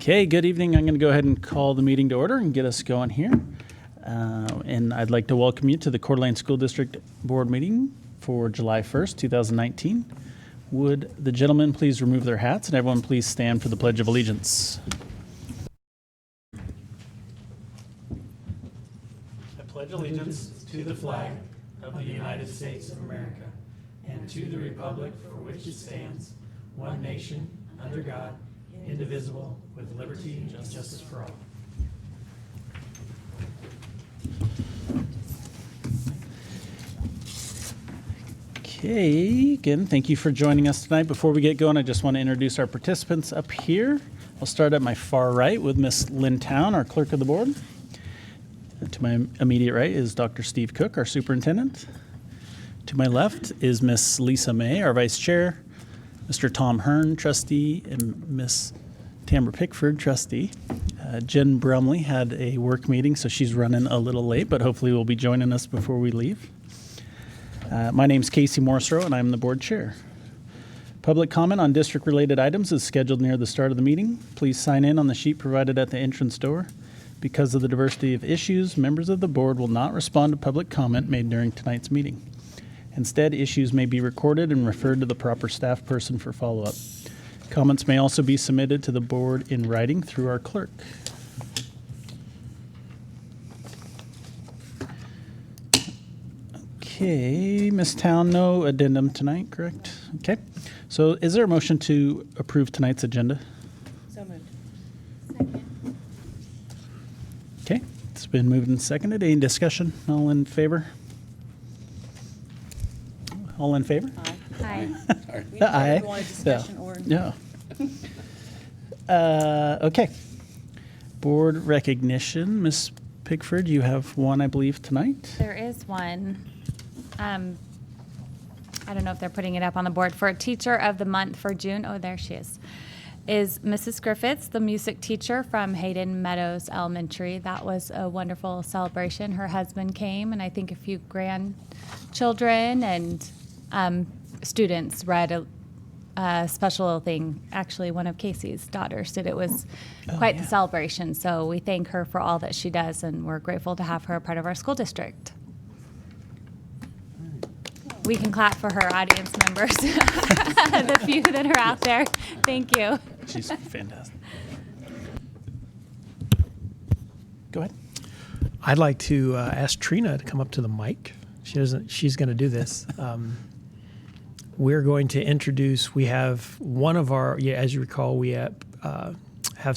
Okay, good evening. I'm going to go ahead and call the meeting to order and get us going here. And I'd like to welcome you to the Coeur d'Alene School District Board meeting for July 1st, 2019. Would the gentlemen please remove their hats and everyone please stand for the Pledge of Allegiance. I pledge allegiance to the flag of the United States of America and to the republic for which it stands, one nation, under God, indivisible, with liberty and justice for all. Okay, again, thank you for joining us tonight. Before we get going, I just want to introduce our participants up here. I'll start at my far right with Miss Lynn Town, our clerk of the board. To my immediate right is Dr. Steve Cook, our superintendent. To my left is Miss Lisa May, our vice chair, Mr. Tom Hearn, trustee, and Miss Tamara Pickford, trustee. Jen Brumley had a work meeting, so she's running a little late, but hopefully will be joining us before we leave. My name's Casey Morserow, and I'm the board chair. Public comment on district-related items is scheduled near the start of the meeting. Please sign in on the sheet provided at the entrance door. Because of the diversity of issues, members of the board will not respond to public comment made during tonight's meeting. Instead, issues may be recorded and referred to the proper staff person for follow-up. Comments may also be submitted to the board in writing through our clerk. Okay, Ms. Town, no addendum tonight, correct? Okay. So is there a motion to approve tonight's agenda? So moved. Second. Okay, it's been moved and seconded. Any discussion? All in favor? All in favor? Aye. Aye. We didn't know Aye. if you wanted discussion or. Yeah. Okay. Board recognition. Ms. Pickford, you have one, I believe, tonight. There is one. I don't know if they're putting it up on the board. For a teacher of the month for June, oh, there she is Mrs. Griffiths, the music teacher from Hayden Meadows Elementary. That was a wonderful celebration. Her husband came, and I think a few grandchildren and students read a special little thing. Actually, one of Casey's daughters did. It was quite the celebration. So we thank her for all that she does, and we're grateful to have her a part of our school district. We can clap for her, audience members, the few that are out there. Thank you. She's fantastic. Go ahead. I'd like to ask Trina to come up to the mic. She's going to do this. We're going to introduce, we have one of our, as you recall, we have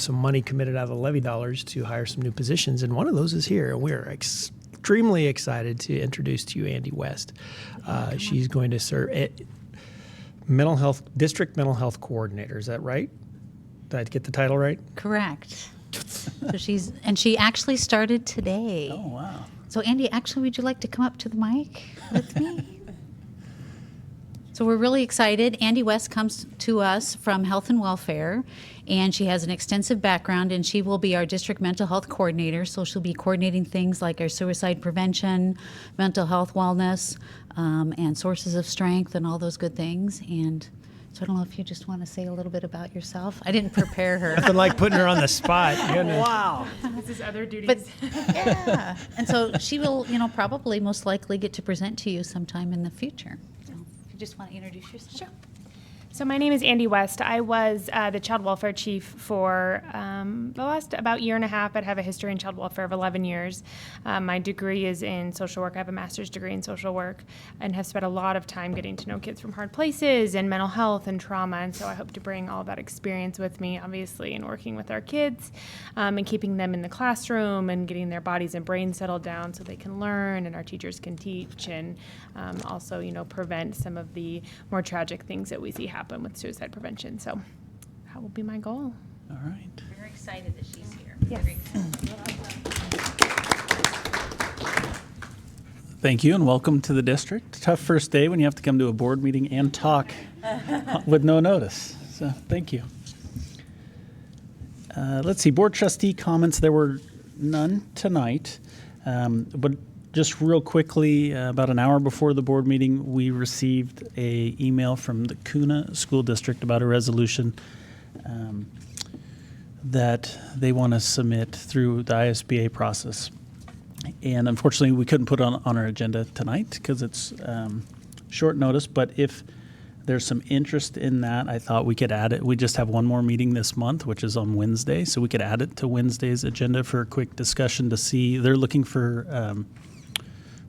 some money committed out of the levy dollars to hire some new positions, and one of those is here. And we're extremely excited to introduce to you Andy West. She's going to serve at District Mental Health Coordinator. Is that right? Did I get the title right? Correct. So she actually started today. Oh, wow. So Andy, actually, would you like to come up to the mic with me? So we're really excited. Andy West comes to us from Health and Welfare, and she has an extensive background, and she will be our district mental health coordinator. So she'll be coordinating things like our suicide prevention, mental health wellness, and sources of strength and all those good things. And so I don't know if you just want to say a little bit about yourself. I didn't prepare her. Nothing like putting her on the spot. Wow. This is other duties. But yeah, and so she will, probably most likely get to present to you sometime in the future. So if you just want to introduce yourself. Sure. So my name is Andy West. I was the child welfare chief for the last about year and a half. I have a history in child welfare of 11 years. My degree is in social work. I have a master's degree in social work and have spent a lot of time getting to know kids from hard places and mental health and trauma. And so I hope to bring all that experience with me, obviously, in working with our kids and keeping them in the classroom and getting their bodies and brains settled down so they can learn and our teachers can teach and also, prevent some of the more tragic things that we see happen with suicide prevention. So that will be my goal. All right. Very excited that she's here. Yes. Very excited. Thank you and welcome to the district. Tough first day when you have to come to a board meeting and talk with no notice. So thank you. Let's see, board trustee comments. There were none tonight, but just real quickly, about an hour before the board meeting, we received an email from the Kuna School District about a resolution that they want to submit through the ISBA process. And unfortunately, we couldn't put it on our agenda tonight because it's short notice, but if there's some interest in that, I thought we could add it. We just have one more meeting this month, which is on Wednesday, so we could add it to Wednesday's agenda for a quick discussion to see. They're looking for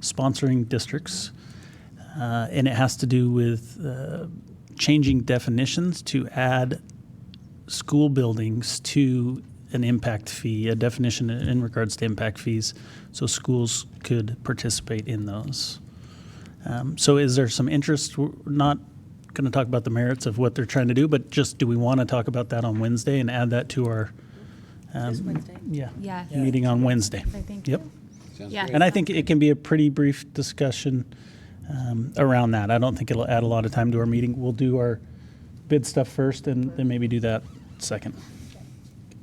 sponsoring districts, and it has to do with changing definitions to add school buildings to an impact fee, a definition in regards to impact fees, so schools could participate in those. So is there some interest? We're not going to talk about the merits of what they're trying to do, but just do we want to talk about that on Wednesday and add that to our Yes. meeting on Wednesday? I think. Yep. Yeah. And I think it can be a pretty brief discussion around that. I don't think it'll add a lot of time to our meeting. We'll do our bid stuff first and then maybe do that second.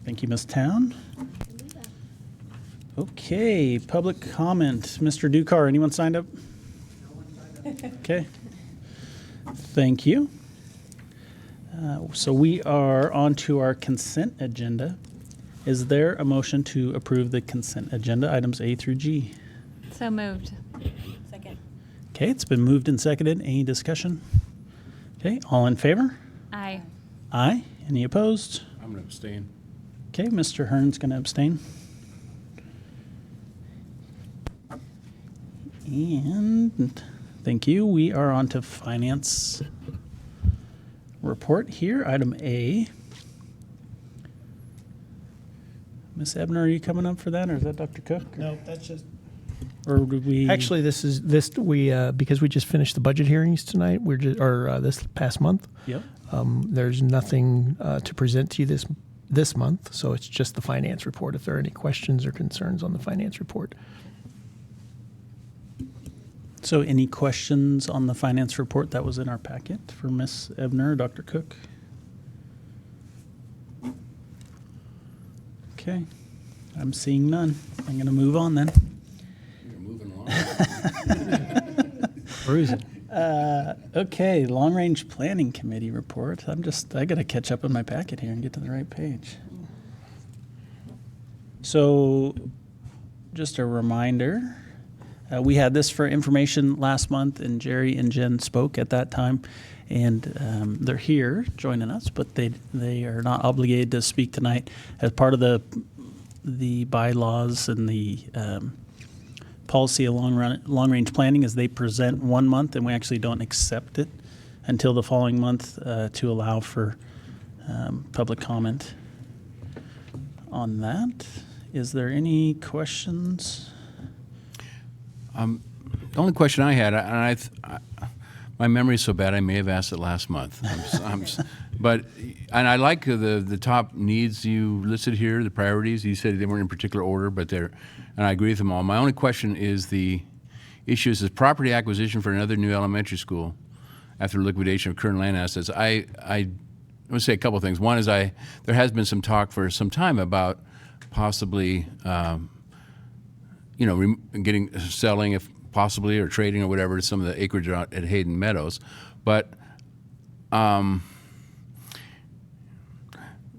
Thank you, Ms. Town. Okay, public comment. Mr. Dukar, anyone signed up? Okay. Thank you. So we are on to our consent agenda. Is there a motion to approve the consent agenda, items A through G? So moved. Okay, it's been moved and seconded. Any discussion? Okay, all in favor? Aye. Aye. Any opposed? I'm going to abstain. Okay, Mr. Hearn's going to abstain. And thank you. We are on to finance report here, item A. Ms. Ebner, are you coming up for that, or is that Dr. Cook? No, that's just. Or do we? Actually, we because we just finished the budget hearings tonight. This past month. Yep. There's nothing to present to you this month, so it's just the finance report. If there are any questions or concerns on the finance report. So any questions on the finance report that was in our packet for Ms. Ebner or Dr. Cook? Okay, I'm seeing none. I'm going to move on then. You're moving along. Cruising. Okay, Long Range Planning Committee report. I got to catch up on my packet here and get to the right page. So just a reminder, we had this for information last month, and Jerry and Jen spoke at that time, and they're here joining us, but they are not obligated to speak tonight. As part of the bylaws and the policy of long range planning is they present 1 month, and we actually don't accept it until the following month to allow for public comment on that. Is there any questions? The only question I had, and my memory is so bad, I may have asked it last month. But I like the top needs you listed here, the priorities. You said they weren't in particular order, but and I agree with them all. My only question is the issue is property acquisition for another new elementary school after liquidation of current land assets. I want to say a couple of things. One is there has been some talk for some time about possibly selling, if possibly, or trading or whatever, some of the acreage out at Hayden Meadows. But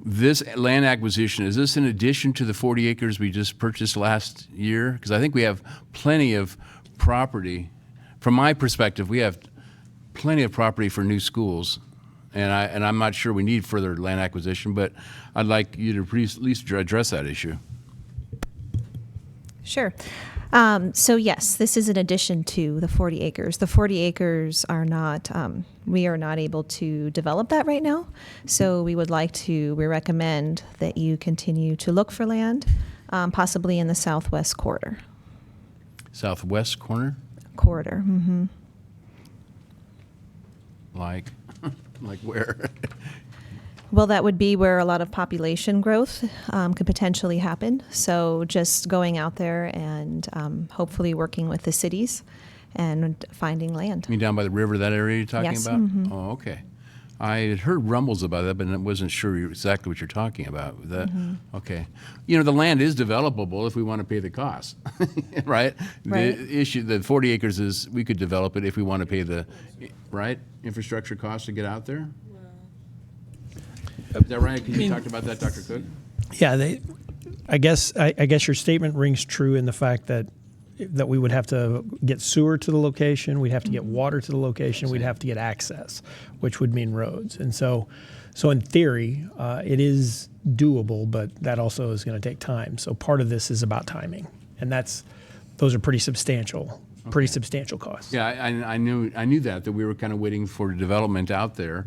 this land acquisition, is this in addition to the 40 acres we just purchased last year? Because I think we have plenty of property. From my perspective, we have plenty of property for new schools. And I'm not sure we need further land acquisition, but I'd like you to at least address that issue. Sure. So yes, this is in addition to the 40 acres. The 40 acres are not, we are not able to develop that right now. So we recommend that you continue to look for land, possibly in the southwest corridor. Southwest corner? Corridor, mm-hmm. Like where? Well, that would be where a lot of population growth could potentially happen. So just going out there and hopefully working with the cities and finding land. You mean down by the river, that area you're talking Yes, about? mhm. Oh, okay. I had heard rumbles about that, but I wasn't sure exactly what you're talking about. Okay. The land is developable if we want to pay the cost, right? Right. The issue, the 40 acres is we could develop it if we want to pay the, right, infrastructure cost to get out there? Is that right? Can you talk about that, Dr. Cook? Yeah, I guess your statement rings true in the fact that we would have to get sewer to the location, we'd have to get water to the location, we'd have to get access, which would mean roads. And so in theory, it is doable, but that also is going to take time. So part of this is about timing, and those are pretty substantial costs. Yeah, I knew that we were kind of waiting for development out there,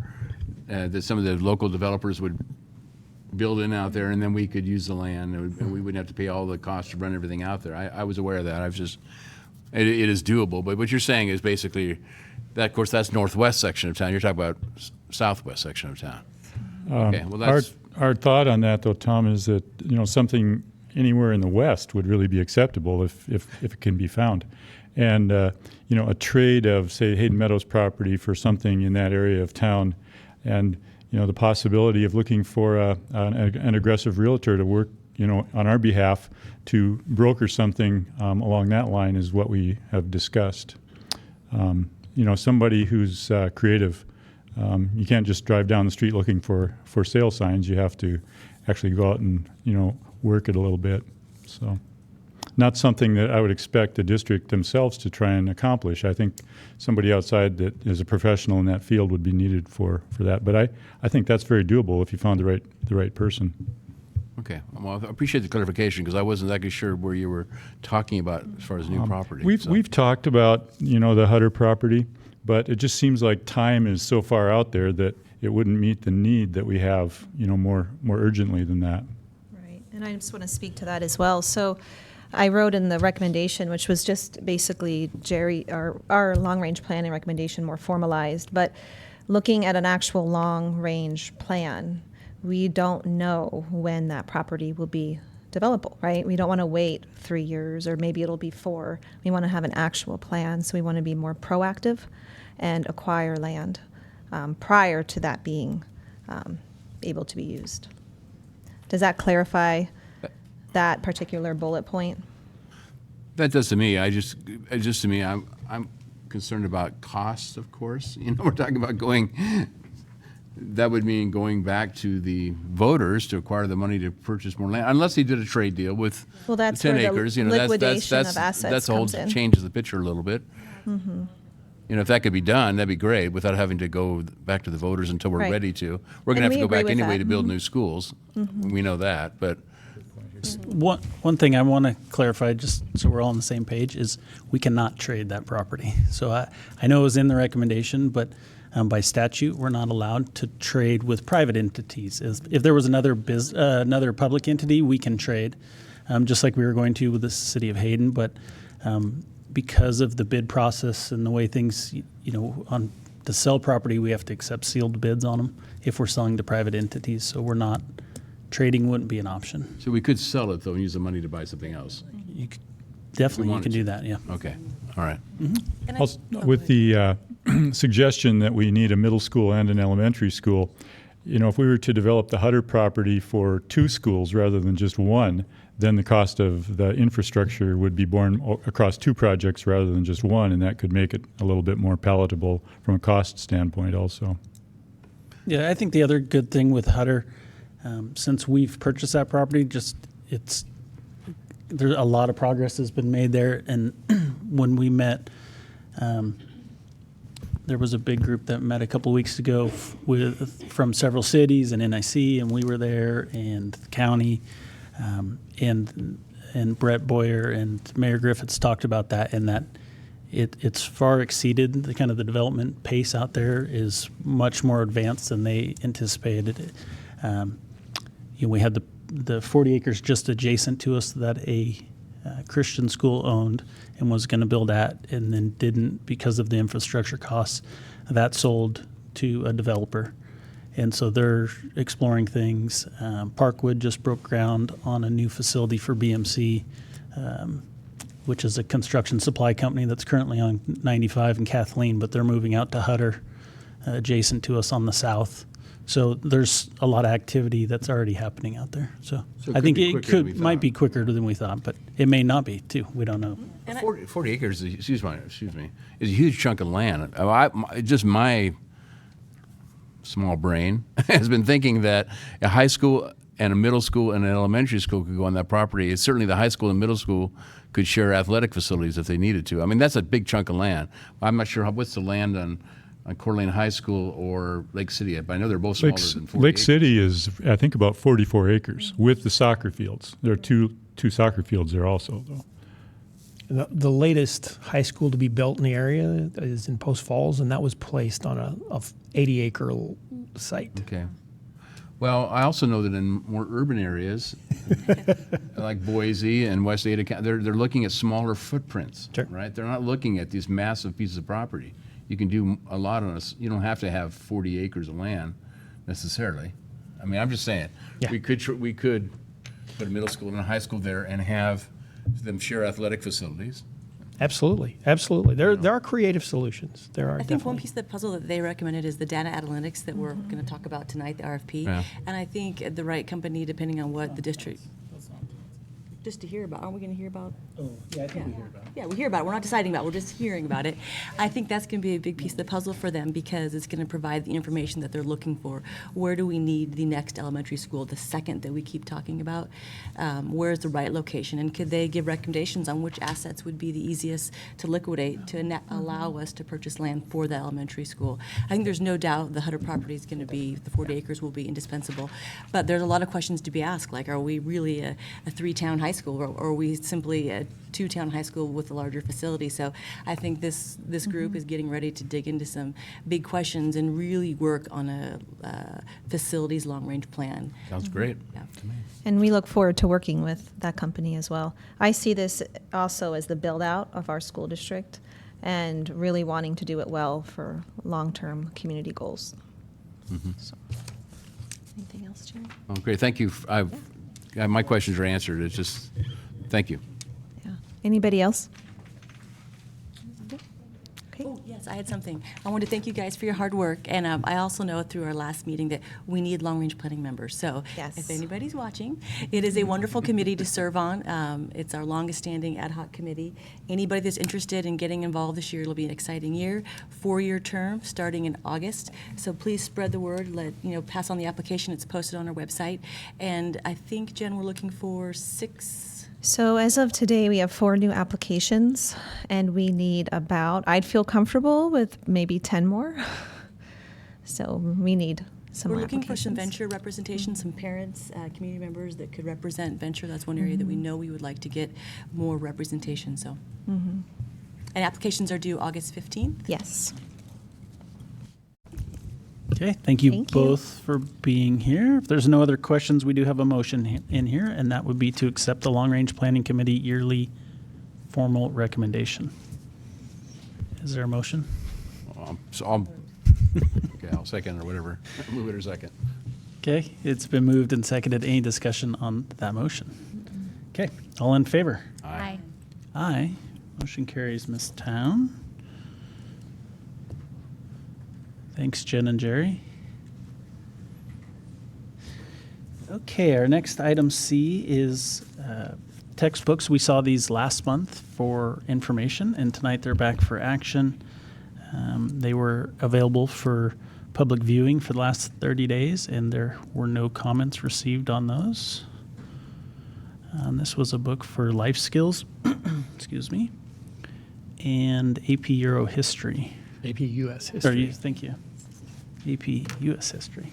that some of the local developers would build in out there, and then we could use the land, and we wouldn't have to pay all the costs to run everything out there. I was aware of that. It is doable, but what you're saying is basically that, of course, that's northwest section of town. You're talking about southwest section of town. Okay, well, that's Our thought on that, though, Tom, is that something anywhere in the west would really be acceptable if it can be found, and a trade of, say, Hayden Meadows property for something in that area of town, and the possibility of looking for an aggressive realtor to work on our behalf to broker something along that line is what we have discussed. Somebody who's creative. You can't just drive down the street looking for sale signs. You have to actually go out and work it a little bit. So, not something that I would expect the district themselves to try and accomplish. I think somebody outside that is a professional in that field would be needed for that. But I think that's very doable if you found the right person. okay. Well, I appreciate the clarification, because I wasn't exactly sure where you were talking about as far as new property. We've talked about the Hutter property, but it just seems like time is so far out there that it wouldn't meet the need that we have more urgently than that. Right, and I just want to speak to that as well. So I wrote in the recommendation, which was just basically our long-range planning recommendation more formalized, but looking at an actual long-range plan, we don't know when that property will be developable, right? We don't want to wait 3 years, or maybe it'll be 4. We want to have an actual plan, so we want to be more proactive and acquire land prior to that being able to be used. Does that clarify that particular bullet point? That does to me. To me, I'm concerned about costs, of course. We're talking about that would mean going back to the voters to acquire the money to purchase more land, unless he did a trade deal with that's 10 where the acres. liquidation of assets comes in. Changes the picture a little bit. Mm-hmm. If that could be done, that'd be great, without having to go back to the voters until we're Right. ready to. We're going to have to go back anyway to build Mm-hmm. new schools. We know that, but One thing I want to clarify, just so we're all on the same page, is we cannot trade that property. So I know it was in the recommendation, but by statute, we're not allowed to trade with private entities. If there was another public entity, we can trade, just like we were going to with the city of Hayden. But because of the bid process and the way things, on to sell property, we have to accept sealed bids on them if we're selling to private entities. So we're not. Trading wouldn't be an option. so we could sell it, though, and use the money to buy something else. Definitely, you wanted can to. do that, yeah. Okay, all right. Also, with the suggestion that we need a middle school and an elementary school, if we were to develop the Hutter property for 2 schools rather than just 1, then the cost of the infrastructure would be borne across 2 projects rather than just 1, and that could make it a little bit more palatable from a cost standpoint also. Yeah, I think the other good thing with Hutter, since we've purchased that property, there's a lot of progress has been made there. And when we met, there was a big group that met a couple of weeks ago from several cities and NIC, and we were there, and the county, and Brett Boyer and Mayor Griffiths talked about that, and that it's far exceeded the kind of the development pace out there is much more advanced than they anticipated. We had the 40 acres just adjacent to us that a Christian school owned and was going to build at, and then didn't because of the infrastructure costs. That sold to a developer. And so they're exploring things. Parkwood just broke ground on a new facility for BMC, which is a construction supply company that's currently on 95 and Kathleen, but they're moving out to Hutter, adjacent to us on the south. So there's a lot of activity that's already happening out there. So So it I could think be it quicker than we might be thought. quicker than we thought, but it may not be too. We don't know. 40 acres, excuse me, is a huge chunk of land. Just my small brain has been thinking that a high school and a middle school and an elementary school could go on that property. It's certainly the high school and middle school could share athletic facilities if they needed to. I mean, that's a big chunk of land. I'm not sure what's the land on Coeur d'Alene High School or Lake City, but I know they're both smaller than 40 Lake acres. City is, I think, about 44 acres with the soccer fields. There are two soccer fields there also, though. The latest high school to be built in the area is in Post Falls, and that was placed on a 80-acre site. Okay. Well, I also know that in more urban areas, like Boise and West Ada County, they're looking at smaller footprints, Sure. right? They're not looking at these massive pieces of property. You can do a lot on us. You don't have to have 40 acres of land necessarily. I mean, I'm just saying, Yeah. we could put a middle school and a high school there and have them share athletic facilities. Absolutely. There are creative solutions. There are I think definitely. one piece of the puzzle that they recommended is the data analytics that we're going to talk about tonight, the RFP. Yeah. And I think the right company, depending on what the district, just to hear about, aren't we going to hear about? Oh, yeah, I think we hear about it. Yeah, we hear about it. We're not deciding about it. We're just hearing about it. I think that's going to be a big piece of the puzzle for them because it's going to provide the information that they're looking for. Where do we need the next elementary school, the second that we keep talking about? Where's the right location? And could they give recommendations on which assets would be the easiest to liquidate to allow us to purchase land for the elementary school? I think there's no doubt the Hutter property is going to be, the 40 acres will be indispensable. But there's a lot of questions to be asked, like are we really a three-town high school or are we simply a two-town high school with a larger facility? So I think this group is getting ready to dig into some big questions and really work on a facilities long-range plan. Sounds great. Yeah. to me. And we look forward to working with that company as well. I see this also as the build-out of our school district and really wanting to do it well for long-term community goals. So, anything else, Jerry? Oh, great. Thank you. My questions are answered. It's just, thank you. Yeah. Anybody else? Okay. Oh, yes, I had something. I want to thank you guys for your hard work, and I also know through our last meeting that we need long-range planning members. So Yes. if anybody's watching, it is a wonderful committee to serve on. It's our longest-standing ad hoc committee. Anybody that's interested in getting involved this year, it'll be an exciting year, 4-year term starting in August. So please spread the word, pass on the application. It's posted on our website. And I think, Jen, we're looking for 6. So as of today, we have 4 new applications, and we need I'd feel comfortable with maybe 10 more. So we need some We're more looking for some applications. venture representation, some parents, community members that could represent venture. That's one area that we know we would like to get more representation, so. And applications are due August 15th. Yes. Okay, thank you Thank you. both for being here. If there's no other questions, we do have a motion in here, and that would be to accept the Long Range Planning Committee yearly formal recommendation. Is there a motion? I'll second or whatever. Move it or second. Okay, it's been moved and seconded. Any discussion on that motion? Okay, all in favor? Aye. Aye. Motion carries, Ms. Town. Thanks, Jen and Jerry. Okay, our next item C is textbooks. We saw these last month for information, and tonight they're back for action. They were available for public viewing for the last 30 days, and there were no comments received on those. This was a book for life skills, excuse me, and AP Euro History. AP US history. Thank you. AP US History.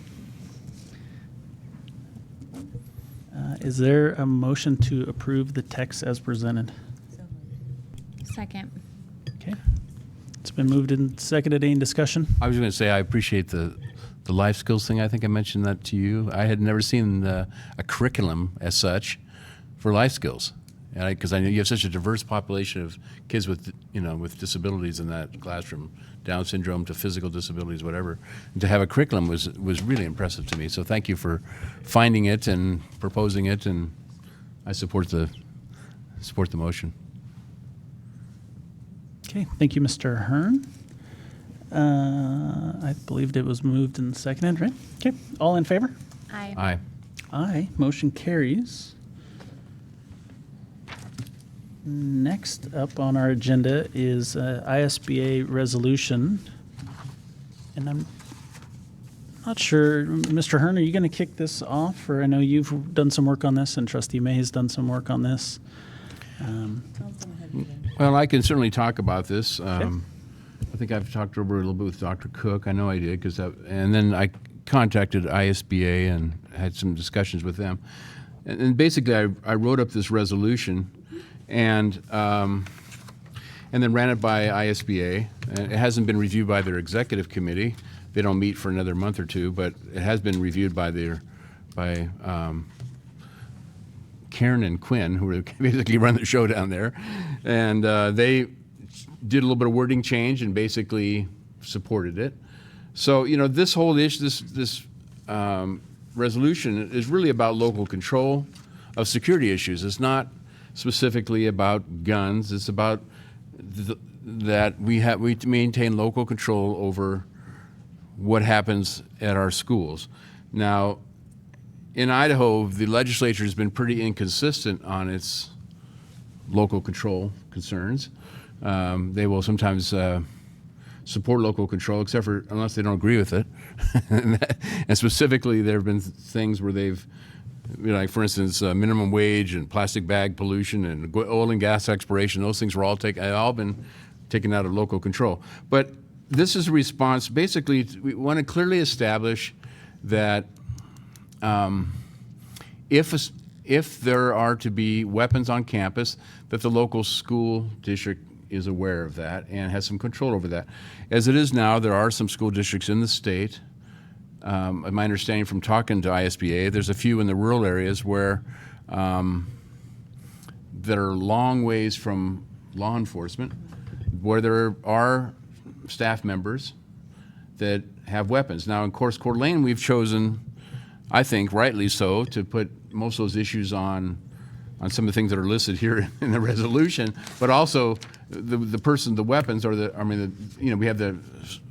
Is there a motion to approve the text as presented? Second. Okay. It's been moved and seconded. Any discussion? I was going to say I appreciate the life skills thing. I think I mentioned that to you. I had never seen a curriculum as such for life skills, because I know you have such a diverse population of kids with disabilities in that classroom, Down syndrome to physical disabilities, whatever. And to have a curriculum was really impressive to me. So thank you for finding it and proposing it, and I support the motion. Okay. Thank you, Mr. Hearn. I believed it was moved and seconded, right? Okay. All in favor? Aye. Aye. Aye. Motion carries. Next up on our agenda is ISBA resolution, and I'm Not sure, Mr. Hearn, are you going to kick this off? Or I know you've done some work on this, and Trustee May has done some work on this. Well, I can certainly talk about this. I think I've talked over a little bit with Dr. Cook. I know I did, and then I contacted ISBA and had some discussions with them. And basically, I wrote up this resolution, and then ran it by ISBA. And it hasn't been reviewed by their executive committee. They don't meet for another month or two, but it has been reviewed by Karen and Quinn, who basically run the show down there, and they did a little bit of wording change and basically supported it. So this whole issue, this resolution is really about local control of security issues. It's not specifically about guns. It's about that we maintain local control over what happens at our schools. Now, in Idaho, the legislature has been pretty inconsistent on its local control concerns. They will sometimes support local control, unless they don't agree with it. And specifically, there have been things where they've, like for instance, minimum wage and plastic bag pollution and oil and gas exploration. Those things were all been taken out of local control. But this is a response. Basically, we want to clearly establish that if there are to be weapons on campus, that the local school district is aware of that and has some control over that. As it is now, there are some school districts in the state. My understanding from talking to ISBA, there's a few in the rural areas where that are long ways from law enforcement, where there are staff members that have weapons. Now, in Coeur d'Alene, we've chosen, I think rightly so, to put most of those issues on some of the things that are listed here in the resolution, but also the weapons, or we have the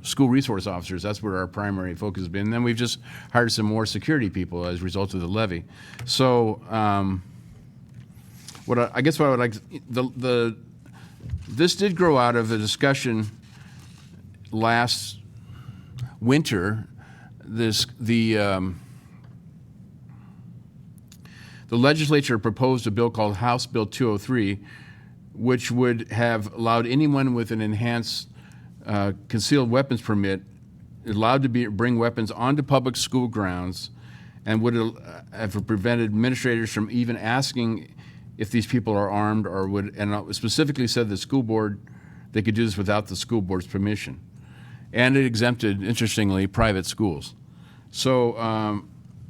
school resource officers. That's where our primary focus has been. And then we've just hired some more security people as a result of the levy. So, what I would like, this did grow out of a discussion last winter. The legislature proposed a bill called House Bill 203, which would have allowed anyone with an enhanced concealed weapons permit allowed to bring weapons onto public school grounds, and would have prevented administrators from even asking if these people are armed, and specifically said the school board, they could do this without the school board's permission. And it exempted, interestingly, private schools. So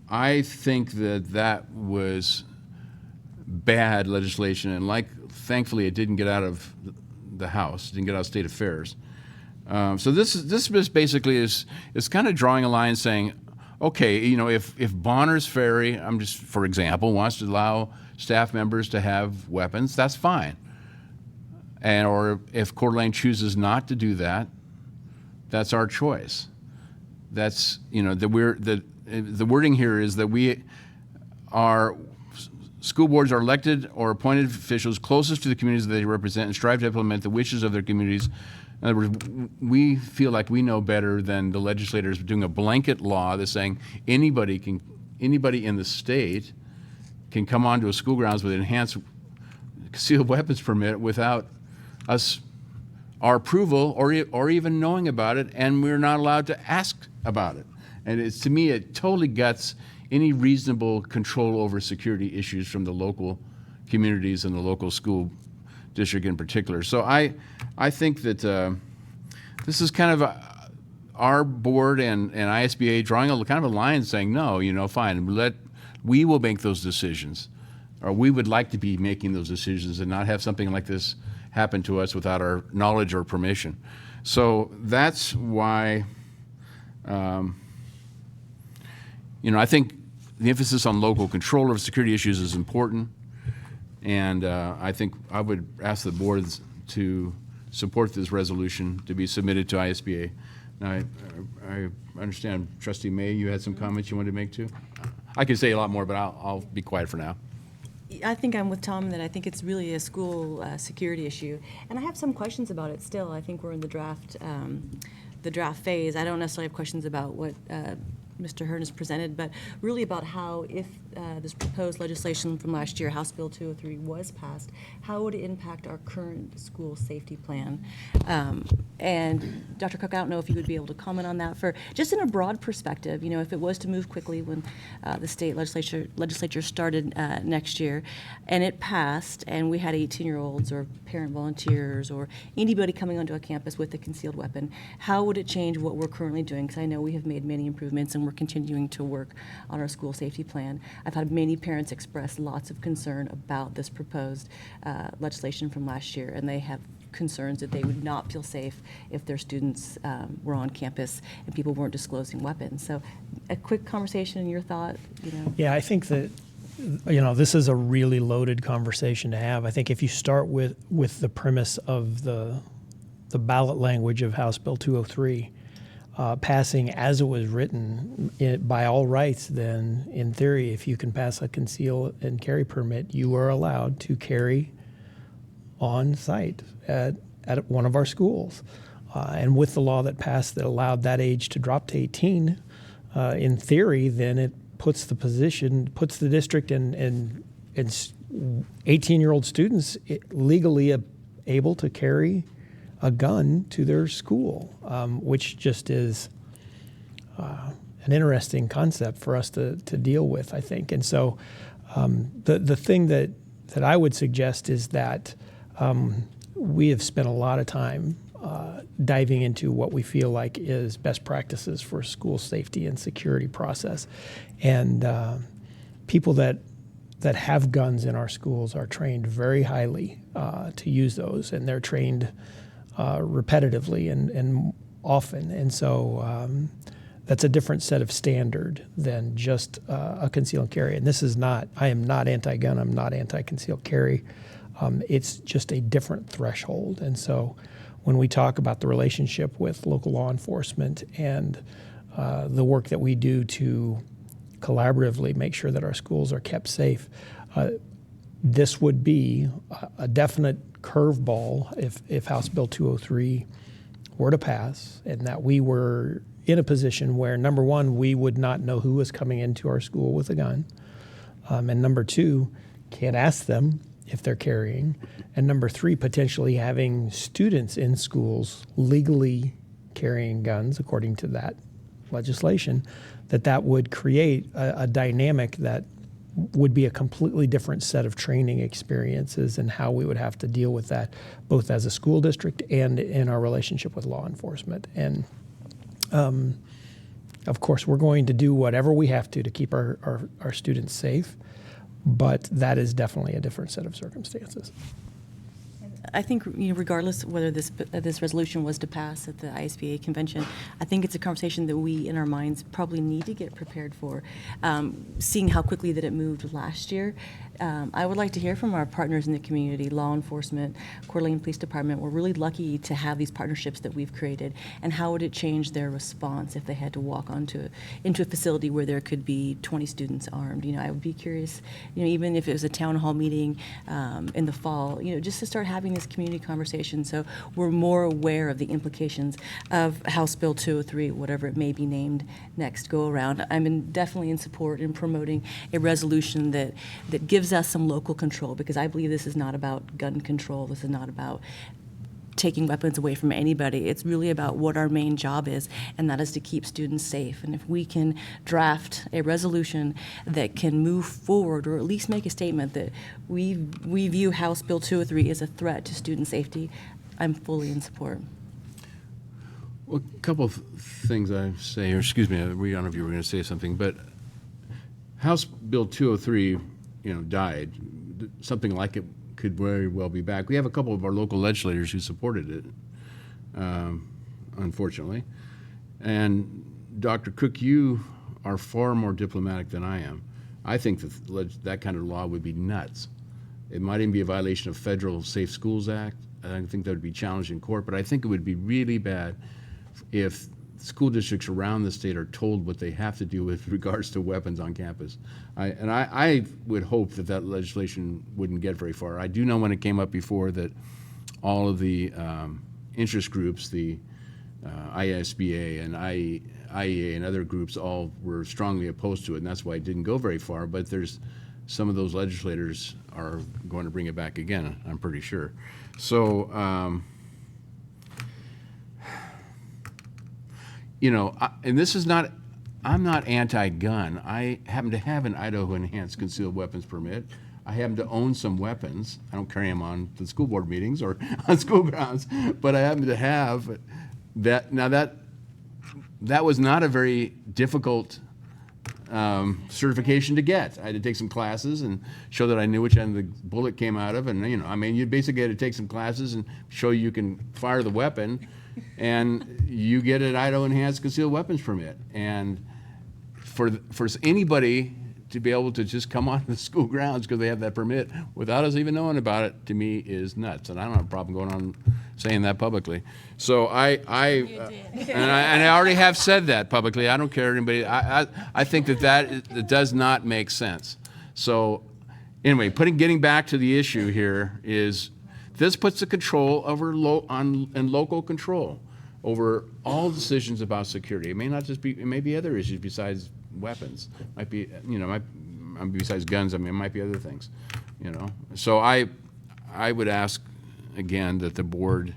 I think that was bad legislation, and thankfully it didn't get out of the House, didn't get out of state affairs. So this basically is kind of drawing a line saying, okay, if Bonners Ferry, for example, wants to allow staff members to have weapons, that's fine. Or if Coeur d'Alene chooses not to do that, that's our choice. That's the wording here is that school boards are elected or appointed officials closest to the communities that they represent and strive to implement the wishes of their communities. In other words, we feel like we know better than the legislators doing a blanket law that's saying anybody in the state can come onto a school grounds with an enhanced concealed weapons permit without our approval or even knowing about it, and we're not allowed to ask about it. And to me, it totally guts any reasonable control over security issues from the local communities and the local school district in particular. So I think that this is kind of our board and ISBA drawing kind of a line saying, no, fine, we will make those decisions, or we would like to be making those decisions and not have something like this happen to us without our knowledge or permission. So that's why I think the emphasis on local control of security issues is important, and I think I would ask the boards to support this resolution to be submitted to ISBA. Now, I understand, Trustee May, you had some comments you wanted to make too? I could say a lot more, but I'll be quiet for now. I think I'm with Tom that I think it's really a school security issue, and I have some questions about it still. I think we're in the draft phase. I don't necessarily have questions about what Mr. Hearn has presented, but really about how if this proposed legislation from last year, House Bill 203, was passed, how would it impact our current school safety plan? And Dr. Cook, I don't know if you would be able to comment on that for just in a broad perspective. You know, if it was to move quickly when the state legislature started next year, and it passed, and we had 18-year-olds or parent volunteers or anybody coming onto a campus with a concealed weapon, how would it change what we're currently doing? Because I know we have made many improvements, and we're continuing to work on our school safety plan. I've had many parents express lots of concern about this proposed legislation from last year, and they have concerns that they would not feel safe if their students were on campus and people weren't disclosing weapons. So a quick conversation and your thought, you know. Yeah, I think that, you know, this is a really loaded conversation to have. I think if you start with the premise of the ballot language of House Bill 203, passing as it was written by all rights, then in theory, if you can pass a conceal and carry permit, you are allowed to carry on site at one of our schools. And with the law that passed that allowed that age to drop to 18, in theory, then it puts the district and 18-year-old students legally able to carry a gun to their school, which just is an interesting concept for us to deal with, I think. And so the thing that I would suggest is that we have spent a lot of time diving into what we feel like is best practices for school safety and security process. And people that have guns in our schools are trained very highly to use those, and they're trained repetitively and often. And so that's a different set of standard than just a conceal and carry. And this is not, I am not anti-gun, I'm not anti-concealed carry. It's just a different threshold. And so when we talk about the relationship with local law enforcement and the work that we do to collaboratively make sure that our schools are kept safe, this would be a definite curveball if House Bill 203 were to pass, and that we were in a position where, number one, we would not know who was coming into our school with a gun, and number two, can't ask them if they're carrying, and number three, potentially having students in schools legally carrying guns according to that legislation, that would create a dynamic that would be a completely different set of training experiences and how we would have to deal with that, both as a school district and in our relationship with law enforcement. And of course, we're going to do whatever we have to keep our students safe, but that is definitely a different set of circumstances. I think, you know, regardless of whether this resolution was to pass at the ISBA convention, I think it's a conversation that we, in our minds, probably need to get prepared for. Seeing how quickly that it moved last year, I would like to hear from our partners in the community, law enforcement, Coeur d'Alene Police Department. We're really lucky to have these partnerships that we've created, and how would it change their response if they had to walk into a facility where there could be 20 students armed? You know, I would be curious, you know, even if it was a town hall meeting in the fall, you know, just to start having this community conversation so we're more aware of the implications of House Bill 203, whatever it may be named next go around. I'm definitely in support in promoting a resolution that gives us some local control, because I believe this is not about gun control. This is not about taking weapons away from anybody. It's really about what our main job is, and that is to keep students safe. And if we can draft a resolution that can move forward, or at least make a statement that we view House Bill 203 as a threat to student safety, I'm fully in support. Well, a couple of things I say, or excuse me, I don't know if you were going to say something, but House Bill 203, you know, died. Something like it could very well be back. We have a couple of our local legislators who supported it, unfortunately. And Dr. Cook, you are far more diplomatic than I am. I think that kind of law would be nuts. It might even be a violation of Federal Safe Schools Act. I think that would be challenged in court, but I think it would be really bad if school districts around the state are told what they have to do with regards to weapons on campus. I would hope that legislation wouldn't get very far. I do know when it came up before that all of the interest groups, the ISBA and IEA and other groups all were strongly opposed to it, and that's why it didn't go very far. But there's some of those legislators are going to bring it back again, I'm pretty sure. So, you know, and this is not, I'm not anti-gun. I happen to have an Idaho Enhanced Concealed Weapons Permit. I happen to own some weapons. I don't carry them on the school board meetings or on school grounds, but I happen to have that. Now that was not a very difficult certification to get. I had to take some classes and show that I knew which end the bullet came out of, and you know, I mean, you basically had to take some classes and show you can fire the weapon, and you get an Idaho Enhanced Concealed Weapons Permit. And for anybody to be able to just come onto the school grounds because they have that permit without us even knowing about it, to me, is nuts. And I don't have a problem going on saying that publicly. So and I already have said that publicly. I don't care anybody. I think that does not make sense. So anyway, getting back to the issue here is this puts the control over local control over all decisions about security. It may not just be, it may be other issues besides weapons. Might be, you know, besides guns, I mean, it might be other things, you know. So I would ask, again, that the board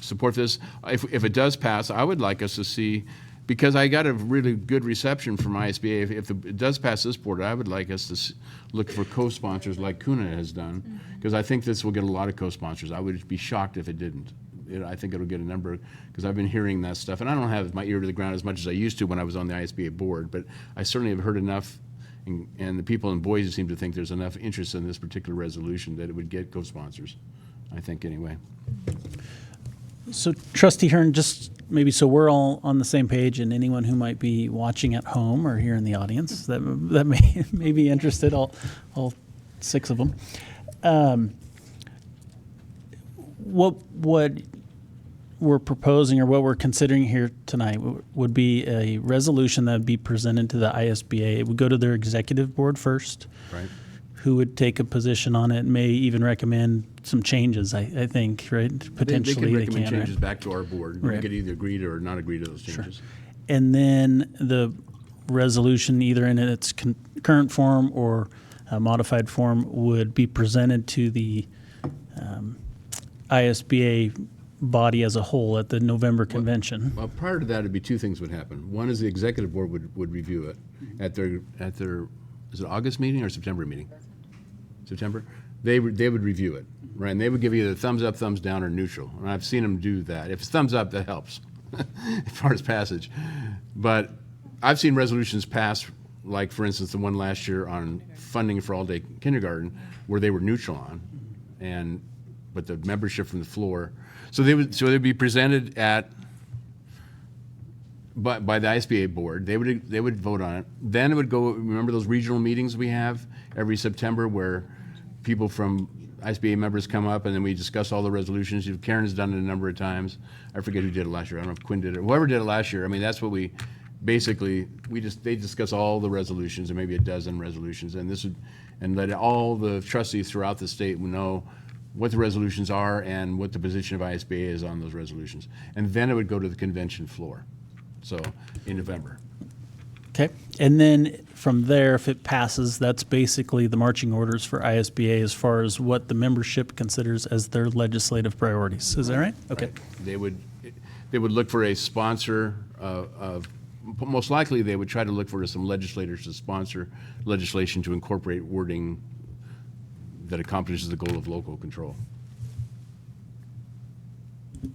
support this. If it does pass, I would like us to see, because I got a really good reception from ISBA, if it does pass this board, I would like us to look for co-sponsors like Kuna has done, because I think this will get a lot of co-sponsors. I would be shocked if it didn't. I think it'll get a number, because I've been hearing that stuff, and I don't have my ear to the ground as much as I used to when I was on the ISBA board, but I certainly have heard enough, and the people in Boise seem to think there's enough interest in this particular resolution that it would get co-sponsors, I think, anyway. So Trustee Hearn, just maybe so we're all on the same page, and anyone who might be watching at home or here in the audience that may be interested, all 6 of them. What we're proposing, or what we're considering here tonight, would be a resolution that would be presented to the ISBA. It would go to their executive board first, Right. who would take a position on it, may even recommend some changes, I think, right? Potentially They can recommend right? changes back to our board. We Right. could either agree to or not agree to those changes. And then the resolution, either in its current form or modified form, would be presented to the ISBA body as a whole at the November convention. Well, prior to that, it'd be 2 things would happen. One is the executive board would review it at their is it August meeting or September meeting? September? They would review it, right? And they would give you either thumbs up, thumbs down, or neutral. And I've seen them do that. If it's thumbs up, that helps as far as passage. But I've seen resolutions pass, like for instance the one last year on funding for all-day kindergarten, where they were neutral on, but the membership from the floor. So they'd be presented by the ISBA board. They would vote on it. Then it would go. Remember those regional meetings we have every September where people from ISBA members come up and then we discuss all the resolutions. Karen has done it a number of times. I forget who did it last year. I don't know if Quinn did it. Whoever did it last year. I mean, that's what they discuss all the resolutions, or maybe a dozen resolutions, and let all the trustees throughout the state know what the resolutions are and what the position of ISBA is on those resolutions. And then it would go to the convention floor, so in November. Okay. And then from there, if it passes, that's basically the marching orders for ISBA as far as what the membership considers as their legislative priorities. Is that right? Okay. Right. They would look for a sponsor most likely they would try to look for some legislators to sponsor legislation to incorporate wording that accomplishes the goal of local control. It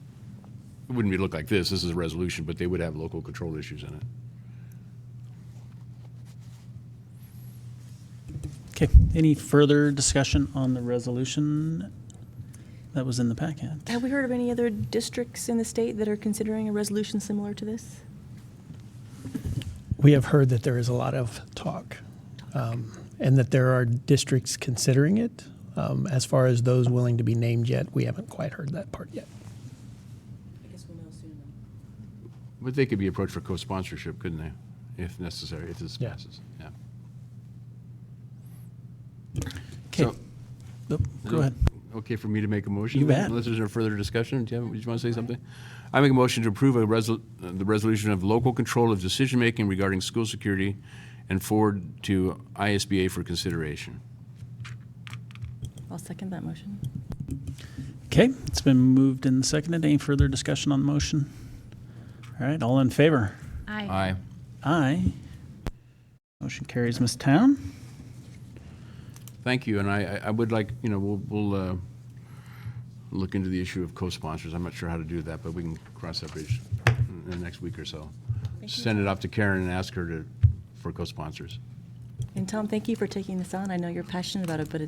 wouldn't look like this. This is a resolution, but they would have local control issues in it. Okay. Any further discussion on the resolution that was in the packet? Have we heard of any other districts in the state that are considering a resolution similar to this? We have heard that there is a lot of talk, and that there are districts considering it. As far as those willing to be named yet, we haven't quite heard that part yet. I guess we'll know soon. But they could be approached for co-sponsorship, couldn't they, if necessary, if this Yeah. passes? Yeah. Okay. So- Go ahead. okay for me to make a motion? You bet. Unless there's no further discussion. Do you want to say something? I make a motion to approve the resolution of local control of decision-making regarding school security and forward to ISBA for consideration. I'll second that motion. Okay, it's been moved and seconded. Any further discussion on the motion? All right, all in favor? Aye. Aye. Motion carries. Ms. Town? Thank you, and I would like, we'll look into the issue of co-sponsors. I'm not sure how to do that, but we can cross that bridge in the next week or so. Send it off to Karen and ask her for co-sponsors. And Tom, thank you for taking this on. I know you're passionate about it, but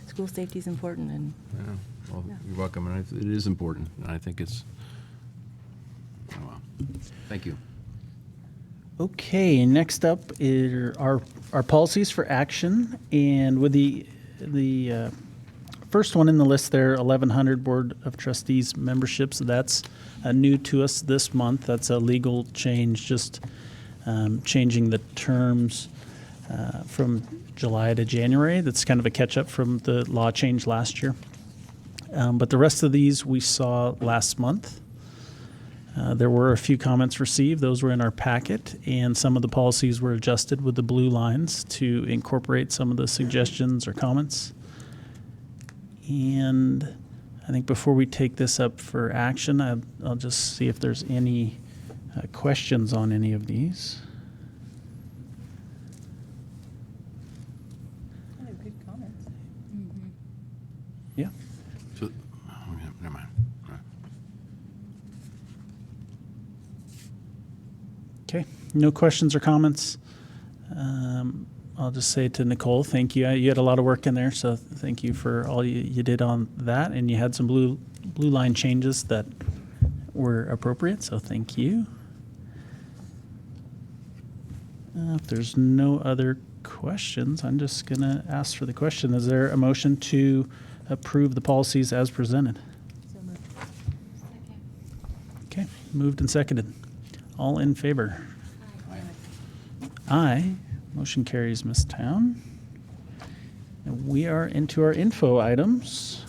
school safety is important, and Yeah, well, you're welcome, and it is important, and I think it's, oh, well. Thank you. Okay, next up are our policies for action, and with the first one in the list there, 1100 Board of Trustees memberships. That's new to us this month. That's a legal change, just changing the terms from July to January. That's kind of a catch-up from the law change last year. But the rest of these we saw last month. There were a few comments received. Those were in our packet, and some of the policies were adjusted with the blue lines to incorporate some of the suggestions or comments. And I think before we take this up for action, I'll just see if there's any questions on any of these. good comments. Yeah. So, oh, yeah, never mind. All right. Okay, no questions or comments. I'll just say to Nicole, thank you. You had a lot of work in there, so thank you for all you did on that. And you had some blue line changes that were appropriate, so thank you. If there's no other questions, I'm just going to ask for the question. Is there a motion to approve the policies as presented? Okay, moved and seconded. All in favor? Aye. Motion carries, Ms. Town. And we are into our info items.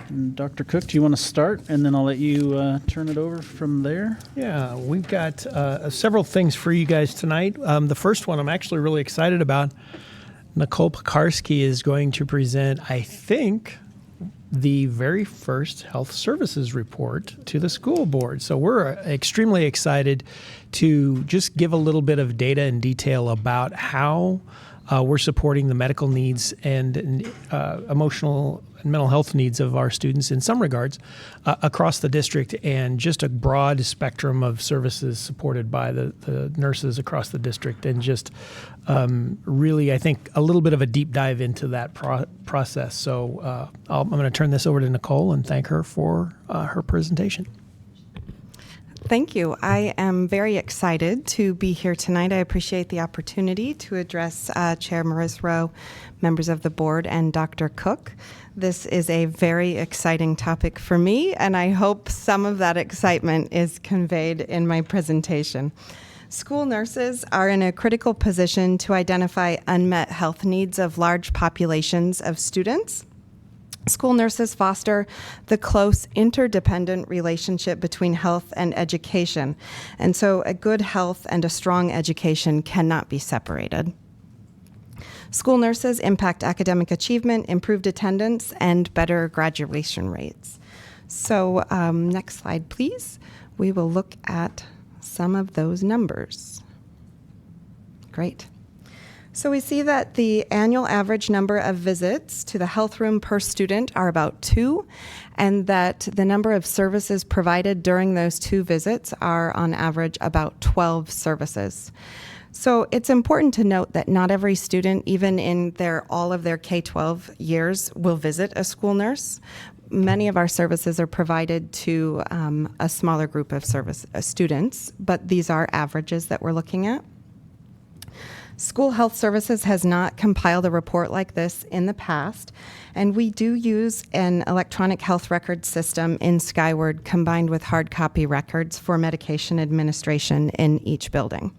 And Dr. Cook, do you want to start? And then I'll let you turn it over from there. Yeah, we've got several things for you guys tonight. The first one I'm actually really excited about. Nicole Pekarski is going to present, I think, the very first health services report to the school board. So we're extremely excited to just give a little bit of data and detail about how we're supporting the medical needs and emotional and mental health needs of our students in some regards across the district, and just a broad spectrum of services supported by the nurses across the district, and just really, I think, a little bit of a deep dive into that process. So I'm going to turn this over to Nicole and thank her for her presentation. Thank you. I am very excited to be here tonight. I appreciate the opportunity to address Chair Marisro, members of the board, and Dr. Cook. This is a very exciting topic for me, and I hope some of that excitement is conveyed in my presentation. School nurses are in a critical position to identify unmet health needs of large populations of students. School nurses foster the close interdependent relationship between health and education. And so a good health and a strong education cannot be separated. School nurses impact academic achievement, improved attendance, and better graduation rates. So next slide, please. We will look at some of those numbers. Great. So we see that the annual average number of visits to the health room per student are about 2, and that the number of services provided during those 2 visits are on average about 12 services. So it's important to note that not every student, even in all of their K-12 years, will visit a school nurse. Many of our services are provided to a smaller group of students, but these are averages that we're looking at. School Health Services has not compiled a report like this in the past, And we do use an electronic health record system in Skyward combined with hard copy records for medication administration in each building.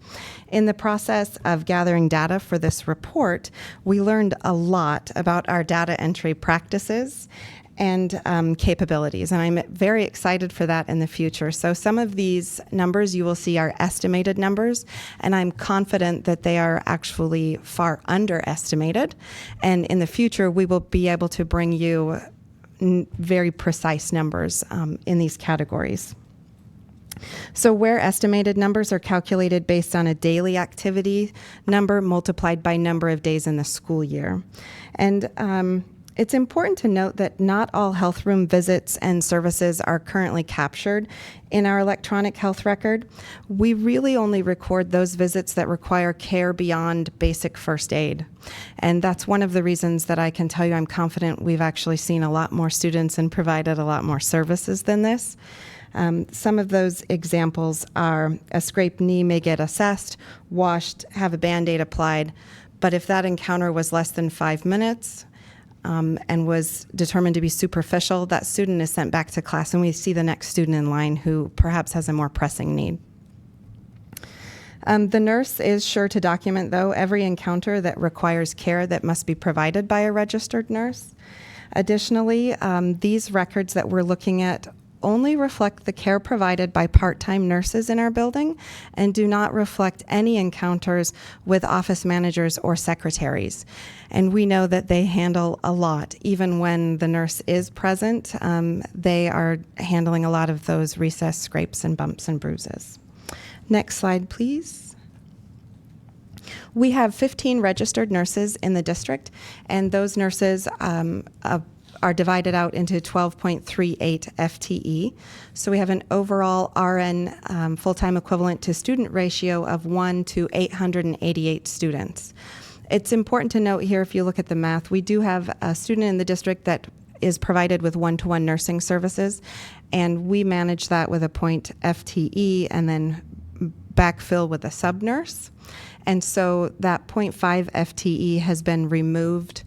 In the process of gathering data for this report, we learned a lot about our data entry practices and capabilities, and I'm very excited for that in the future. So some of these numbers you will see are estimated numbers, and I'm confident that they are actually far underestimated, and in the future we will be able to bring you very precise numbers in these categories. So where estimated numbers are calculated based on a daily activity number multiplied by number of days in the school year. And it's important to note that not all health room visits and services are currently captured in our electronic health record. We really only record those visits that require care beyond basic first aid. And that's one of the reasons that I can tell you I'm confident we've actually seen a lot more students and provided a lot more services than this. Some of those examples are a scraped knee may get assessed, washed, have a Band-Aid applied, but if that encounter was less than 5 minutes, and was determined to be superficial, that student is sent back to class, and we see the next student in line who perhaps has a more pressing need. The nurse is sure to document, though, every encounter that requires care that must be provided by a registered nurse. Additionally, these records that we're looking at only reflect the care provided by part-time nurses in our building and do not reflect any encounters with office managers or secretaries. And we know that they handle a lot. Even when the nurse is present, they are handling a lot of those recess scrapes and bumps and bruises. Next slide, please. We have 15 registered nurses in the district, and those nurses are divided out into 12.38 FTE. So we have an overall RN full-time equivalent to student ratio of 1 to 888 students. It's important to note here, if you look at the math, we do have a student in the district that is provided with one-to-one nursing services, and we manage that with a point FTE and then backfill with a sub-nurse. And so that 0.5 FTE has been removed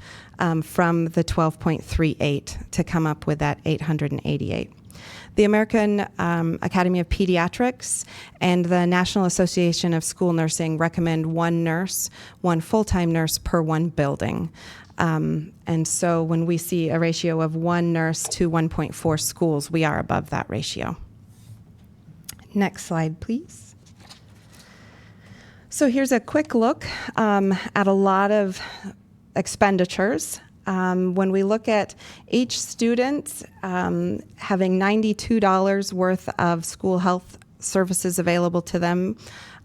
from the 12.38 to come up with that 888. The American Academy of Pediatrics and the National Association of School Nursing recommend one nurse, one full-time nurse per one building. And so when we see a ratio of one nurse to 1.4 schools, we are above that ratio. Next slide, please. So here's a quick look at a lot of expenditures. When we look at each student having $92 worth of school health services available to them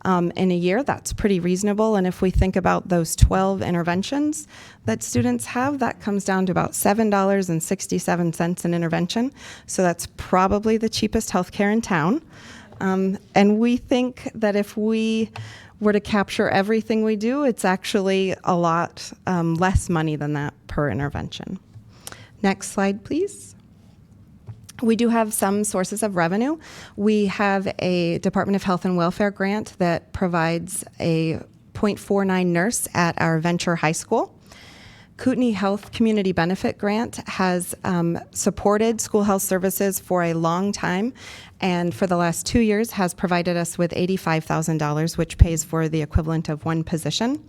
in a year, that's pretty reasonable. And if we think about those 12 interventions that students have, that comes down to about $7.67 an intervention. So that's probably the cheapest healthcare in town. And we think that if we were to capture everything we do, it's actually a lot less money than that per intervention. Next slide, please. We do have some sources of revenue. We have a Department of Health and Welfare grant that provides a .49 nurse at our Venture High School. Kootenai Health Community Benefit Grant has supported school health services for a long time, and for the last 2 years has provided us with $85,000, which pays for the equivalent of one position.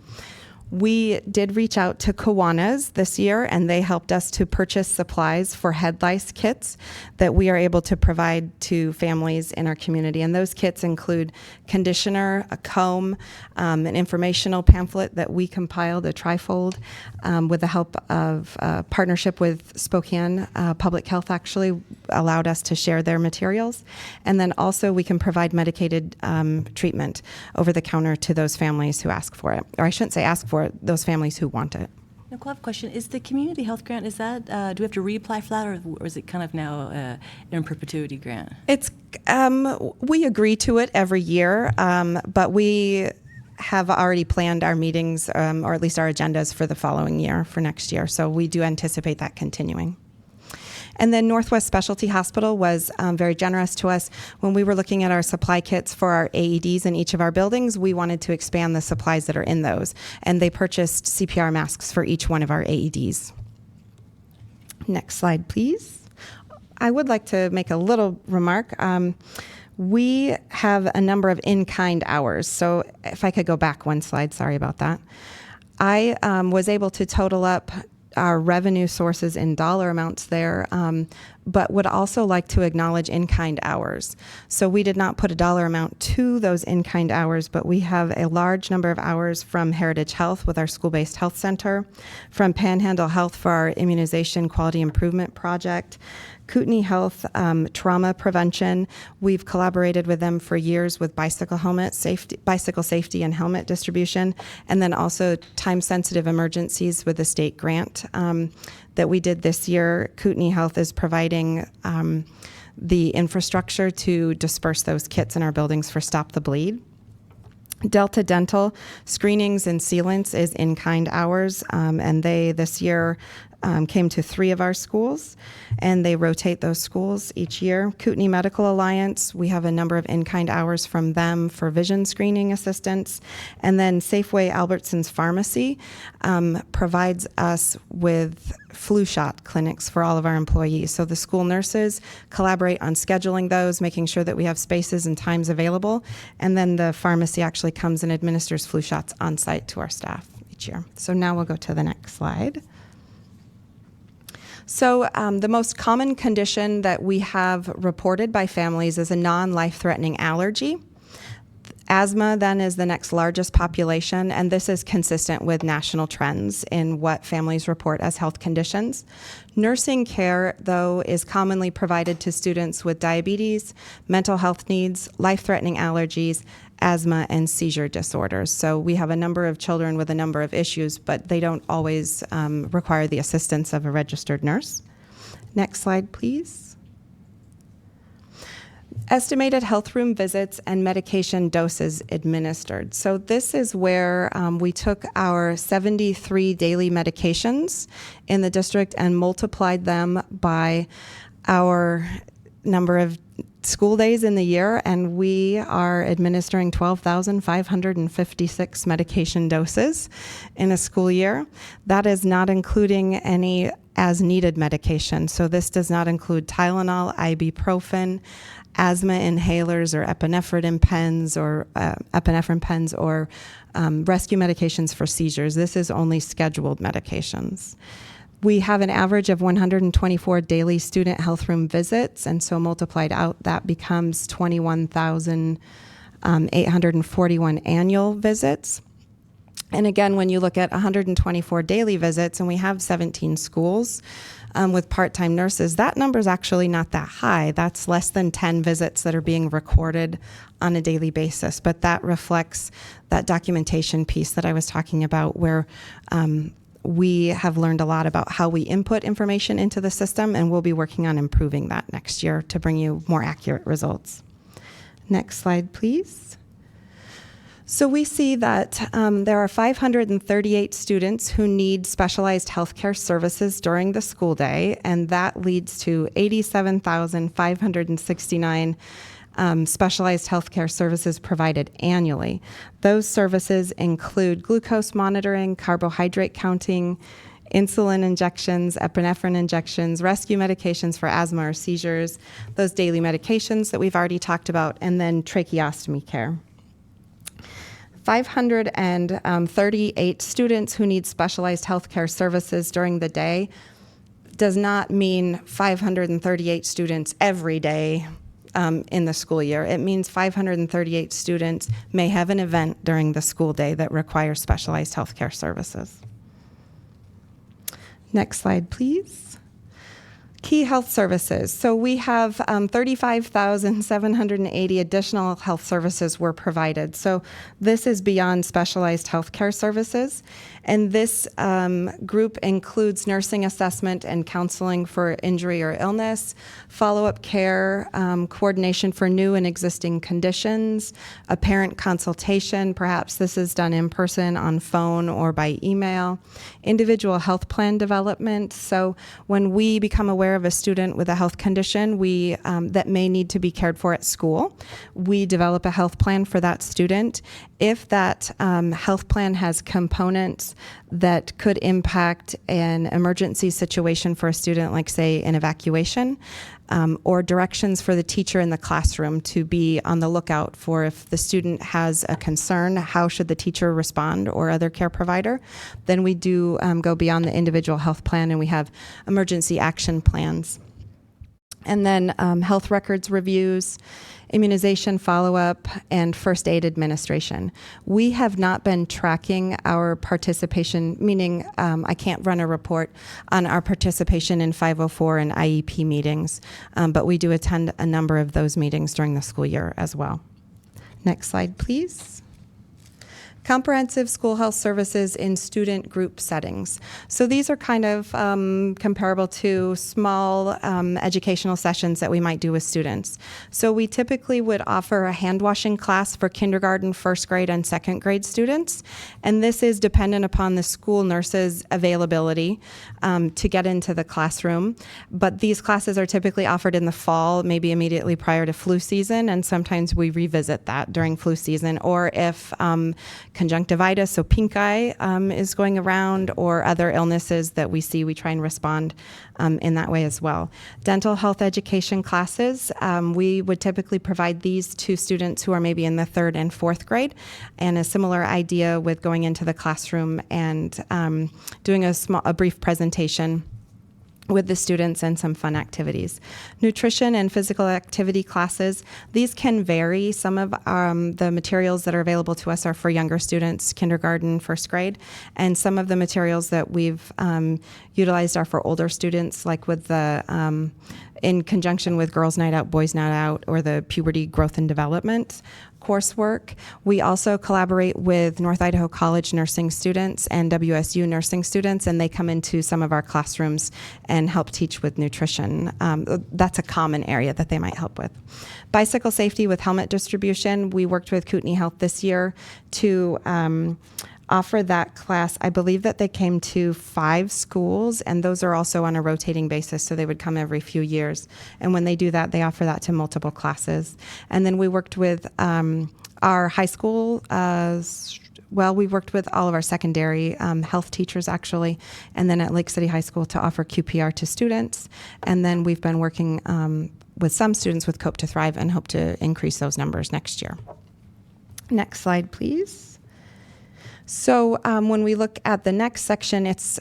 We did reach out to Kiwanis this year, and they helped us to purchase supplies for head lice kits that we are able to provide to families in our community. And those kits include conditioner, a comb, an informational pamphlet that we compiled, a trifold, with the help of partnership with Spokane Public Health actually allowed us to share their materials. And then also we can provide medicated treatment over the counter to those families who ask for it. Or I shouldn't say ask for it, those families who want it. Nicole, I have a question. Is the community health grant, is that, do we have to reapply for that, or is it kind of now an in perpetuity grant? It's, we agree to it every year, but we have already planned our meetings, or at least our agendas for the following year, for next year. So we do anticipate that continuing. And then Northwest Specialty Hospital was very generous to us. When we were looking at our supply kits for our AEDs in each of our buildings, we wanted to expand the supplies that are in those. And they purchased CPR masks for each one of our AEDs. Next slide, please. I would like to make a little remark. We have a number of in-kind hours. So if I could go back one slide, sorry about that. I was able to total up our revenue sources in dollar amounts there, but would also like to acknowledge in-kind hours. So we did not put a dollar amount to those in-kind hours, but we have a large number of hours from Heritage Health with our school-based health center, from Panhandle Health for our immunization quality improvement project, Kootenai Health trauma prevention. We've collaborated with them for years with bicycle safety and helmet distribution, and then also time-sensitive emergencies with the state grant that we did this year. Kootenai Health is providing the infrastructure to disperse those kits in our buildings for Stop the Bleed. Delta Dental screenings and sealants is in-kind hours, and they this year came to 3 of our schools, and they rotate those schools each year. Kootenai Medical Alliance, we have a number of in-kind hours from them for vision screening assistance. And then Safeway Albertsons Pharmacy provides us with flu shot clinics for all of our employees. So the school nurses collaborate on scheduling those, making sure that we have spaces and times available. And then the pharmacy actually comes and administers flu shots on site to our staff each year. So now we'll go to the next slide. So the most common condition that we have reported by families is a non-life-threatening allergy. Asthma then is the next largest population, and this is consistent with national trends in what families report as health conditions. Nursing care, though, is commonly provided to students with diabetes, mental health needs, life-threatening allergies, asthma, and seizure disorders. So we have a number of children with a number of issues, but they don't always require the assistance of a registered nurse. Next slide, please. Estimated health room visits and medication doses administered. So this is where we took our 73 daily medications in the district and multiplied them by our number of school days in the year, and we are administering 12,556 medication doses in a school year. That is not including any as-needed medication. So this does not include Tylenol, ibuprofen, asthma inhalers, or epinephrine pens, or rescue medications for seizures. This is only scheduled medications. We have an average of 124 daily student health room visits, and so multiplied out, that becomes 21,841 annual visits. And again, when you look at 124 daily visits, and we have 17 schools with part-time nurses, that number is actually not that high. That's less than 10 visits that are being recorded on a daily basis, but that reflects that documentation piece that I was talking about, where we have learned a lot about how we input information into the system, and we'll be working on improving that next year to bring you more accurate results. Next slide, please. So we see that there are 538 students who need specialized healthcare services during the school day, and that leads to 87,569 specialized healthcare services provided annually. Those services include glucose monitoring, carbohydrate counting, insulin injections, epinephrine injections, rescue medications for asthma or seizures, those daily medications that we've already talked about, and then tracheostomy care. 538 students who need specialized healthcare services during the day does not mean 538 students every day in the school year. It means 538 students may have an event during the school day that requires specialized healthcare services. Next slide, please. Key health services. So we have 35,780 additional health services were provided. So this is beyond specialized healthcare services. And this group includes nursing assessment and counseling for injury or illness, follow-up care, coordination for new and existing conditions, a parent consultation, perhaps this is done in person, on phone, or by email, individual health plan development. So when we become aware aware of a student with a health condition that may need to be cared for at school, we develop a health plan for that student. If that health plan has components that could impact an emergency situation for a student, like say an evacuation, or directions for the teacher in the classroom to be on the lookout for if the student has a concern, how should the teacher respond or other care provider, then we do go beyond the individual health plan, and we have emergency action plans. And then health records reviews, immunization follow-up, and first aid administration. We have not been tracking our participation, meaning I can't run a report on our participation in 504 and IEP meetings, but we do attend a number of those meetings during the school year as well. Next slide, please. Comprehensive school health services in student group settings. So these are kind of comparable to small educational sessions that we might do with students. So we typically would offer a hand washing class for kindergarten, first grade, and second grade students. And this is dependent upon the school nurse's availability to get into the classroom. But these classes are typically offered in the fall, maybe immediately prior to flu season. And sometimes we revisit that during flu season, or if conjunctivitis, so pink eye, is going around, or other illnesses that we see, we try and respond in that way as well. Dental health education classes, we would typically provide these to students who are maybe in the 3rd and 4th grade, and a similar idea with going into the classroom and doing a brief presentation with the students and some fun activities. Nutrition and physical activity classes, these can vary. Some of the materials that are available to us are for younger students, kindergarten, first grade, and some of the materials that we've utilized are for older students, like with the in conjunction with Girls Night Out, Boys Night Out, or the Puberty Growth and Development coursework. We also collaborate with North Idaho College nursing students and WSU nursing students, and they come into some of our classrooms and help teach with nutrition. That's a common area that they might help with. Bicycle safety with helmet distribution. We worked with Kootenai Health this year to offer that class. I believe that they came to 5 schools, and those are also on a rotating basis, so they would come every few years. And when they do that, they offer that to multiple classes. And then we worked with our high school, we worked with all of our secondary health teachers, actually, and then at Lake City High School to offer QPR to students. And then we've been working with some students with Cope to Thrive and hope to increase those numbers next year. Next slide, please. So when we look at the next section, it's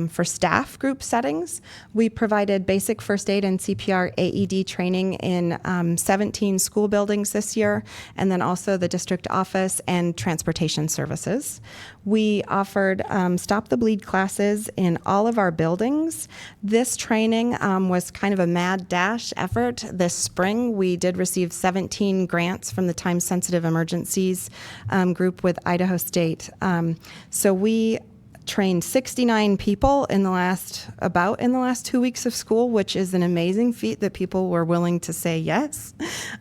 for staff group settings. We provided basic first aid and CPR AED training in 17 school buildings this year, and then also the district office and transportation services. We offered Stop the Bleed classes in all of our buildings. This training was kind of a mad dash effort this spring. We did receive 17 grants from the Time Sensitive Emergencies group with Idaho State. So we trained 69 people in the last 2 weeks of school, which is an amazing feat that people were willing to say yes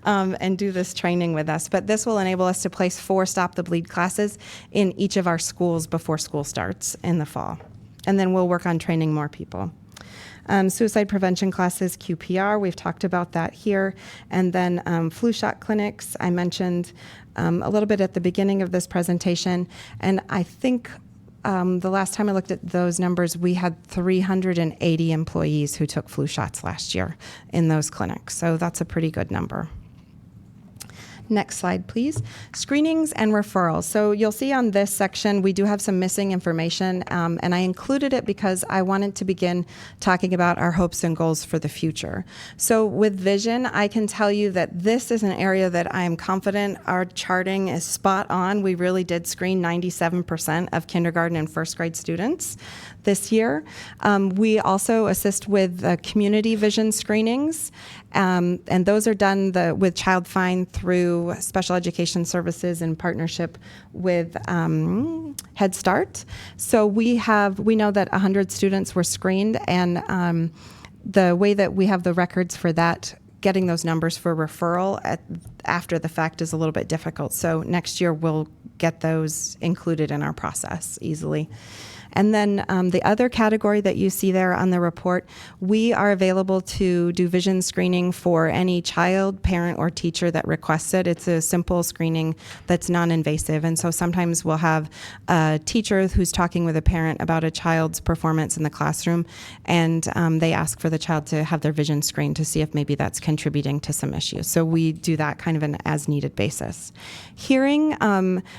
and do this training with us. But this will enable us to place 4 Stop the Bleed classes in each of our schools before school starts in the fall. And then we'll work on training more people. Suicide prevention classes, QPR, we've talked about that here. And then flu shot clinics, I mentioned a little bit at the beginning of this presentation. And I think the last time I looked at those numbers, we had 380 employees who took flu shots last year in those clinics. So that's a pretty good number. Next slide, please. Screenings and referrals. So you'll see on this section, we do have some missing information, and I included it because I wanted to begin talking about our hopes and goals for the future. So with vision, I can tell you that this is an area that I am confident our charting is spot on. We really did screen 97% of kindergarten and first grade students this year. We also assist with community vision screenings, and those are done with Child Find through Special Education Services in partnership with Head Start. So we know that 100 students were screened, and the way that we have the records for that, getting those numbers for referral after the fact is a little bit difficult. So next year we'll get those included in our process easily. And then the other category that you see there on the report, we are available to do vision screening for any child, parent, or teacher that requests it. It's a simple screening that's non-invasive. And so sometimes we'll have a teacher who's talking with a parent about a child's performance in the classroom, and they ask for the child to have their vision screened to see if maybe that's contributing to some issues. So we do that kind of an as-needed basis. Hearing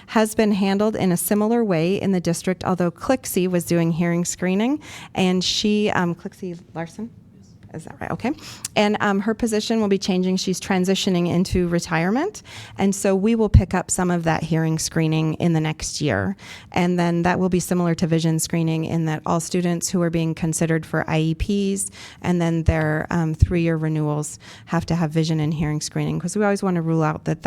has been handled in a similar way in the district, although Clixie was doing hearing screening, and she, Clixie Larson? Is that right? Okay. And her position will be changing. She's transitioning into retirement. And so we will pick up some of that hearing screening in the next year. And then that will be similar to vision screening in that all students who are being considered for IEPs and then their 3-year renewals have to have vision and hearing screening, because we always want to rule out that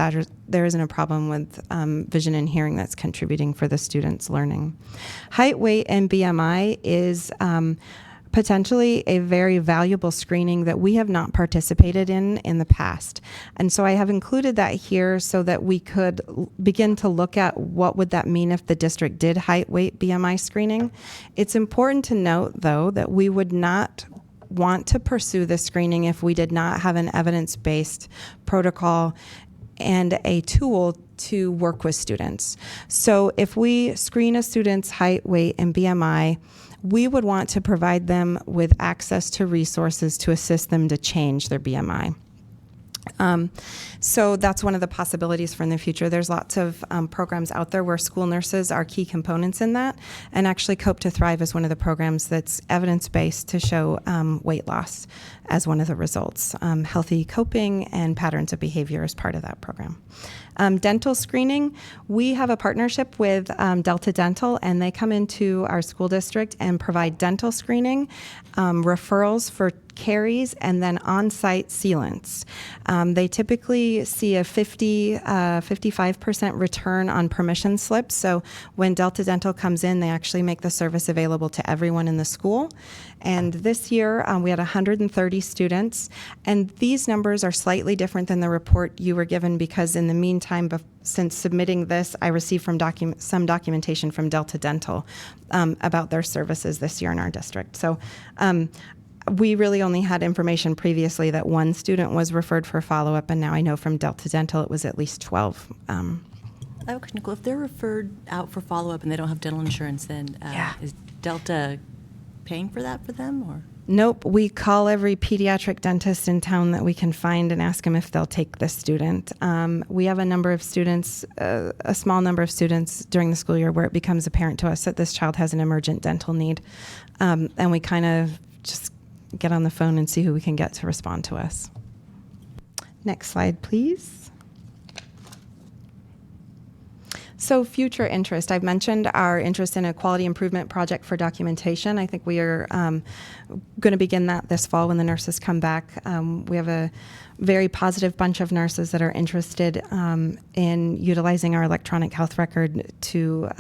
there isn't a problem with vision and hearing that's contributing for the students' learning. Height, weight, and BMI is potentially a very valuable screening that we have not participated in the past. And so I have included that here so that we could begin to look at what would that mean if the district did height, weight, BMI screening. It's important to note, though, that we would not want to pursue this screening if we did not have an evidence-based protocol and a tool to work with students. So if we screen a student's height, weight, and BMI, we would want to provide them with access to resources to assist them to change their BMI. So that's one of the possibilities for in the future. There's lots of programs out there where school nurses are key components in that, and actually Cope to Thrive is one of the programs that's evidence-based to show weight loss as one of the results. Healthy coping and patterns of behavior is part of that program. Dental screening, we have a partnership with Delta Dental, and they come into our school district and provide dental screening, referrals for caries, and then on-site sealants. They typically see a 55% return on permission slips. So when Delta Dental comes in, they actually make the service available to everyone in the school. And this year, we had 130 students. And these numbers are slightly different than the report you were given because in the meantime, since submitting this, I received from some documentation from Delta Dental about their services this year in our district. So we really only had information previously that one student was referred for follow-up, and now I know from Delta Dental it was at least 12. I have a question, Nicole. If they're referred out for follow-up and they don't have dental insurance, then is Delta paying for that for them? Or? Nope. We call every pediatric dentist in town that we can find and ask them if they'll take this student. We have a number of students, a small number of students during the school year where it becomes apparent to us that this child has an emergent dental need, and we kind of just get on the phone and see who we can get to respond to us. Next slide, please. So future interest. I've mentioned our interest in a quality improvement project for documentation. I think we are going to begin that this fall when the nurses come back. We have a very positive bunch of nurses that are interested in utilizing our electronic health record to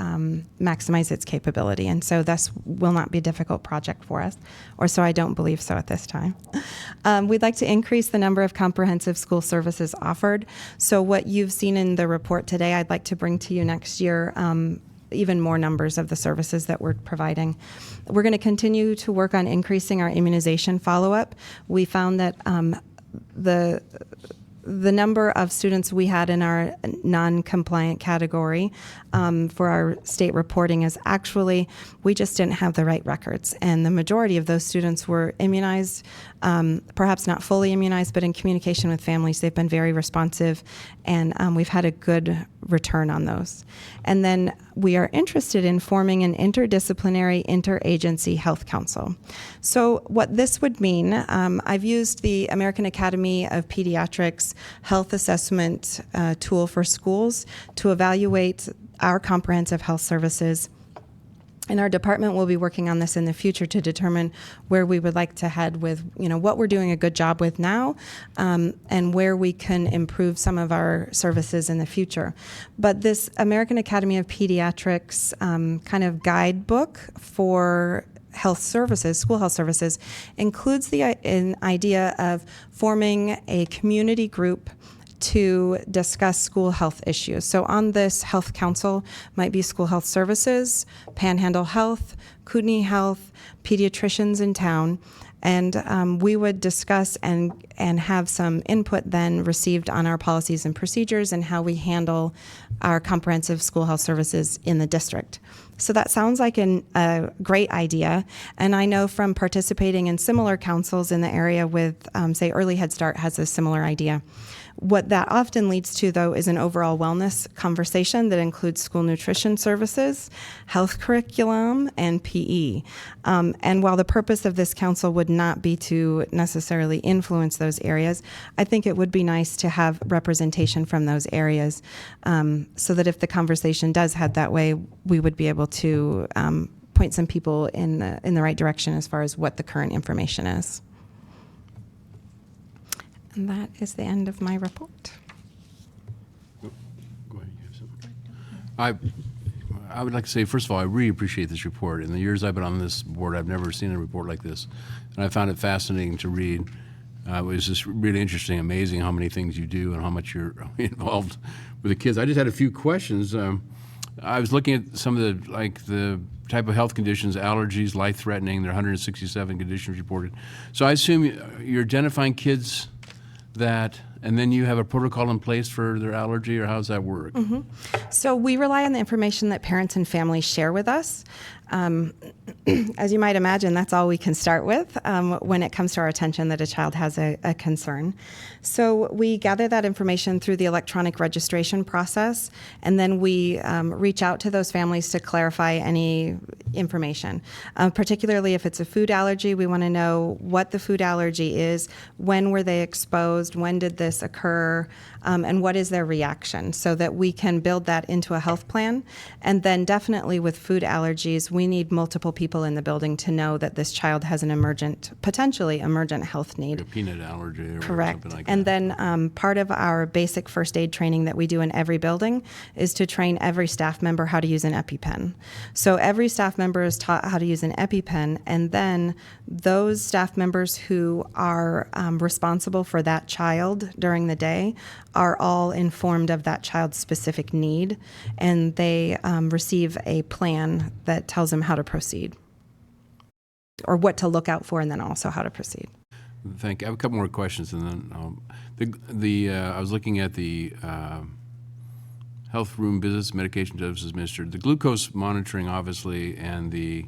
maximize its capability. And so this will not be a difficult project for us, or so I don't believe so at this time. We'd like to increase the number of comprehensive school services offered. So what you've seen in the report today, I'd like to bring to you next year even more numbers of the services that we're providing. We're going to continue to work on increasing our immunization follow-up. We found that the number of students we had in our non-compliant category for our state reporting is actually, we just didn't have the right records. And the majority of those students were immunized, perhaps not fully immunized, but in communication with families, they've been very responsive, and we've had a good return on those. And then we are interested in forming an interdisciplinary interagency health council. So what this would mean, I've used the American Academy of Pediatrics health assessment tool for schools to evaluate our comprehensive health services. And our department will be working on this in the future to determine where we would like to head with, what we're doing a good job with now, and where we can improve some of our services in the future. But this American Academy of Pediatrics kind of guidebook for health services, school health services, includes an idea of forming a community group to discuss school health issues. So on this health council might be school health services, Panhandle Health, Kootenai Health, pediatricians in town, and we would discuss and have some input then received on our policies and procedures and how we handle our comprehensive school health services in the district. So that sounds like a great idea. And I know from participating in similar councils in the area with, say, Early Head Start has a similar idea. What that often leads to, though, is an overall wellness conversation that includes school nutrition services, health curriculum, and PE. And while the purpose of this council would not be to necessarily influence those areas, I think it would be nice to have representation from those areas so that if the conversation does head that way, we would be able to point some people in the right direction as far as what the current information is. And that is the end of my report. Go ahead. You have something. I would like to say, first of all, I really appreciate this report. In the years I've been on this board, I've never seen a report like this. And I found it fascinating to read. It was just really interesting, amazing how many things you do and how much you're involved with the kids. I just had a few questions. I was looking at some of the type of health conditions, allergies, life-threatening. There are 167 conditions reported. So I assume you're identifying kids and then you have a protocol in place for their allergy, or how does that work? Mm-hmm. So we rely on the information that parents and families share with us. As you might imagine, that's all we can start with when it comes to our attention that a child has a concern. So we gather that information through the electronic registration process, and then we reach out to those families to clarify any information. Particularly if it's a food allergy, we want to know what the food allergy is, when were they exposed, when did this occur, and what is their reaction, so that we can build that into a health plan. And then definitely with food allergies, we need multiple people in the building to know that this child has an potentially emergent health need. Like a peanut allergy or Correct. something like And that. then part of our basic first aid training that we do in every building is to train every staff member how to use an EpiPen. So every staff member is taught how to use an EpiPen, and then those staff members who are responsible for that child during the day are all informed of that child's specific need, and they receive a plan that tells them how to proceed, or what to look out for, and then also how to proceed. Thank you. I have a couple more questions, and then I was looking at the health room visits, medication doses administered, the glucose monitoring, obviously, and the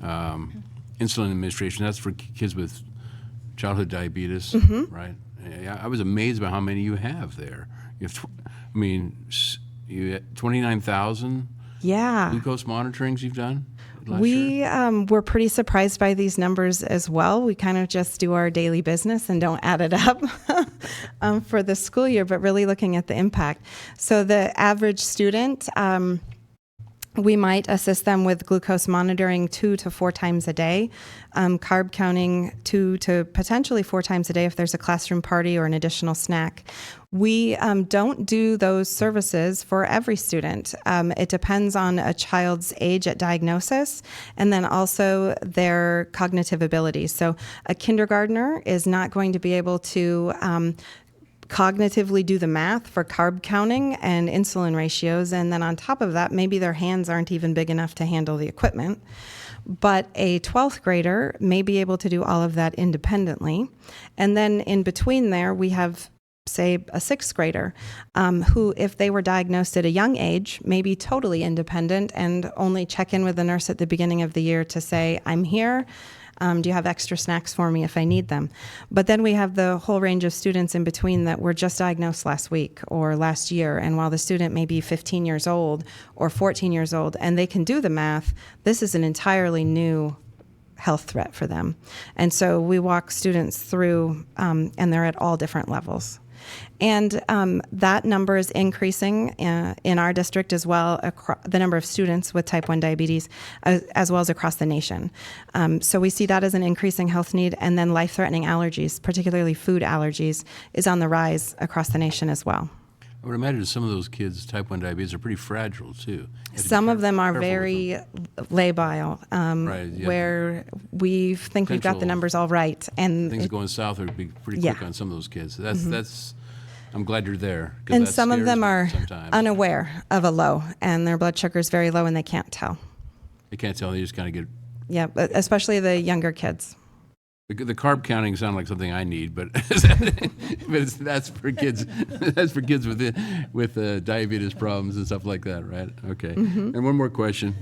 insulin administration. That's for kids with childhood diabetes, right? I was amazed by how many you have there. You have, you had 29,000 glucose monitorings you've done last year? Were pretty surprised by these numbers as well. We kind of just do our daily business and don't add it up for the school year, but really looking at the impact. So the average student, we might assist them with glucose monitoring 2 to 4 times a day, carb counting 2 to potentially 4 times a day if there's a classroom party or an additional snack. We don't do those services for every student. It depends on a child's age at diagnosis and then also their cognitive abilities. So a kindergartner is not going to be able to cognitively do the math for carb counting and insulin ratios, and then on top of that, maybe their hands aren't even big enough to handle the equipment. But a 12th grader may be able to do all of that independently. And then in between there, we have, say, a 6th grader who, if they were diagnosed at a young age, may be totally independent and only check in with the nurse at the beginning of the year to say, I'm here. Do you have extra snacks for me if I need them? But then we have the whole range of students in between that were just diagnosed last week or last year. And while the student may be 15 years old or 14 years old and they can do the math, this is an entirely new health threat for them. And so we walk students through, and they're at all different levels. And that number is increasing in our district as well, the number of students with type 1 diabetes, as well as across the nation. So we see that as an increasing health need. And then life-threatening allergies, particularly food allergies, is on the rise across the nation as well. I would imagine some of those kids, type 1 diabetes, are pretty fragile, too. Some of them are very labile, Right, yeah. where we think we've got the numbers all right. And Things going south would be pretty quick on some of those kids. That's I'm glad you're there. 'cause And that some of scares them me are sometimes. unaware of a low, and their blood sugar is very low, and they can't tell. They can't tell. They just kind of get. Yeah, but especially the younger kids. The carb counting sounds like something I need, but that's for kids. That's for kids with diabetes problems and stuff like that, right? Okay. And one more question.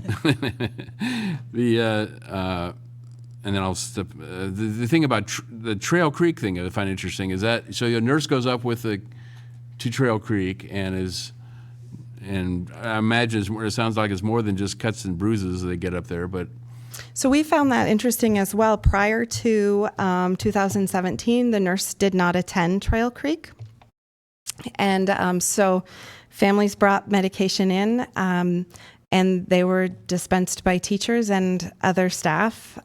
And then I'll step. The thing about the Trail Creek thing I find interesting is that so your nurse goes up to Trail Creek and I imagine it sounds like it's more than just cuts and bruises they get up there, but. So we found that interesting as well. Prior to 2017, the nurse did not attend Trail Creek. And so families brought medication in, and they were dispensed by teachers and other staff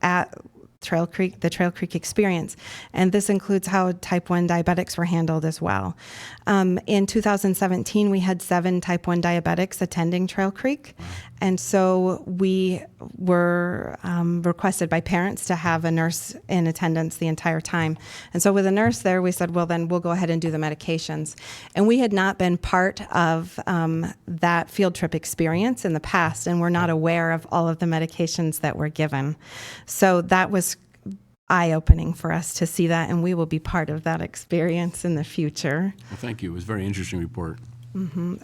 at Trail Creek, the Trail Creek experience. And this includes how type 1 diabetics were handled as well. In 2017, we had 7 type 1 diabetics attending Trail Creek. And so we were requested by parents to have a nurse in attendance the entire time. And so with a nurse there, we said, well, then we'll go ahead and do the medications. And we had not been part of that field trip experience in the past, and we're not aware of all of the medications that were given. So that was eye-opening for us to see that, and we will be part of that experience in the future. Well, thank you. It was a very interesting report.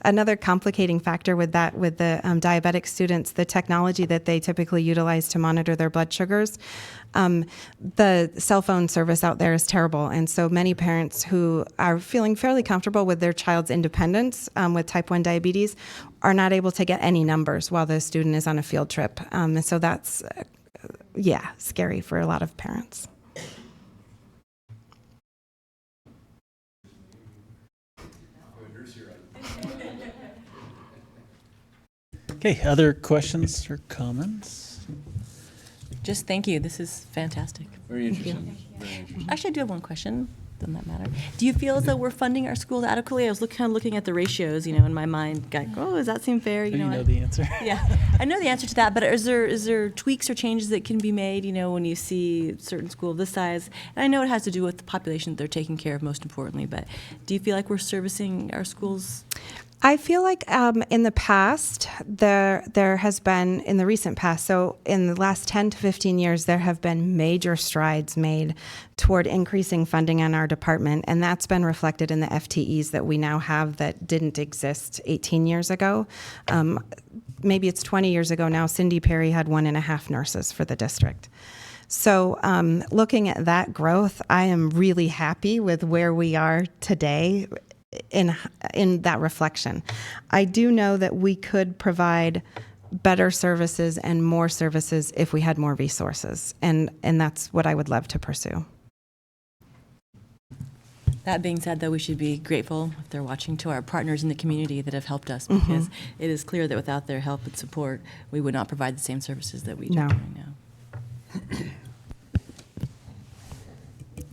Another complicating factor with the diabetic students, the technology that they typically utilize to monitor their blood sugars, the cell phone service out there is terrible. And so many parents who are feeling fairly comfortable with their child's independence with type 1 diabetes are not able to get any numbers while the student is on a field trip. And so that's, scary for a lot of parents. Okay, other questions or comments? Just thank you. This is fantastic. Very interesting. Very interesting. Actually, I do have one question. Doesn't that matter? Do you feel as though we're funding our schools adequately? I was kind of looking at the ratios, in my mind, going, oh, does that seem fair? Do you know the answer? Yeah, I know the answer to that, but is there tweaks or changes that can be made, when you see a certain school of this size? And I know it has to do with the population that they're taking care of most importantly, but do you feel like we're servicing our schools? I feel like in the past, there has been, in the recent past, so in the last 10 to 15 years, there have been major strides made toward increasing funding in our department, and that's been reflected in the FTEs that we now have that didn't exist 18 years ago. Maybe it's 20 years ago now, Cindy Perry had 1.5 nurses for the district. So looking at that growth, I am really happy with where we are today in that reflection. I do know that we could provide better services and more services if we had more resources, and that's what I would love to pursue. That being said, though, we should be grateful, if they're watching, to our partners in the community that have helped us, because it is clear that without their help and support, we would not provide the same services that we do right now.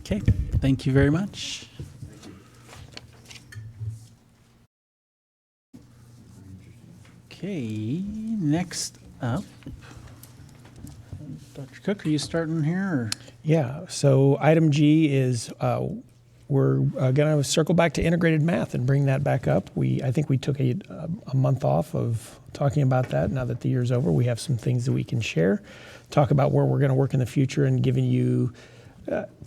Okay, thank you very much. Okay, next up, Dr. Cook, are you starting here? Or? Yeah, so item G is we're going to circle back to integrated math and bring that back up. I think we took a month off of talking about that. Now that the year's over, we have some things that we can share, talk about where we're going to work in the future, and giving you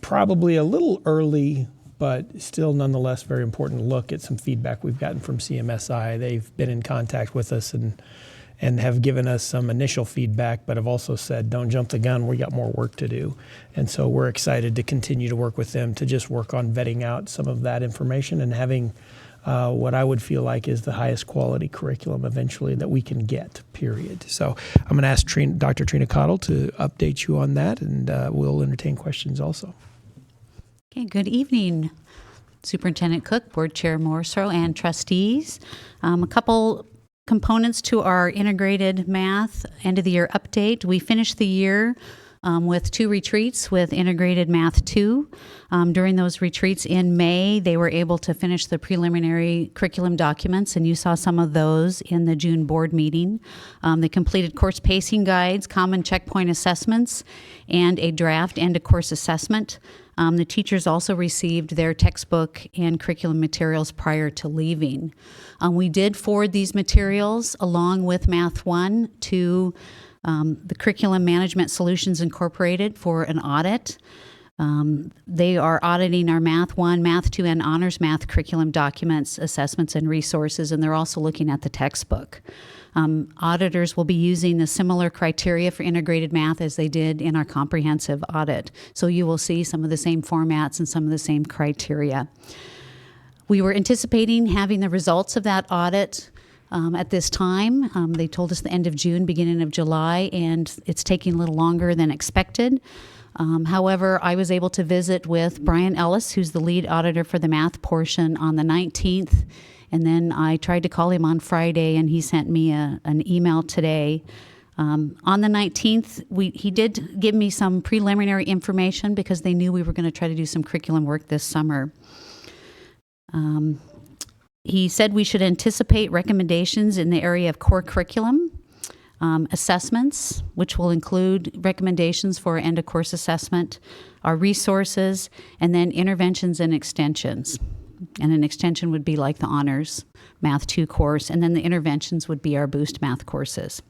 probably a little early, but still nonetheless very important look at some feedback we've gotten from CMSI. They've been in contact with us and have given us some initial feedback, but have also said, don't jump the gun, we got more work to do. And so we're excited to continue to work with them to just work on vetting out some of that information and having what I would feel like is the highest quality curriculum eventually that we can get, period. So I'm going to ask Dr. Trina Cottle to update you on that, and we'll entertain questions also. Okay, good evening, Superintendent Cook, Board Chair Morrisroe, and trustees. A couple components to our integrated math end of the year update. We finished the year with 2 retreats with Integrated Math 2. During those retreats in May, they were able to finish the preliminary curriculum documents, and you saw some of those in the June board meeting. They completed course pacing guides, common checkpoint assessments, and a draft end-of-course assessment. The teachers also received their textbook and curriculum materials prior to leaving. We did forward these materials along with Math 1 to the Curriculum Management Solutions Incorporated for an audit. They are auditing our Math 1, Math 2, and Honors Math curriculum documents, assessments, and resources, and they're also looking at the textbook. Auditors will be using the similar criteria for integrated math as they did in our comprehensive audit. So you will see some of the same formats and some of the same criteria. We were anticipating having the results of that audit at this time. They told us the end of June, beginning of July, and it's taking a little longer than expected. However, I was able to visit with Brian Ellis, who's the lead auditor for the math portion, on the 19th. And then I tried to call him on Friday, and he sent me an email today. On the 19th, he did give me some preliminary information because they knew we were going to try to do some curriculum work this summer. He said we should anticipate recommendations in the area of core curriculum, assessments, which will include recommendations for end-of-course assessment, our resources, and then interventions and extensions. And an extension would be like the Honors Math 2 course, and then the interventions would be our Boost Math courses.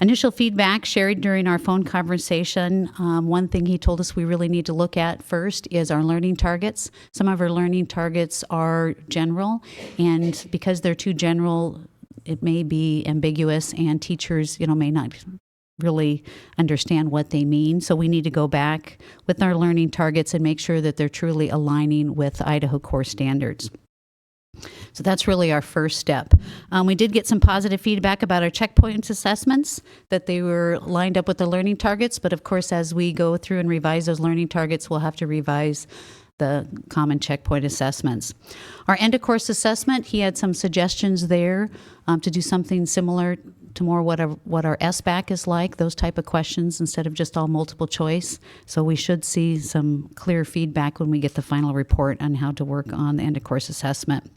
Initial feedback shared during our phone conversation, one thing he told us we really need to look at first is our learning targets. Some of our learning targets are general, and because they're too general, it may be ambiguous, and teachers, may not really understand what they mean. So we need to go back with our learning targets and make sure that they're truly aligning with Idaho core standards. So that's really our first step. We did get some positive feedback about our checkpoint assessments, that they were lined up with the learning targets, but of course as we go through and revise those learning targets, we'll have to revise the common checkpoint assessments. Our end-of-course assessment, he had some suggestions there to do something similar to more what our SBAC is like, those type of questions instead of just all multiple choice. So we should see some clear feedback when we get the final report on how to work on the end-of-course assessment.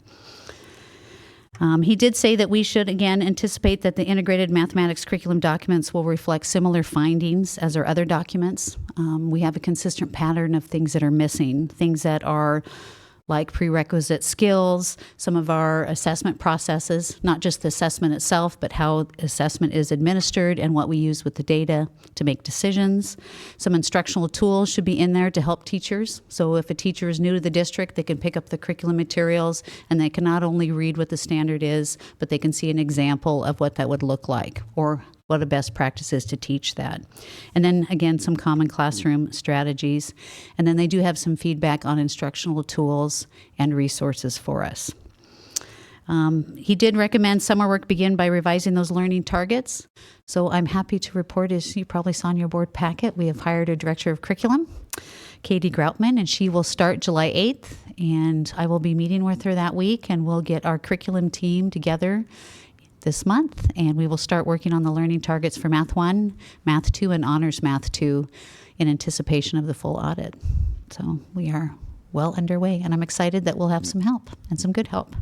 He did say that we should, again, anticipate that the integrated mathematics curriculum documents will reflect similar findings as our other documents. We have a consistent pattern of things that are missing, things that are like prerequisite skills, some of our assessment processes, not just the assessment itself, but how assessment is administered and what we use with the data to make decisions. Some instructional tools should be in there to help teachers. So if a teacher is new to the district, they can pick up the curriculum materials and they can not only read what the standard is, but they can see an example of what that would look like or what a best practice is to teach that. And then again, some common classroom strategies. And then they do have some feedback on instructional tools and resources for us. He did recommend summer work begin by revising those learning targets. So I'm happy to report, as you probably saw in your board packet, we have hired a director of curriculum, Katie Groutman, and she will start July 8th. And I will be meeting with her that week, and we'll get our curriculum team together this month, and we will start working on the learning targets for Math 1, Math 2, and Honors Math 2 in anticipation of the full audit. So we are well underway, and I'm excited that we'll have some help and some good help.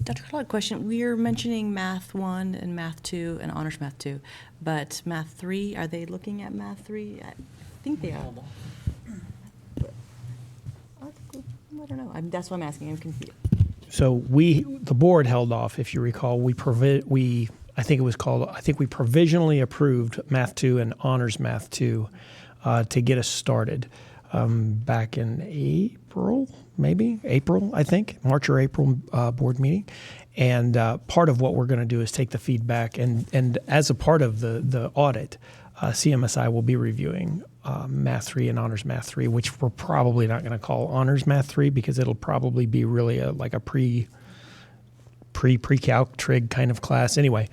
Dr. Claude, question. We are mentioning Math 1 and Math 2 and Honors Math 2, but Math 3, are they looking at Math 3? I think they are. I don't know. That's what I'm asking. I'm confused. So the board held off, if you recall. We provisionally approved Math 2 and Honors Math 2 to get us started back in April, I think, March or April board meeting. And part of what we're going to do is take the feedback, and as a part of the audit, CMSI will be reviewing Math 3 and Honors Math 3, which we're probably not going to call Honors Math 3 because it'll probably be really like a pre-calc trig kind of class. Anyway,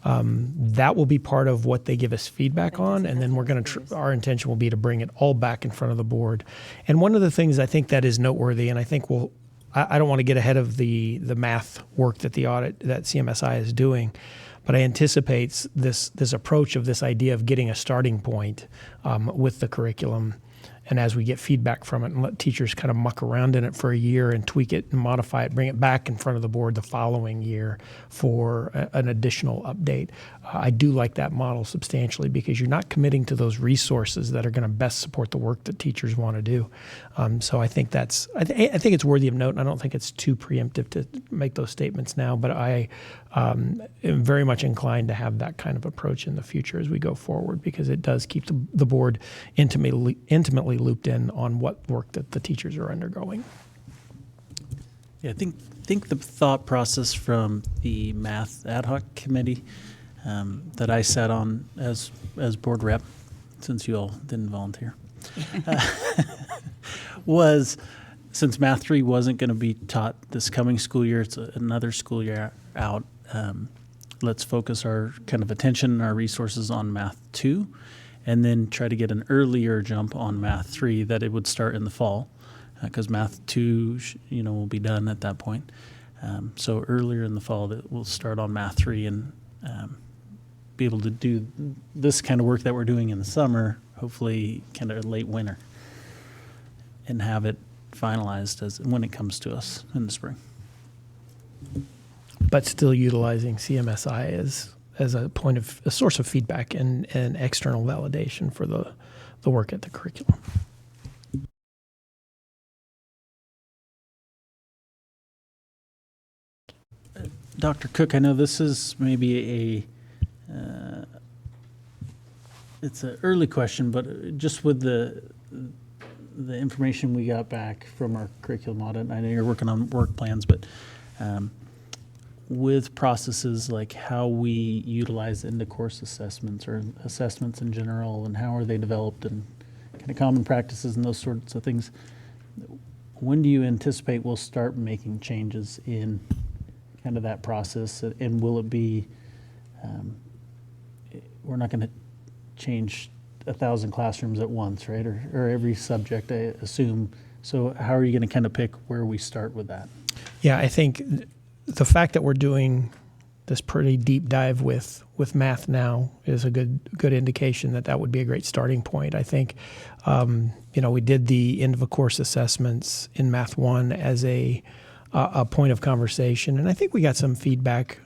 that will be part of what they give us feedback on, and then we're going to our intention will be to bring it all back in front of the board. And one of the things I think that is noteworthy, and I think I don't want to get ahead of the math work that the audit that CMSI is doing, But I anticipate this approach of this idea of getting a starting point with the curriculum. And as we get feedback from it and let teachers kind of muck around in it for a year and tweak it and modify it, bring it back in front of the board the following year for an additional update. I do like that model substantially because you're not committing to those resources that are going to best support the work that teachers want to do. So I think I think it's worthy of note, and I don't think it's too preemptive to make those statements now, but I am very much inclined to have that kind of approach in the future as we go forward because it does keep the board intimately looped in on what work that the teachers are undergoing. Yeah, I think the thought process from the math ad hoc committee that I sat on as board rep, since you all didn't volunteer, was since Math 3 wasn't going to be taught this coming school year, it's another school year out, let's focus our kind of attention and our resources on Math 2 and then try to get an earlier jump on Math 3 that it would start in the fall because Math 2 will be done at that point. So earlier in the fall that we'll start on Math 3 and be able to do this kind of work that we're doing in the summer, hopefully kind of late winter, and have it finalized when it comes to us in the spring. But still utilizing CMSI as a source of feedback and external validation for the work at the curriculum. Dr. Cook, I know this is maybe it's an early question, but just with the information we got back from our curriculum audit, I know you're working on work plans, but with processes like how we utilize end-of-course assessments or assessments in general, and how are they developed and kind of common practices and those sorts of things, when do you anticipate we'll start making changes in kind of that process? And will it be, we're not going to change 1,000 classrooms at once, right? Or every subject, I assume. So how are you going to kind of pick where we start with that? Yeah, I think the fact that we're doing this pretty deep dive with math now is a good indication that would be a great starting point. I think, we did the end of a course assessments in Math 1 as a point of conversation, and I think we got some feedback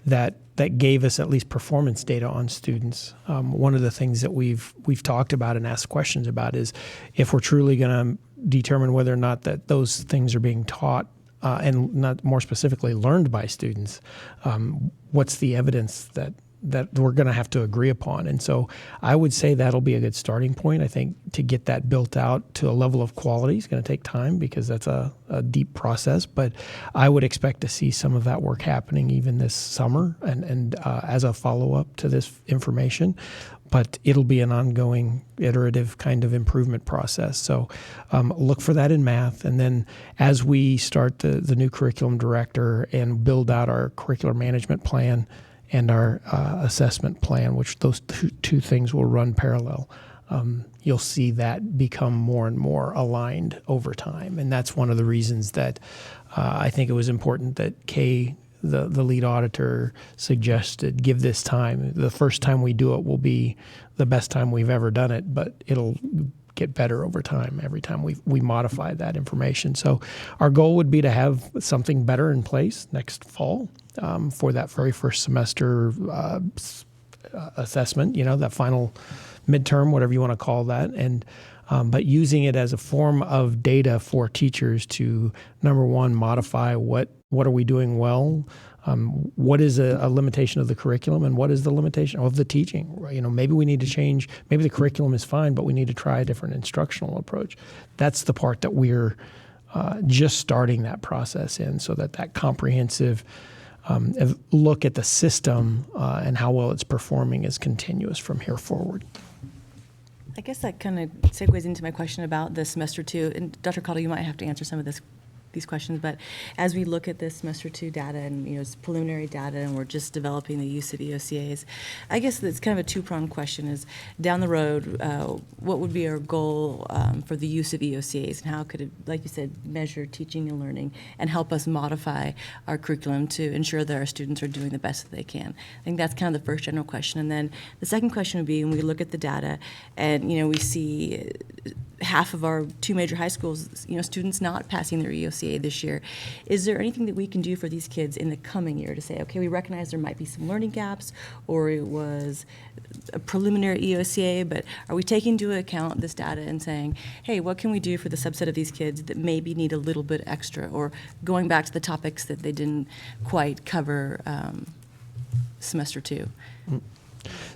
that gave us at least performance data on students. One of the things that we've talked about and asked questions about is if we're truly going to determine whether or not that those things are being taught and not more specifically learned by students, what's the evidence that we're going to have to agree upon? And so I would say that'll be a good starting point. I think to get that built out to a level of quality is going to take time because that's a deep process, but I would expect to see some of that work happening even this summer and as a follow-up to this information. But it'll be an ongoing iterative kind of improvement process. So look for that in math. And then as we start the new curriculum director and build out our curricular management plan and our assessment plan, which those two things will run parallel, you'll see that become more and more aligned over time. And that's one of the reasons that I think it was important that Kay, the lead auditor, suggested give this time. The first time we do it will be the best time we've ever done it, but it'll get better over time every time we modify that information. So our goal would be to have something better in place next fall for that very first semester assessment, that final midterm, whatever you want to call that, and but using it as a form of data for teachers to, number one, modify what are we doing well, what is a limitation of the curriculum, and what is the limitation of the teaching. Maybe we need to change. Maybe the curriculum is fine, but we need to try a different instructional approach. That's the part that we're just starting that process in, so that comprehensive look at the system and how well it's performing is continuous from here forward. I guess that kind of segues into my question about the semester 2. And Dr. Cottle, you might have to answer some of these questions, but as we look at this semester 2 data and, it's preliminary data and we're just developing the use of EOCAs, I guess it's kind of a two-pronged question is down the road, what would be our goal for the use of EOCAs and how could it, like you said, measure teaching and learning and help us modify our curriculum to ensure that our students are doing the best that they can? I think that's kind of the first general question. And then the second question would be when we look at the data and, we see half of our 2 major high schools, students not passing their EOCA this year. Is there anything that we can do for these kids in the coming year to say, okay, we recognize there might be some learning gaps or it was a preliminary EOCA, but are we taking into account this data and saying, hey, what can we do for the subset of these kids that maybe need a little bit extra, or going back to the topics that they didn't quite cover semester 2?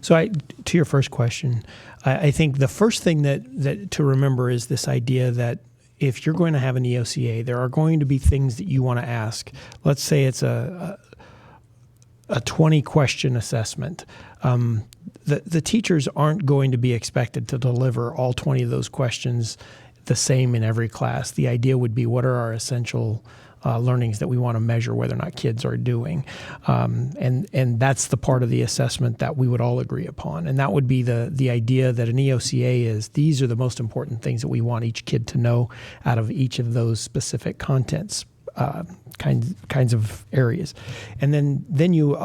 So to your first question, I think the first thing that to remember is this idea that if you're going to have an EOCA, there are going to be things that you want to ask. Let's say it's a 20-question assessment. The teachers aren't going to be expected to deliver all 20 of those questions the same in every class. The idea would be, what are our essential learnings that we want to measure whether or not kids are doing. And that's the part of the assessment that we would all agree upon. And that would be the idea that an EOCA is, these are the most important things that we want each kid to know out of each of those specific contents, kinds of areas. And then you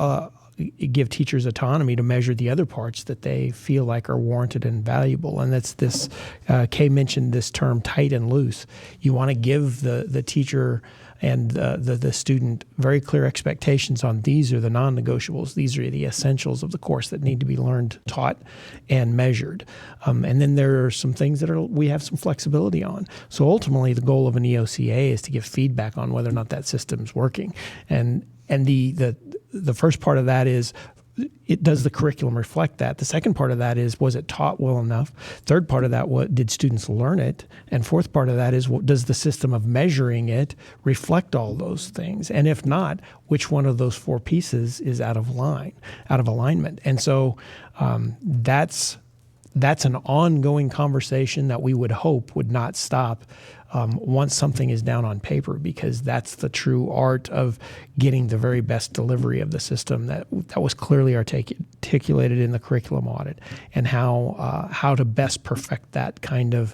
give teachers autonomy to measure the other parts that they feel like are warranted and valuable. And that's this, Kay mentioned this term, tight and loose. You want to give the teacher and the student very clear expectations on these are the non-negotiables, these are the essentials of the course that need to be learned, taught, and measured. And then there are some things that we have some flexibility on. So ultimately, the goal of an EOCA is to give feedback on whether or not that system's working. And the first part of that is, does the curriculum reflect that? The second part of that is, was it taught well enough? Third part of that, did students learn it? And fourth part of that is, does the system of measuring it reflect all those things? And if not, which one of those 4 pieces is out of alignment? And so that's an ongoing conversation that we would hope would not stop once something is down on paper, because that's the true art of getting the very best delivery of the system that was clearly articulated in the curriculum audit, and how to best perfect that kind of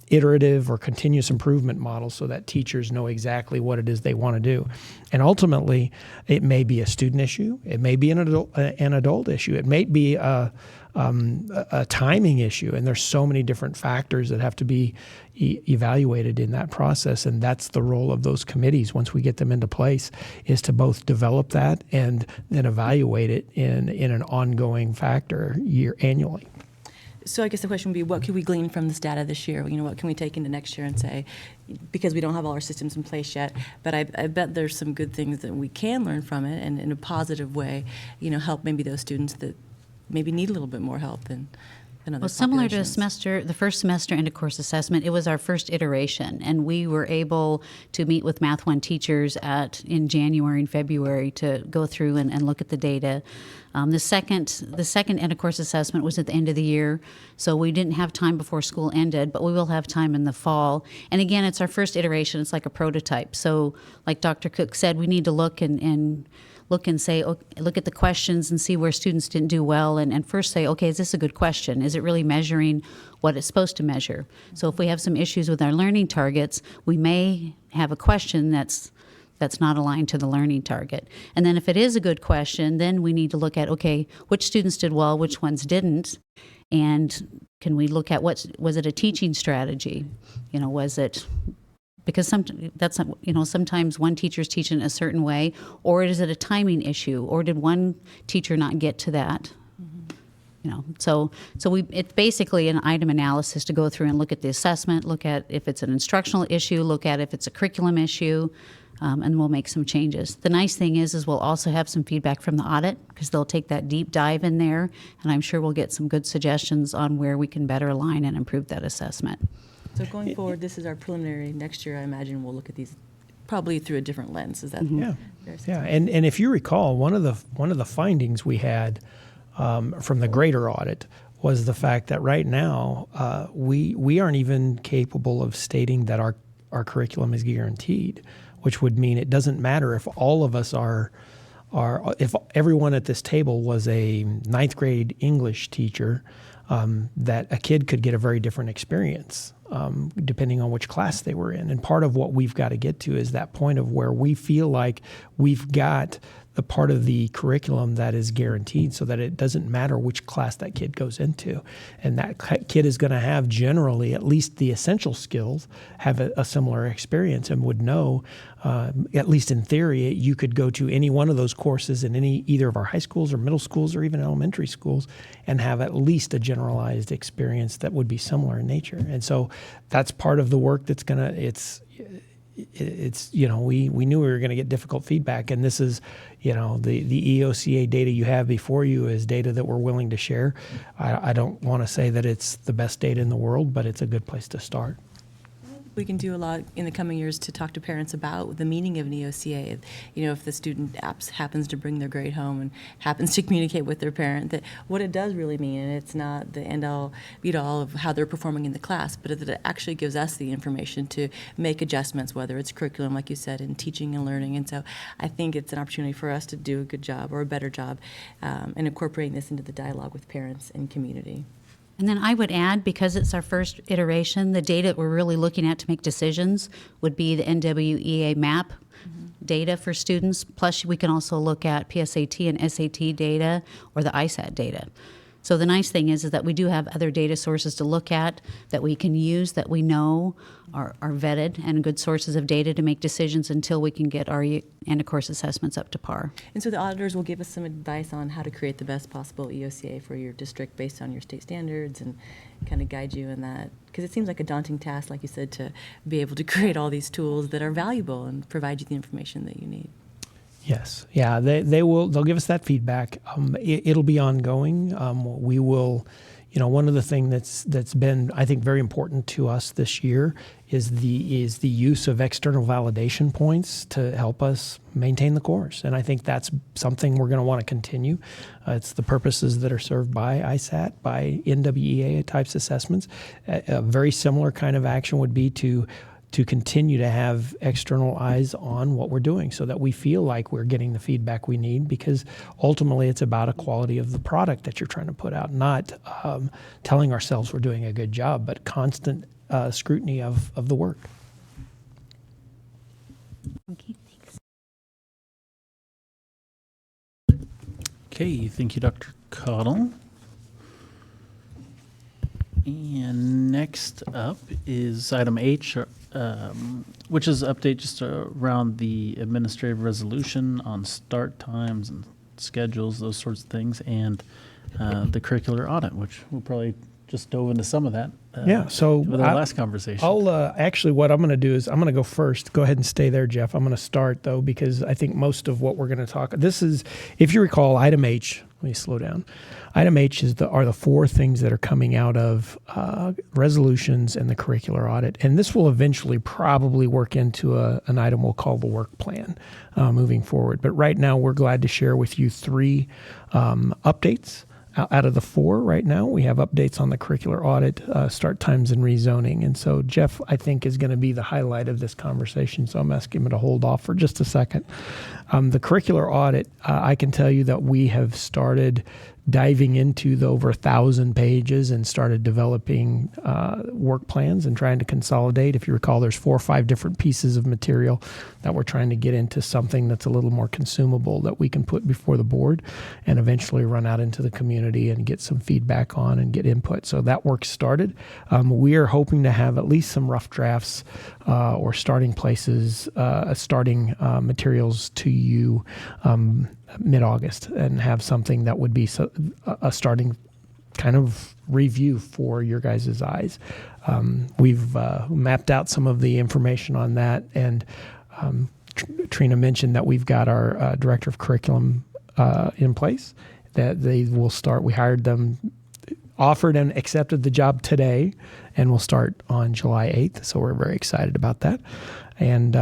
iterative or continuous improvement model so that teachers know exactly what it is they want to do. And ultimately, it may be a student issue, it may be an adult issue, it may be a timing issue, and there's so many different factors that have to be evaluated in that process. And that's the role of those committees, once we get them into place, is to both develop that and then evaluate it in an ongoing factor annually. So I guess the question would be, what can we glean from this data this year? What can we take into next year and say, because we don't have all our systems in place yet, but I bet there's some good things that we can learn from it, and in a positive way, help maybe those students that maybe need a little bit more help than other Well, similar to populations. the first semester end of course assessment, it was our first iteration, and we were able to meet with Math 1 teachers in January and February to go through and look at the data. The second end of course assessment was at the end of the year, so we didn't have time before school ended, but we will have time in the fall. And again, it's our first iteration. It's like a prototype. So like Dr. Cook said, we need to look and say, look at the questions and see where students didn't do well, and first say, okay, is this a good question? Is it really measuring what it's supposed to measure? So if we have some issues with our learning targets, we may have a question that's not aligned to the learning target. And then if it is a good question, then we need to look at, okay, which students did well, which ones didn't, and can we look at was it a teaching strategy? Was it... Because sometimes one teacher's teaching a certain way, or is it a timing issue, or did one teacher not get to that? So it's basically an item analysis to go through and look at the assessment, look at if it's an instructional issue, look at if it's a curriculum issue, and we'll make some changes. The nice thing is we'll also have some feedback from the audit, because they'll take that deep dive in there, and I'm sure we'll get some good suggestions on where we can better align and improve that assessment. So going forward, this is our preliminary. Next year, I imagine we'll look at these probably through a different lens. Is that Yeah. And if you recall, one of the findings we had from the greater audit was the fact that right now we aren't even capable of stating that our curriculum is guaranteed, which would mean it doesn't matter if all of us are if everyone at this table was a ninth grade English teacher, that a kid could get a very different experience depending on which class they were in. And part of what we've got to get to is that point of where we feel like we've got the part of the curriculum that is guaranteed so that it doesn't matter which class that kid goes into. And that kid is going to have generally at least the essential skills, have a similar experience, and would know, at least in theory, you could go to any one of those courses in either of our high schools or middle schools or even elementary schools and have at least a generalized experience that would be similar in nature. And so that's part of the work that's going to, it's we knew we were going to get difficult feedback, and this is the EOCA data you have before you is data that we're willing to share. I don't want to say that it's the best data in the world, but it's a good place to start. We can do a lot in the coming years to talk to parents about the meaning of an EOCA. If the student happens to bring their grade home and happens to communicate with their parent, that what it does really mean, and it's not the end-all, be-all of how they're performing in the class, but that it actually gives us the information to make adjustments, whether it's curriculum, like you said, in teaching and learning. And so I think it's an opportunity for us to do a good job or a better job in incorporating this into the dialogue with parents and community. And then I would add, because it's our first iteration, the data that we're really looking at to make decisions would be the NWEA MAP data for students. Plus, we can also look at PSAT and SAT data or the ISAT data. So the nice thing is that we do have other data sources to look at that we can use, that we know are vetted and good sources of data to make decisions until we can get our end of course assessments up to par. And so the auditors will give us some advice on how to create the best possible EOCA for your district based on your state standards and kind of guide you in that. Because it seems like a daunting task, like you said, to be able to create all these tools that are valuable and provide you the information that you need. Yes, yeah, they'll give us that feedback. It'll be ongoing. We will, one of the things that's been, I think, very important to us this year is the use of external validation points to help us maintain the course, and I think that's something we're going to want to continue. It's the purposes that are served by ISAT, by NWEA types assessments. A very similar kind of action would be to continue to have external eyes on what we're doing so that we feel like we're getting the feedback we need, because ultimately it's about a quality of the product that you're trying to put out, not telling ourselves we're doing a good job, but constant scrutiny of the work. Okay, thanks. Okay, thank you, Dr. Cottle. And next up is item H, which is update just around the administrative resolution on start times and schedules, those sorts of things, and the curricular audit, which we'll probably just dove into some of that So with our last conversation. I'll actually, what I'm going to do is I'm going to go first. Go ahead and stay there, Jeff. I'm going to start, though, because I think most of what we're going to talk, this is, if you recall, item H, let me slow down. Item H are the four things that are coming out of resolutions and the curricular audit. And this will eventually probably work into an item we'll call the work plan moving forward. But right now, we're glad to share with you three updates. Out of the four right now, we have updates on the curricular audit, start times, and rezoning. And so Jeff, I think, is going to be the highlight of this conversation, so I'm asking him to hold off for just a second. The curricular audit, I can tell you that we have started diving into the over 1,000 pages and started developing work plans and trying to consolidate. If you recall, there's 4 or 5 different pieces of material that we're trying to get into something that's a little more consumable that we can put before the board and eventually run out into the community and get some feedback on and get input. So that work started. We are hoping to have at least some rough drafts or starting places, starting materials to you mid-August, and have something that would be a starting kind of review for your guys' eyes. We've mapped out some of the information on that, and Trina mentioned that we've got our director of curriculum in place, that they will start. We hired them, offered and accepted the job today, and we'll start on July 8th, so we're very excited about that. And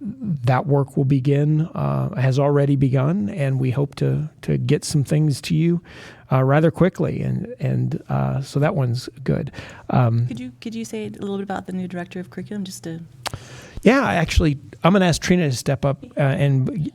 that work will begin, has already begun, and we hope to get some things to you rather quickly. And so that one's good. Could you say a little bit about the new director of curriculum, just to? Yeah, actually, I'm going to ask Trina to step up Katie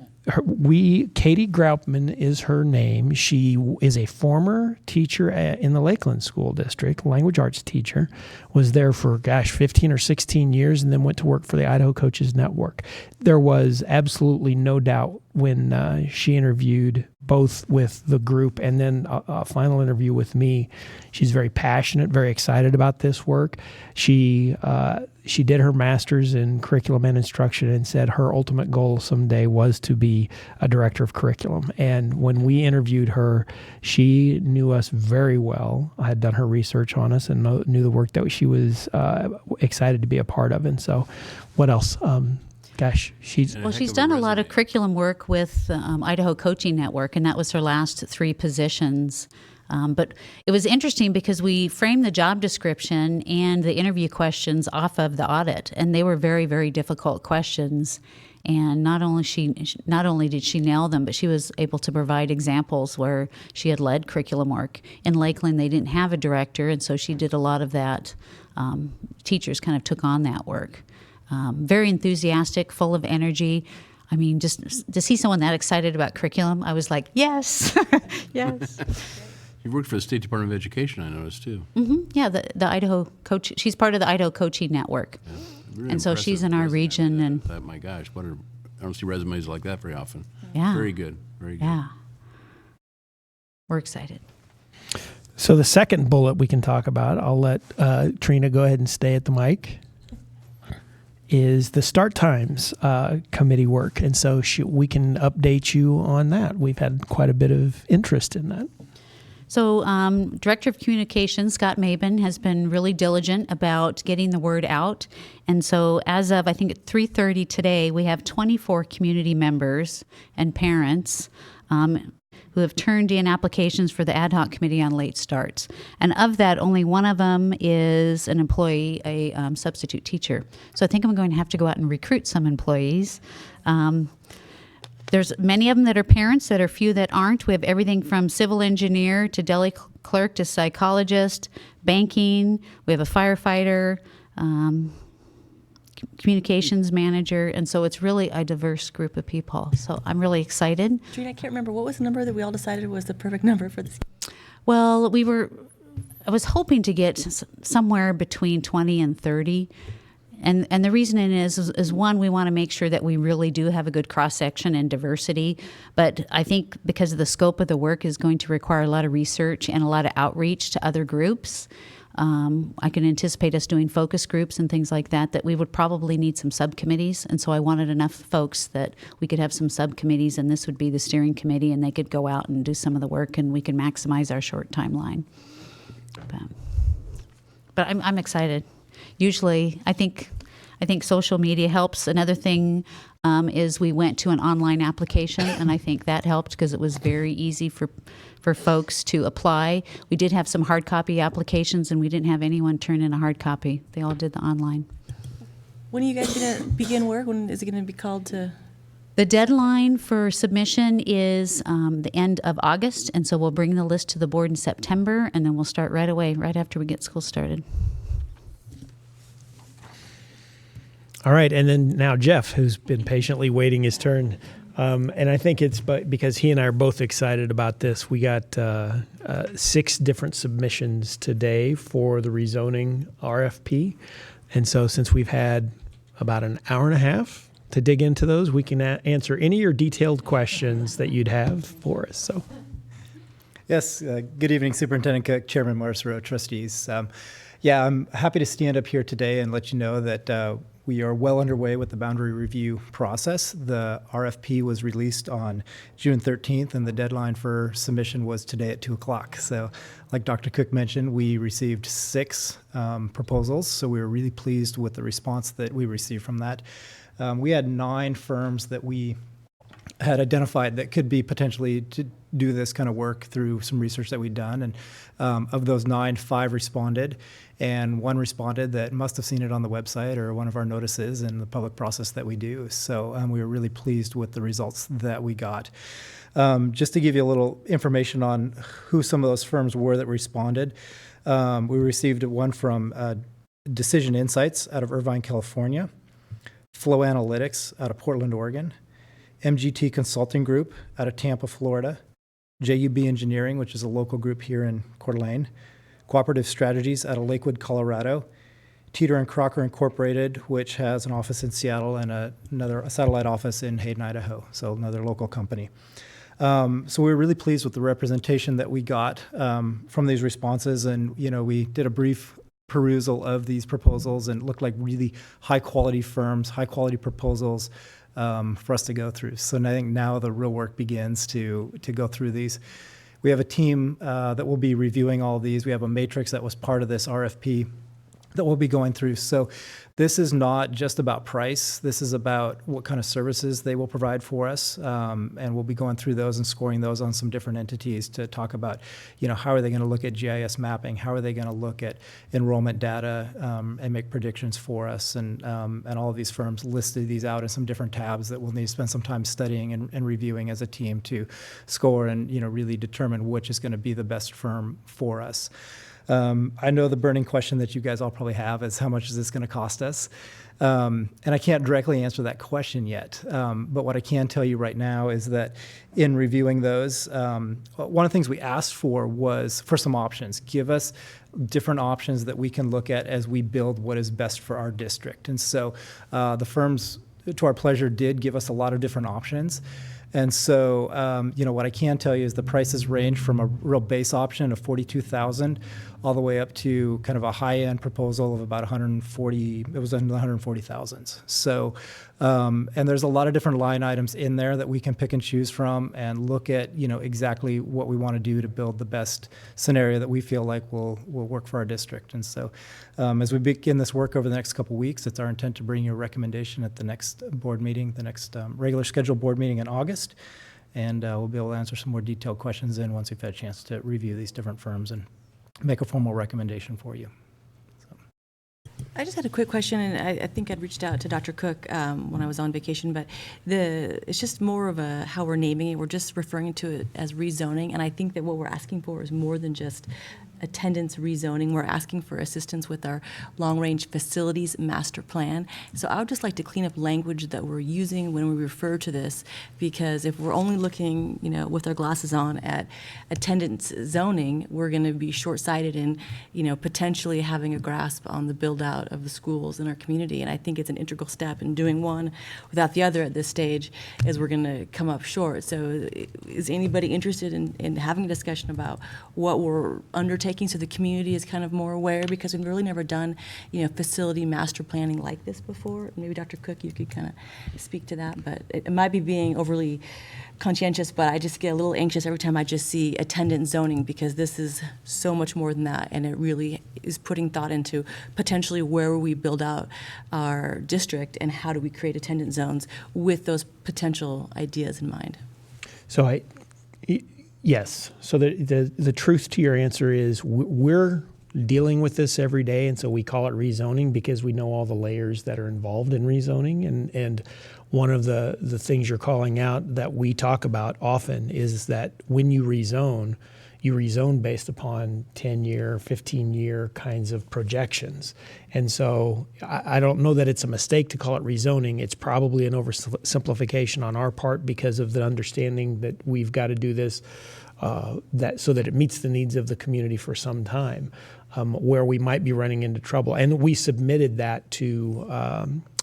Graupman is her name. She is a former teacher in the Lakeland School District, language arts teacher, was there for, 15 or 16 years, and then went to work for the Idaho Coaches Network. There was absolutely no doubt when she interviewed both with the group and then a final interview with me. She's very passionate, very excited about this work. She did her master's in curriculum and instruction and said her ultimate goal someday was to be a director of curriculum. And when we interviewed her, she knew us very well. I had done her research on us and knew the work that she was excited to be a part of. And so what else? She's done a lot of curriculum work with Idaho Coaching Network, and that was her last 3 positions. But it was interesting because we framed the job description and the interview questions off of the audit, and they were very, very difficult questions. And not only did she nail them, but she was able to provide examples where she had led curriculum work. In Lakeland, they didn't have a director, and so she did a lot of that. Teachers kind of took on that work. Very enthusiastic, full of energy. I mean, just to see someone that excited about curriculum, I was like, yes, yes. You worked for the State Department of Education, I noticed, too. Mm-hmm. Yeah, the Idaho Coach. She's part of the Idaho Coaching Network. Yeah, really and so she's in our resume. region. My gosh, I don't see resumes like that very often. Yeah. Very good, very good. Yeah. We're excited. So the second bullet we can talk about, I'll let Trina go ahead and stay at the mic, is the start times committee work. And so we can update you on that. We've had quite a bit of interest in that. So Director of Communications, Scott Maben, has been really diligent about getting the word out. And so as of, I think, at 3:30 today, we have 24 community members and parents who have turned in applications for the ad hoc committee on late starts. And of that, only one of them is an employee, a substitute teacher. So I think I'm going to have to go out and recruit some employees. There's many of them that are parents, that are few that aren't. We have everything from civil engineer to deli clerk to psychologist, banking. We have a firefighter, communications manager, and so it's really a diverse group of people. So I'm really excited. Trina, I can't remember. What was the number that we all decided was the perfect number for this? Well, I was hoping to get somewhere between 20 and 30. And the reason is one, we want to make sure that we really do have a good cross-section and diversity. But I think because of the scope of the work is going to require a lot of research and a lot of outreach to other groups. I can anticipate us doing focus groups and things like that we would probably need some subcommittees. And so I wanted enough folks that we could have some subcommittees, and this would be the steering committee, and they could go out and do some of the work, and we can maximize our short timeline. But I'm excited. Usually, I think social media helps. Another thing is we went to an online application, and I think that helped because it was very easy for folks to apply. We did have some hard copy applications, and we didn't have anyone turn in a hard copy. They all did the online. When are you guys going to begin work? When is it going to be called to? The deadline for submission is the end of August, and so we'll bring the list to the board in September, and then we'll start right away, right after we get school started. All right, and then now Jeff, who's been patiently waiting his turn. And I think it's because he and I are both excited about this. We got 6 different submissions today for the rezoning RFP. And so since we've had about an hour and a half to dig into those, we can answer any of your detailed questions that you'd have for us. So, yes, good evening, Superintendent Cook, Chairman Morris Rowe, trustees. I'm happy to stand up here today and let you know that we are well underway with the boundary review process. The RFP was released on June 13th, and the deadline for submission was today at 2 o'clock. So like Dr. Cook mentioned, we received 6 proposals, so we were really pleased with the response that we received from that. We had 9 firms that we had identified that could be potentially to do this kind of work through some research that we'd done. And of those 9, 5 responded, and 1 responded that must have seen it on the website or one of our notices in the public process that we do. So we were really pleased with the results that we got. Just to give you a little information on who some of those firms were that responded, we received one from Decision Insights out of Irvine, California, Flow Analytics out of Portland, Oregon, MGT Consulting Group out of Tampa, Florida, JUB Engineering, which is a local group here in Coeur d'Alene, Cooperative Strategies out of Lakewood, Colorado, Teeter and Crocker Incorporated, which has an office in Seattle and a satellite office in Hayden, Idaho, so another local company. So we were really pleased with the representation that we got from these responses, and we did a brief perusal of these proposals, and it looked like really high quality firms, high quality proposals for us to go through. So I think now the real work begins to go through these. We have a team that will be reviewing all of these. We have a matrix that was part of this RFP that we'll be going through. So this is not just about price. This is about what kind of services they will provide for us. And we'll be going through those and scoring those on some different entities to talk about, how are they going to look at GIS mapping? How are they going to look at enrollment data and make predictions for us? And all of these firms listed these out in some different tabs that we'll need to spend some time studying and reviewing as a team to score and, really determine which is going to be the best firm for us. I know the burning question that you guys all probably have is how much is this going to cost us? And I can't directly answer that question yet. But what I can tell you right now is that in reviewing those, one of the things we asked for was for some options. Give us different options that we can look at as we build what is best for our district. And so the firms, to our pleasure, did give us a lot of different options. And so, what I can tell you is the prices range from a real base option of $42,000 all the way up to kind of a high-end proposal of about $140,000. It was in the $140,000s. So, and there's a lot of different line items in there that we can pick and choose from and look at, exactly what we want to do to build the best scenario that we feel like will work for our district. And so, as we begin this work over the next couple of weeks, it's our intent to bring you a recommendation at the next board meeting, the next regular scheduled board meeting in August. And we'll be able to answer some more detailed questions in once we've had a chance to review these different firms and make a formal recommendation for you. I just had a quick question, and I think I'd reached out to Dr. Cook when I was on vacation, but it's just more of a how we're naming it. We're just referring to it as rezoning, and I think that what we're asking for is more than just attendance rezoning. We're asking for assistance with our long-range facilities master plan. So I would just like to clean up language that we're using when we refer to this, because if we're only looking, with our glasses on at attendance zoning, we're going to be short-sighted in, potentially having a grasp on the build-out of the schools in our community. And I think it's an integral step, in doing one without the other at this stage is we're going to come up short. So is anybody interested in having a discussion about what we're undertaking so the community is kind of more aware, because we've really never done, facility master planning like this before. Maybe Dr. Cook, you could kind of speak to that, but it might be being overly conscientious, but I just get a little anxious every time I just see attendance zoning, because this is so much more than that, and it really is putting thought into potentially where we build out our district and how do we create attendance zones with those potential ideas in mind. So yes. So the truth to your answer is we're dealing with this every day, and so we call it rezoning because we know all the layers that are involved in rezoning. And one of the things you're calling out that we talk about often is that when you rezone based upon 10-year, 15-year kinds of projections. And so I don't know that it's a mistake to call it rezoning. It's probably an oversimplification on our part because of the understanding that we've got to do this so that it meets the needs of the community for some time, where we might be running into trouble. And we submitted that to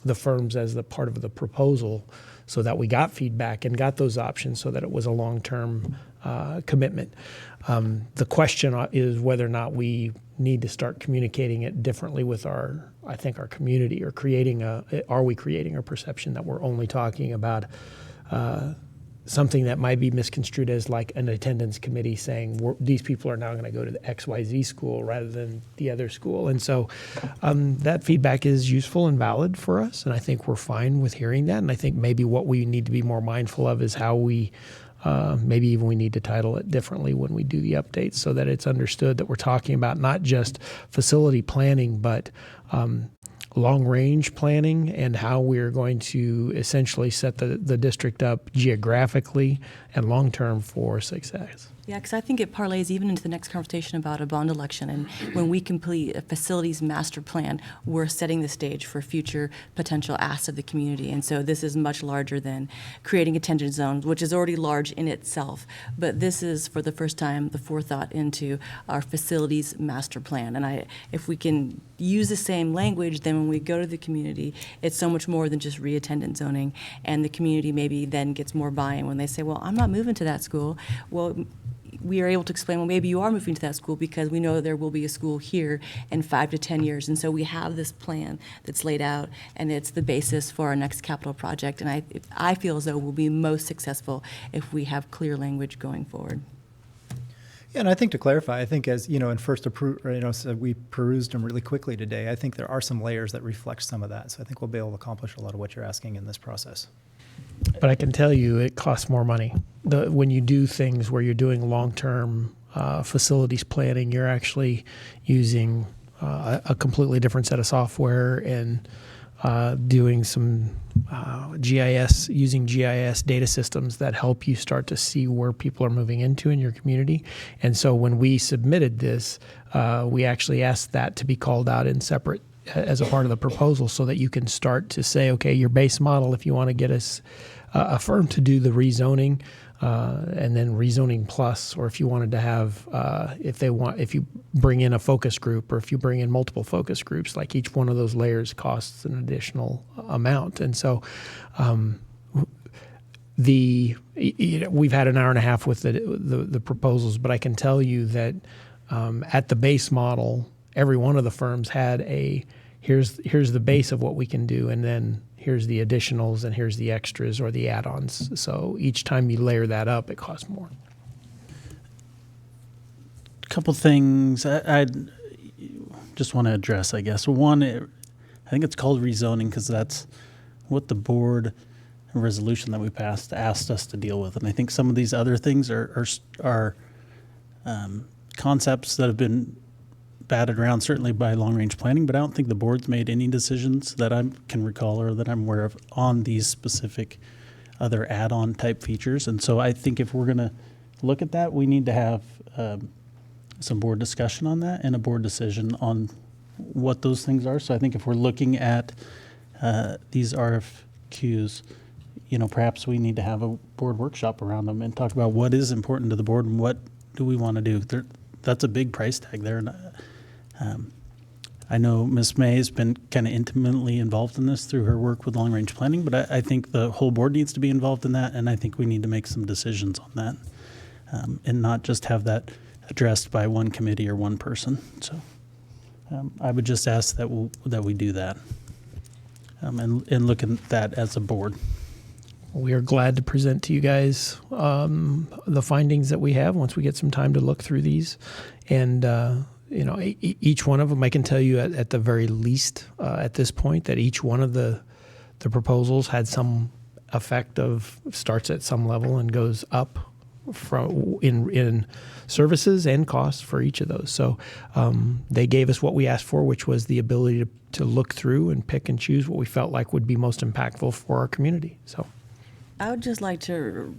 the firms as the part of the proposal so that we got feedback and got those options so that it was a long-term commitment. The question is whether or not we need to start communicating it differently with our community, or are we creating a perception that we're only talking about something that might be misconstrued as like an attendance committee saying these people are now going to go to the XYZ school rather than the other school. And so that feedback is useful and valid for us. And I think we're fine with hearing that. And I think maybe what we need to be more mindful of is how we, maybe even we need to title it differently when we do the updates so that it's understood that we're talking about not just facility planning, but long-range planning and how we're going to essentially set the district up geographically and long-term for success. Yeah, because I think it parlays even into the next conversation about a bond election. And when we complete a facilities master plan, we're setting the stage for future potential asks of the community. And so this is much larger than creating attendance zones, which is already large in itself. But this is, for the first time, the forethought into our facilities master plan. And if we can use the same language, then when we go to the community, it's so much more than just re-attendance zoning. And the community maybe then gets more buy-in when they say, well, I'm not moving to that school. Well, we are able to explain, well, maybe you are moving to that school because we know there will be a school here in 5 to 10 years. And so we have this plan that's laid out, and it's the basis for our next capital project. And I feel as though we'll be most successful if we have clear language going forward. Yeah, and I think to clarify, I think as in first so we perused them really quickly today. I think there are some layers that reflect some of that. So I think we'll be able to accomplish a lot of what you're asking in this process. But I can tell you it costs more money. When you do things where you're doing long-term facilities planning, you're actually using a completely different set of software and doing some using GIS data systems that help you start to see where people are moving into in your community. And so when we submitted this, we actually asked that to be called out in separate as a part of the proposal so that you can start to say, okay, your base model, if you want to get us a firm to do the rezoning and then rezoning plus, or if you wanted to have, if you bring in a focus group or if you bring in multiple focus groups, like each one of those layers costs an additional amount. And so we've had an hour and a half with the proposals, but I can tell you that at the base model, every one of the firms had here's the base of what we can do, and then here's the additionals, and here's the extras or the add-ons. So each time you layer that up, it costs more. A couple things I just want to address, I guess. One, I think it's called rezoning because that's what the board resolution that we passed asked us to deal with. And I think some of these other things are concepts that have been batted around certainly by long-range planning, but I don't think the board's made any decisions that I can recall or that I'm aware of on these specific other add-on type features. And so I think if we're going to look at that, we need to have some board discussion on that and a board decision on what those things are. So I think if we're looking at these RFQs, perhaps we need to have a board workshop around them and talk about what is important to the board and what do we want to do. That's a big price tag there. And I know Ms. May has been kind of intimately involved in this through her work with long-range planning, but I think the whole board needs to be involved in that, and I think we need to make some decisions on that and not just have that addressed by one committee or one person. So I would just ask that we do that and look at that as a board. We are glad to present to you guys the findings that we have once we get some time to look through these. And, each one of them, I can tell you at the very least at this point that each one of the proposals had some effect of starts at some level and goes up from in services and costs for each of those. So they gave us what we asked for, which was the ability to look through and pick and choose what we felt like would be most impactful for our community. So I would just like to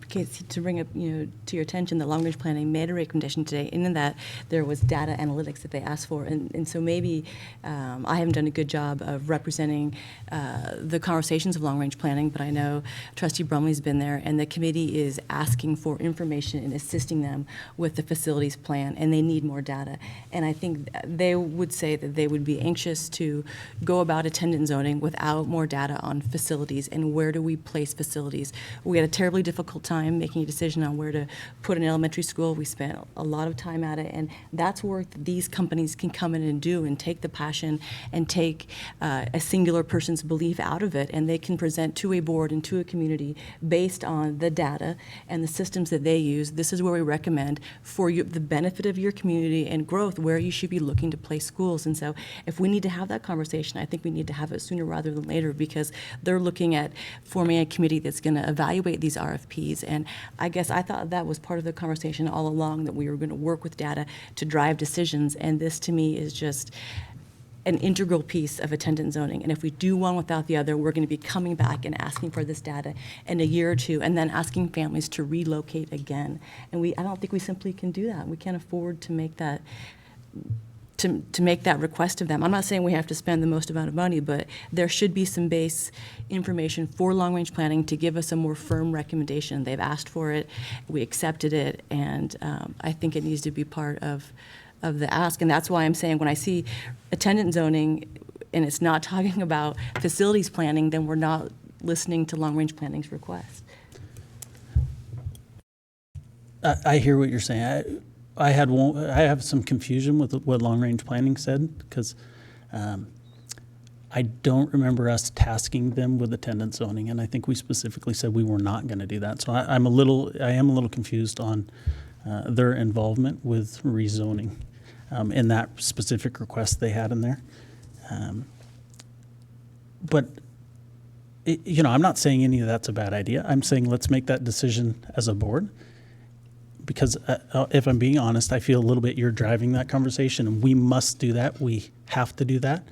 bring up, to your attention that long-range planning made a recommendation today, and in that there was data analytics that they asked for, and so maybe I haven't done a good job of representing the conversations of long-range planning, but I know Trustee Brumley's been there, and the committee is asking for information and assisting them with the facilities plan, and they need more data. And I think they would say that they would be anxious to go about attendance zoning without more data on facilities and where do we place facilities we had a terribly difficult time making a decision on where to put an elementary school. We spent a lot of time at it, and that's work that these companies can come in and do and take the passion and take a singular person's belief out of it, and they can present to a board and to a community based on the data and the systems that they use. This is where we recommend for the benefit of your community and growth where you should be looking to place schools. And so if we need to have that conversation, I think we need to have it sooner rather than later, because they're looking at forming a committee that's going to evaluate these RFPs. And I guess I thought that was part of the conversation all along, that we were going to work with data to drive decisions. And this to me is just an integral piece of attendance zoning. And if we do one without the other, we're going to be coming back and asking for this data in a year or two, and then asking families to relocate again. And I don't think we simply can do that. We can't afford to make that to make that request of them. I'm not saying we have to spend the most amount of money, but there should be some base information for long-range planning to give us a more firm recommendation. They've asked for it, we accepted it, and I think it needs to be part of the ask. And that's why I'm saying when I see attendance zoning and it's not talking about facilities planning, then we're not listening to long-range planning's request. I hear what you're saying. I have some confusion with what long-range planning said, because I don't remember us tasking them with attendance zoning, and I think we specifically said we were not going to do that. So I am a little confused on their involvement with rezoning in that specific request they had in there. But I'm not saying any of that's a bad idea. I'm saying let's make that decision as a board. Because if I'm being honest, I feel a little bit you're driving that conversation, and we must do that. We have to do that.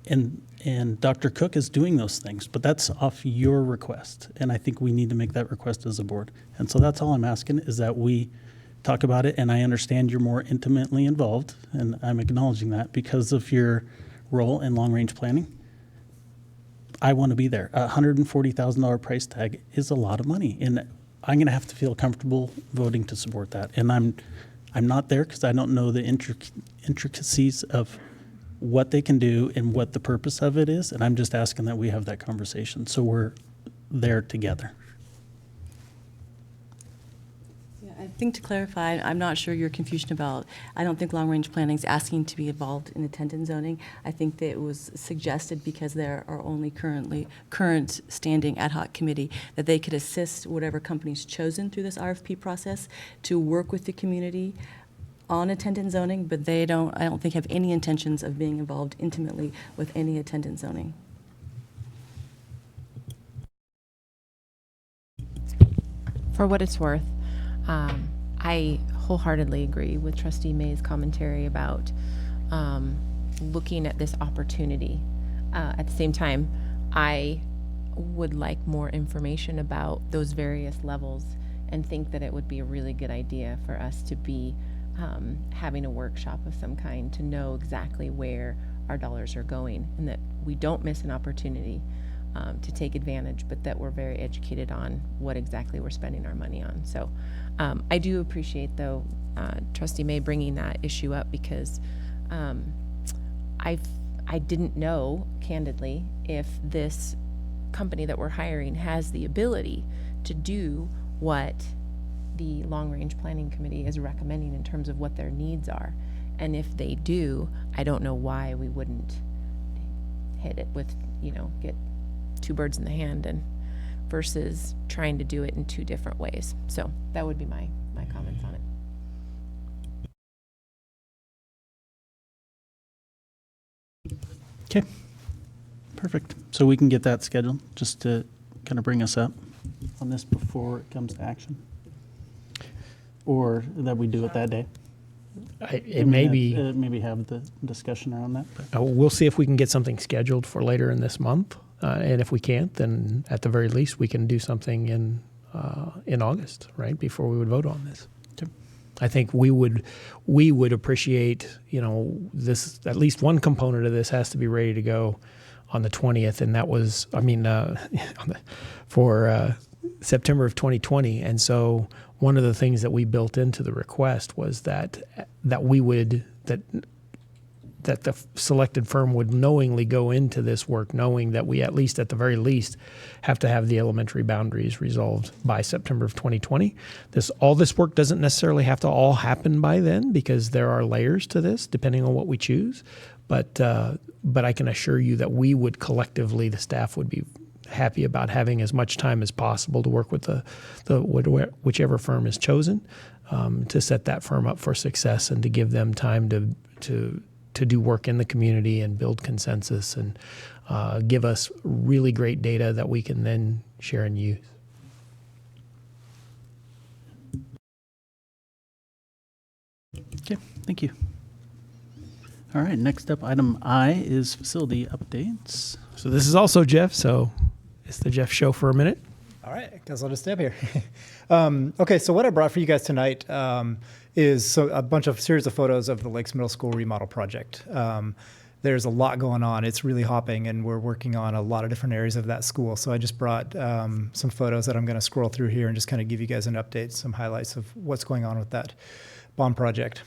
And Dr. Cook is doing those things, but that's off your request. And I think we need to make that request as a board. And so that's all I'm asking, is that we talk about it. And I understand you're more intimately involved, and I'm acknowledging that because of your role in long-range planning. I want to be there. A $140,000 price tag is a lot of money, and I'm going to have to feel comfortable voting to support that. And I'm not there because I don't know the intricacies of what they can do and what the purpose of it is. And I'm just asking that we have that conversation so we're there together. Yeah, I think to clarify, I'm not sure your confusion about, I don't think long-range planning is asking to be involved in attendance zoning. I think that it was suggested because there are only current standing ad hoc committee that they could assist whatever company's chosen through this RFP process to work with the community on attendance zoning, but I don't think have any intentions of being involved intimately with any attendance zoning. For what it's worth, I wholeheartedly agree with Trustee May's commentary about looking at this opportunity. At the same time, I would like more information about those various levels and think that it would be a really good idea for us to be having a workshop of some kind to know exactly where our dollars are going, and that we don't miss an opportunity to take advantage, but that we're very educated on what exactly we're spending our money on. So I do appreciate, though, Trustee May bringing that issue up, because I didn't know, candidly, if this company that we're hiring has the ability to do what the long-range planning committee is recommending in terms of what their needs are. And if they do, I don't know why we wouldn't hit it with, get two birds in the hand and versus trying to do it in two different ways. So that would be my comments on it. Okay, perfect. So we can get that scheduled just to kind of bring us up on this before it comes to action. Or that we do it that day. Maybe have the discussion around that. But. We'll see if we can get something scheduled for later in this month. And if we can't, then at the very least, we can do something in August, right, before we would vote on this. Okay. I think we would appreciate, this, at least one component of this has to be ready to go on the 20th, and that was, for September of 2020. And so one of the things that we built into the request was that that the selected firm would knowingly go into this work, knowing that we at least, at the very least, have to have the elementary boundaries resolved by September of 2020. All this work doesn't necessarily have to all happen by then, because there are layers to this depending on what we choose. But I can assure you that we would collectively, the staff would be happy about having as much time as possible to work with whichever firm is chosen, to set that firm up for success and to give them time to do work in the community and build consensus and give us really great data that we can then share and use. Okay, thank you. All right, next up, item I is facility updates. So this is also Jeff, so it's the Jeff show for a minute. All right, guess I'll just stay up here. Okay, so what I brought for you guys tonight is a series of photos of the Lakes Middle School remodel project. There's a lot going on. It's really hopping, and we're working on a lot of different areas of that school. So I just brought some photos that I'm going to scroll through here and just kind of give you guys an update, some highlights of what's going on with that bond project.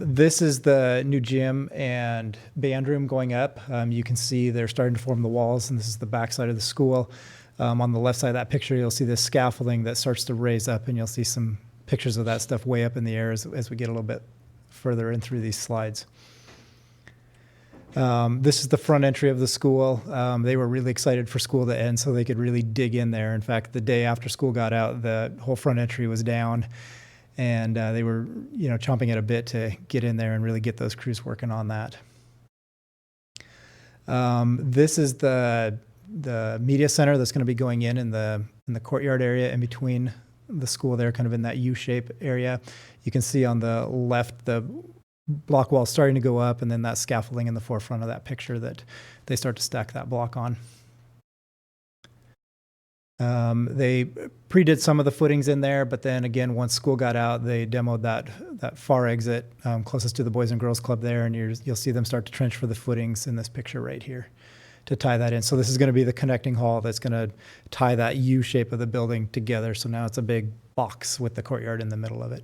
This is the new gym and band room going up. You can see they're starting to form the walls, and this is the back side of the school. On the left side of that picture, you'll see this scaffolding that starts to raise up, and you'll see some pictures of that stuff way up in the air as we get a little bit further in through these slides. This is the front entry of the school. They were really excited for school to end so they could really dig in there. In fact, the day after school got out, the whole front entry was down. And they were, chomping at a bit to get in there and really get those crews working on that. This is the media center that's going to be going in the courtyard area in between the school there, kind of in that U-shape area. You can see on the left the block wall starting to go up, and then that scaffolding in the forefront of that picture that they start to stack that block on. They pre-did some of the footings in there, but then again, once school got out, they demoed that far exit closest to the Boys and Girls Club there, and you'll see them start to trench for the footings in this picture right here to tie that in. So this is going to be the connecting hall that's going to tie that U shape of the building together. So now it's a big box with the courtyard in the middle of it.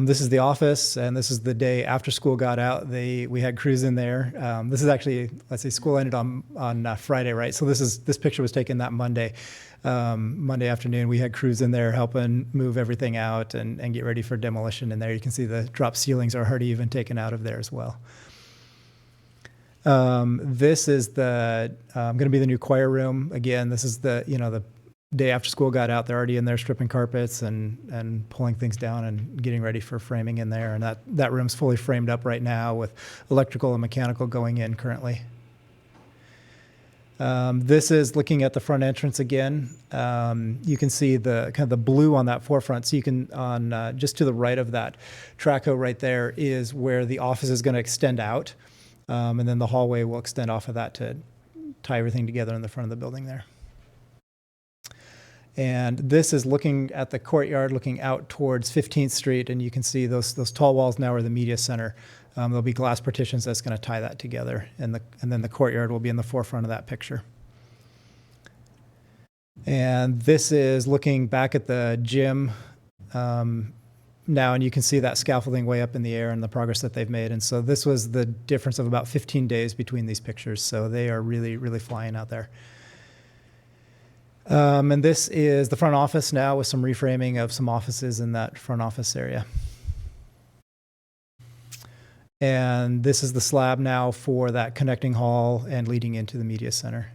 This is the office, and this is the day after school got out. We had crews in there. This is actually, let's see, school ended on Friday, right? So this picture was taken that Monday afternoon. We had crews in there helping move everything out and get ready for demolition in there. You can see the drop ceilings are already even taken out of there as well. This is going to be the new choir room. Again, this is the day after school got out. They're already in there stripping carpets and pulling things down and getting ready for framing in there. And that room's fully framed up right now with electrical and mechanical going in currently. This is looking at the front entrance again. You can see the kind of the blue on that forefront. So you can, just to the right of that traco right there is where the office is going to extend out. And then the hallway will extend off of that to tie everything together in the front of the building there. And this is looking at the courtyard, looking out towards 15th Street, and you can see those tall walls now are the media center. There'll be glass partitions that's going to tie that together, and then the courtyard will be in the forefront of that picture. And this is looking back at the gym now, and you can see that scaffolding way up in the air and the progress that they've made. And so this was the difference of about 15 days between these pictures, so they are really, really flying out there. And this is the front office now with some reframing of some offices in that front office area. And this is the slab now for that connecting hall and leading into the media center.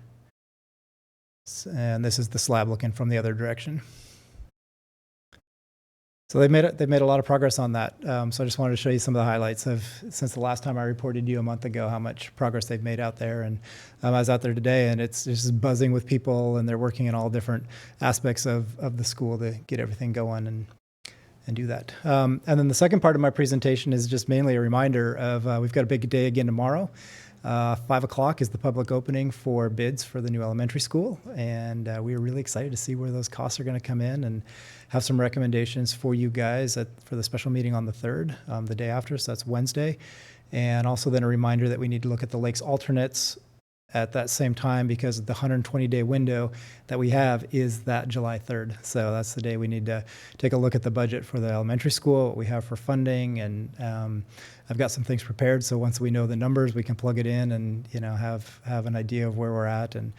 And this is the slab looking from the other direction. So they've made a lot of progress on that. So I just wanted to show you some of the highlights of since the last time I reported to you a month ago how much progress they've made out there. And I was out there today, and it's just buzzing with people, and they're working in all different aspects of the school to get everything going and do that. And then the second part of my presentation is just mainly a reminder of we've got a big day again tomorrow. 5 o'clock is the public opening for bids for the new elementary school, and we are really excited to see where those costs are going to come in and have some recommendations for you guys for the special meeting on the 3rd, the day after, so that's Wednesday. And also then a reminder that we need to look at the Lakes alternates at that same time because the 120-day window that we have is that July 3rd. So that's the day we need to take a look at the budget for the elementary school, what we have for funding, and I've got some things prepared. So once we know the numbers, we can plug it in and have an idea of where we're at and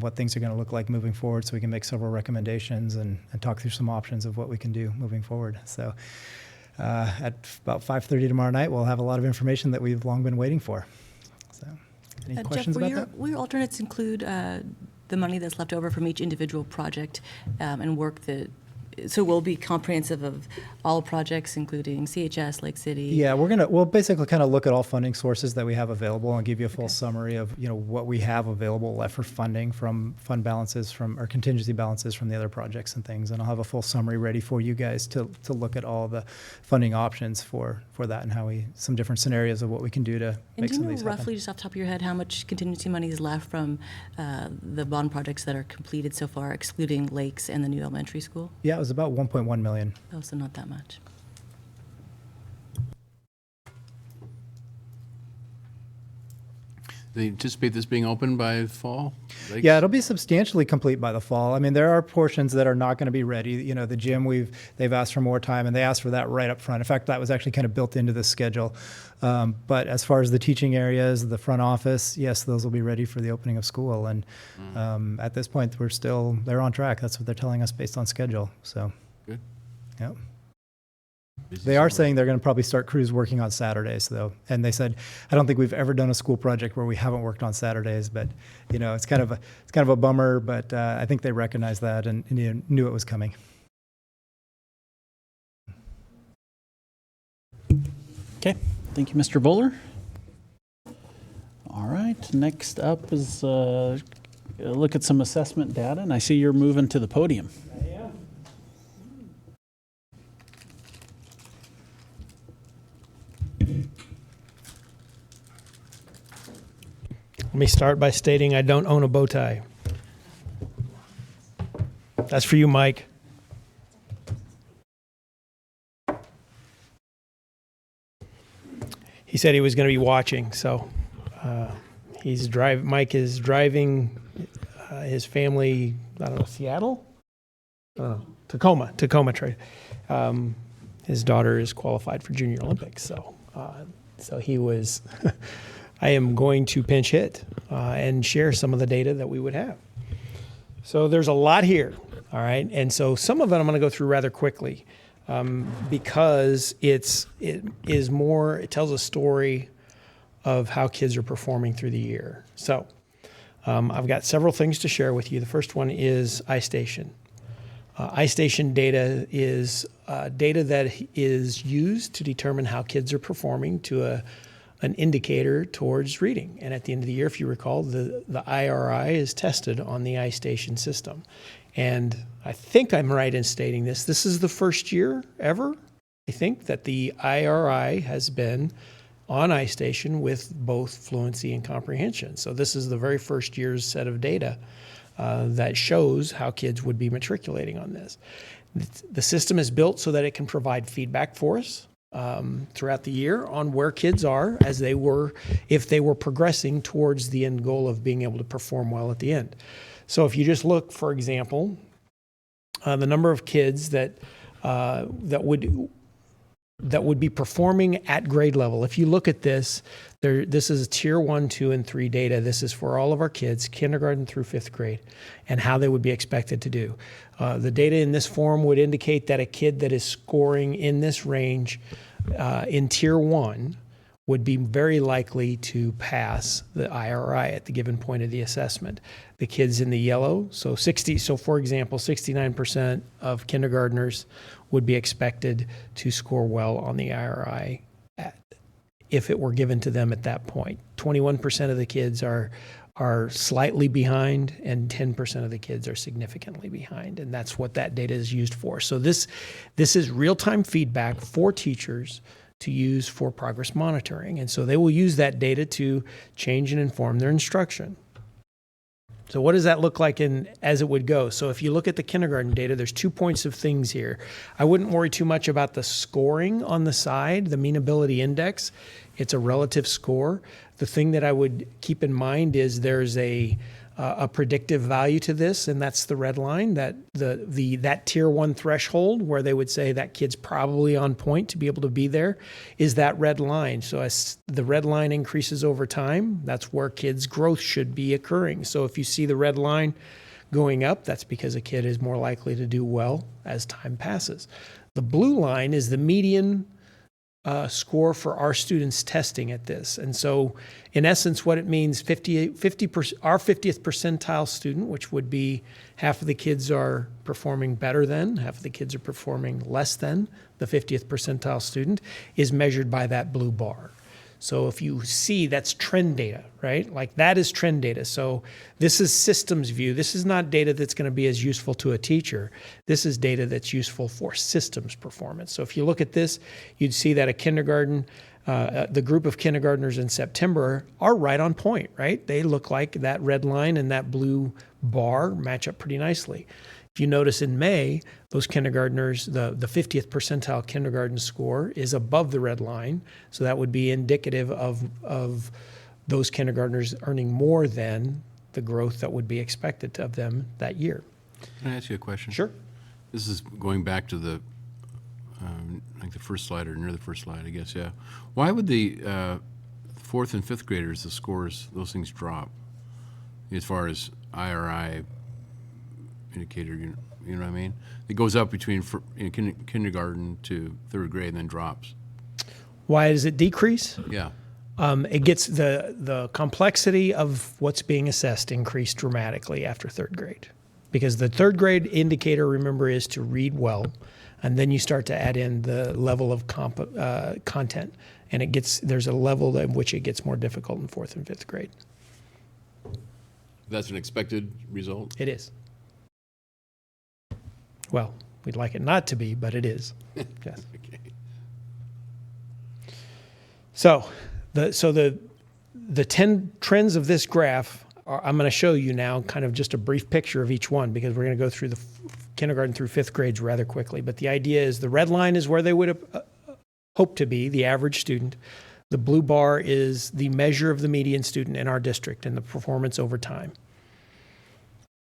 what things are going to look like moving forward, so we can make several recommendations and talk through some options of what we can do moving forward. So at about 5:30 tomorrow night, we'll have a lot of information that we've long been waiting for. So, any questions Jeff, about that? will your alternates include the money that's left over from each individual project and work that, so we'll be comprehensive of all projects, including CHS, Lake City? Yeah, we'll basically kind of look at all funding sources that we have available and give you a full summary of what we have available left for funding from fund balances or contingency balances from the other projects and things. And I'll have a full summary ready for you guys to look at all the funding options for that and some different scenarios of what we can do to And make do some you of know these roughly, happen. just off the top of your head, how much contingency money is left from the bond projects that are completed so far, excluding Lakes and the new elementary school? Yeah, it was about 1.1 million. Oh, so not that much. They anticipate this being open by fall? Lakes? Yeah, it'll be substantially complete by the fall. I mean, there are portions that are not going to be ready. The gym, they've asked for more time, and they asked for that right up front. In fact, that was actually kind of built into the schedule. But as far as the teaching areas, the front office, yes, those will be ready for the opening of school. And at this point, they're on track. That's what they're telling us based on schedule. So, Good. yeah. Busy They are summer. saying they're going to probably start crews working on Saturdays, though. And they said, I don't think we've ever done a school project where we haven't worked on Saturdays. But it's kind of a bummer. But I think they recognize that and knew it was coming. Okay, thank you, Mr. Bowler. All right, next up is look at some assessment data, and I see you're moving to the podium. Let me start by stating I don't own a bow tie. That's for you, Mike. He said he was going to be watching, so Mike is driving his family, I don't know, Seattle? I don't know, Tacoma trade. His daughter is qualified for Junior Olympics, so he was. I am going to pinch hit and share some of the data that we would have. So there's a lot here, all right? And so some of it I'm going to go through rather quickly because it tells a story of how kids are performing through the year. So I've got several things to share with you. The first one is iStation. iStation data is data that is used to determine how kids are performing to an indicator towards reading. And at the end of the year, if you recall, the IRI is tested on the iStation system. And I think I'm right in stating this. This is the first year ever, I think, that the IRI has been on iStation with both fluency and comprehension. So this is the very first year's set of data that shows how kids would be matriculating on this. The system is built so that it can provide feedback for us throughout the year on where kids are if they were progressing towards the end goal of being able to perform well at the end. So if you just look, for example, the number of kids that would be performing at grade level. If you look at this, this is tier 1, 2, and 3 data. This is for all of our kids, kindergarten through 5th grade, and how they would be expected to do. The data in this form would indicate that a kid that is scoring in this range in tier 1 would be very likely to pass the IRI at the given point of the assessment. The kids in the yellow, so for example, 69% of kindergartners would be expected to score well on the IRI if it were given to them at that point. 21% of the kids are slightly behind, and 10% of the kids are significantly behind, and that's what that data is used for. So this is real-time feedback for teachers to use for progress monitoring, and so they will use that data to change and inform their instruction. So what does that look like as it would go? So if you look at the kindergarten data, there's 2 points of things here. I wouldn't worry too much about the scoring on the side, the mean ability index. It's a relative score. The thing that I would keep in mind is there's a predictive value to this, and that's the red line, that that tier 1 threshold where they would say that kid's probably on point to be able to be there is that red line. So as the red line increases over time, that's where kids' growth should be occurring. So if you see the red line going up, that's because a kid is more likely to do well as time passes. The blue line is the median score for our students testing at this. And so in essence, what it means, 50%, our 50th percentile student, which would be half of the kids are performing better than, half of the kids are performing less than the 50th percentile student, is measured by that blue bar. So if you see, that's trend data, right? Like that is trend data. So this is systems view. This is not data that's going to be as useful to a teacher. This is data that's useful for systems performance. So if you look at this, you'd see that a kindergarten, the group of kindergartners in September are right on point, right? They look like that red line and that blue bar match up pretty nicely. If you notice in May, those kindergartners, the 50th percentile kindergarten score is above the red line. So that would be indicative of those kindergartners earning more than the growth that would be expected of them that year. Can I ask you a question? Sure. This is going back to the, like the first slide or near the first slide, I guess, yeah. Why would the 4th and 5th graders, the scores, those things drop as far as IRI indicator, you know what I mean? It goes up between kindergarten to 3rd grade and then drops. Why does it decrease? Yeah. It gets the complexity of what's being assessed increased dramatically after 3rd grade. Because the 3rd grade indicator, remember, is to read well, and then you start to add in the level of content. And there's a level at which it gets more difficult in 4th and 5th grade. That's an expected result? It is. Well, we'd like it not to be, but it is. Yes. Okay. So the 10 trends of this graph, I'm going to show you now kind of just a brief picture of each one because we're going to go through the kindergarten through 5th grades rather quickly. But the idea is the red line is where they would hope to be, the average student. The blue bar is the measure of the median student in our district and the performance over time.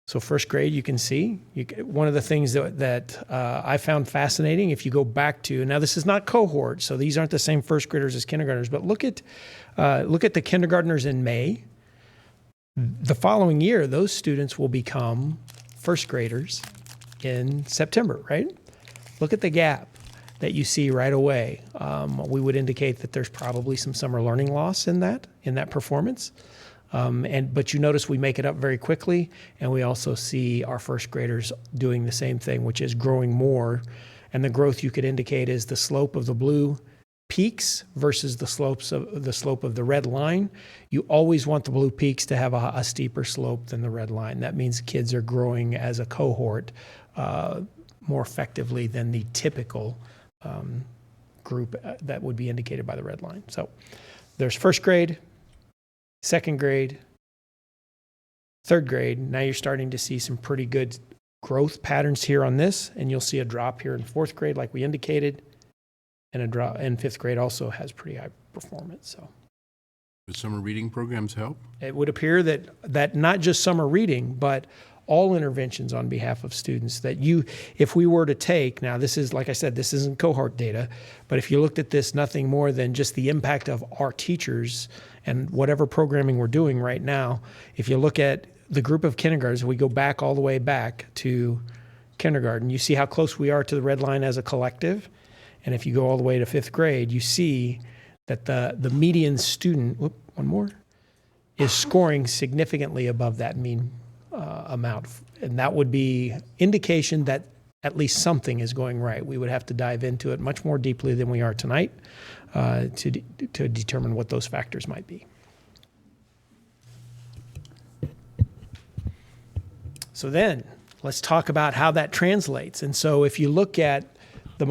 So 1st grade, you can see, one of the things that I found fascinating, if you go back to, now this is not cohort, so these aren't the same 1st graders as kindergartners, but look at the kindergartners in May. The following year, those students will become 1st graders in September, right? Look at the gap that you see right away. We would indicate that there's probably some summer learning loss in that performance. But you notice we make it up very quickly, and we also see our 1st graders doing the same thing, which is growing more. And the growth you could indicate is the slope of the blue peaks versus the slope of the red line. You always want the blue peaks to have a steeper slope than the red line. That means kids are growing as a cohort more effectively than the typical group that would be indicated by the red line. So there's 1st grade, 2nd grade, 3rd grade. Now you're starting to see some pretty good growth patterns here on this, and you'll see a drop here in 4th grade like we indicated, and a drop, and 5th grade also has pretty high performance. So Would summer reading programs help? it would appear that not just summer reading, but all interventions on behalf of students that if we were to take, now this is, like I said, this isn't cohort data, but if you looked at this, nothing more than just the impact of our teachers and whatever programming we're doing right now, if you look at the group of kindergartners, we go back all the way back to kindergarten, you see how close we are to the red line as a collective. And if you go all the way to 5th grade, you see that the median student, is scoring significantly above that mean amount. And that would be indication that at least something is going right. We would have to dive into it much more deeply than we are tonight to determine what those factors might be. So then let's talk about how that translates. And so if you look at the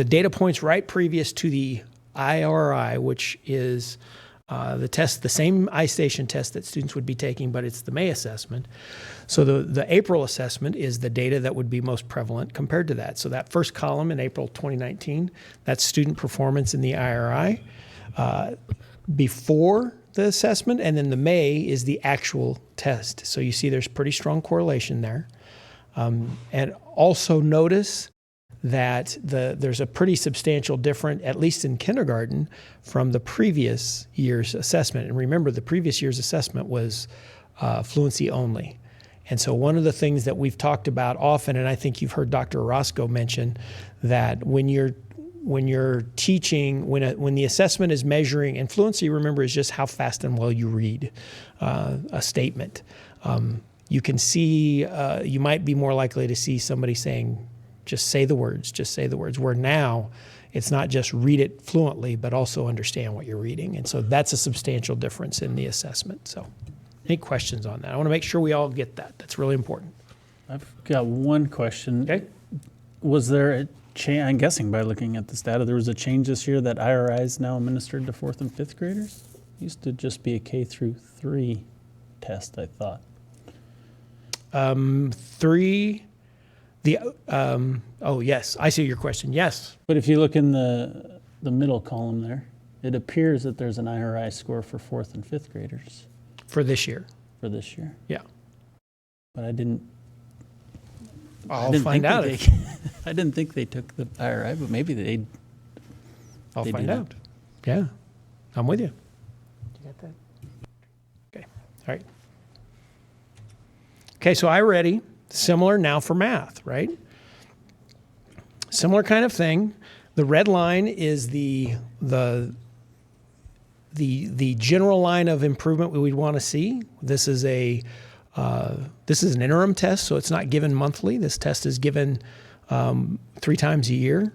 data points right previous to the IRI, which is the test, the same iStation test that students would be taking, but it's the May assessment. So the April assessment is the data that would be most prevalent compared to that. So that first column in April 2019, that's student performance in the IRI before the assessment, and then the May is the actual test. So you see there's pretty strong correlation there. And also notice that there's a pretty substantial difference, at least in kindergarten, from the previous year's assessment. And remember, the previous year's assessment was fluency only. And so one of the things that we've talked about often, and I think you've heard Dr. Orozco mention, that when you're teaching, when the assessment is measuring, and fluency, remember, is just how fast and well you read a statement. You can see, you might be more likely to see somebody saying, just say the words, where now it's not just read it fluently, but also understand what you're reading. And so that's a substantial difference in the assessment. So any questions on that? I want to make sure we all get that. That's really important. I've got one question. Okay. Was there a change? I'm guessing by looking at this data, there was a change this year that IRI is now administered to 4th and 5th graders? It used to just be a K through 3 test, I thought. Oh yes, I see your question. Yes. But if you look in the middle column there, it appears that there's an IRI score for 4th and 5th graders For this year. Yeah. But I didn't. I'll find out. I didn't think they took the IRI, but maybe they. I'll they find do out. Yeah, I'm with you. You got that? Okay. All right. Okay, so iReady, similar now for math, right? Similar kind of thing. The red line is the general line of improvement we'd want to see. This is an interim test, so it's not given monthly. This test is given 3 times a year,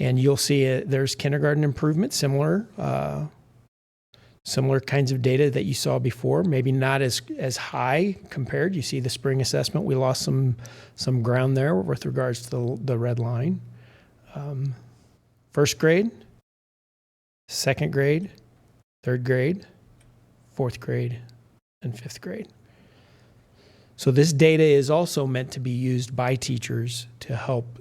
and you'll see there's kindergarten improvement, similar kinds of data that you saw before, maybe not as high compared. You see the spring assessment, we lost some ground there with regards to the red line. First grade, second grade, third grade, fourth grade, and fifth grade. So this data is also meant to be used by teachers to help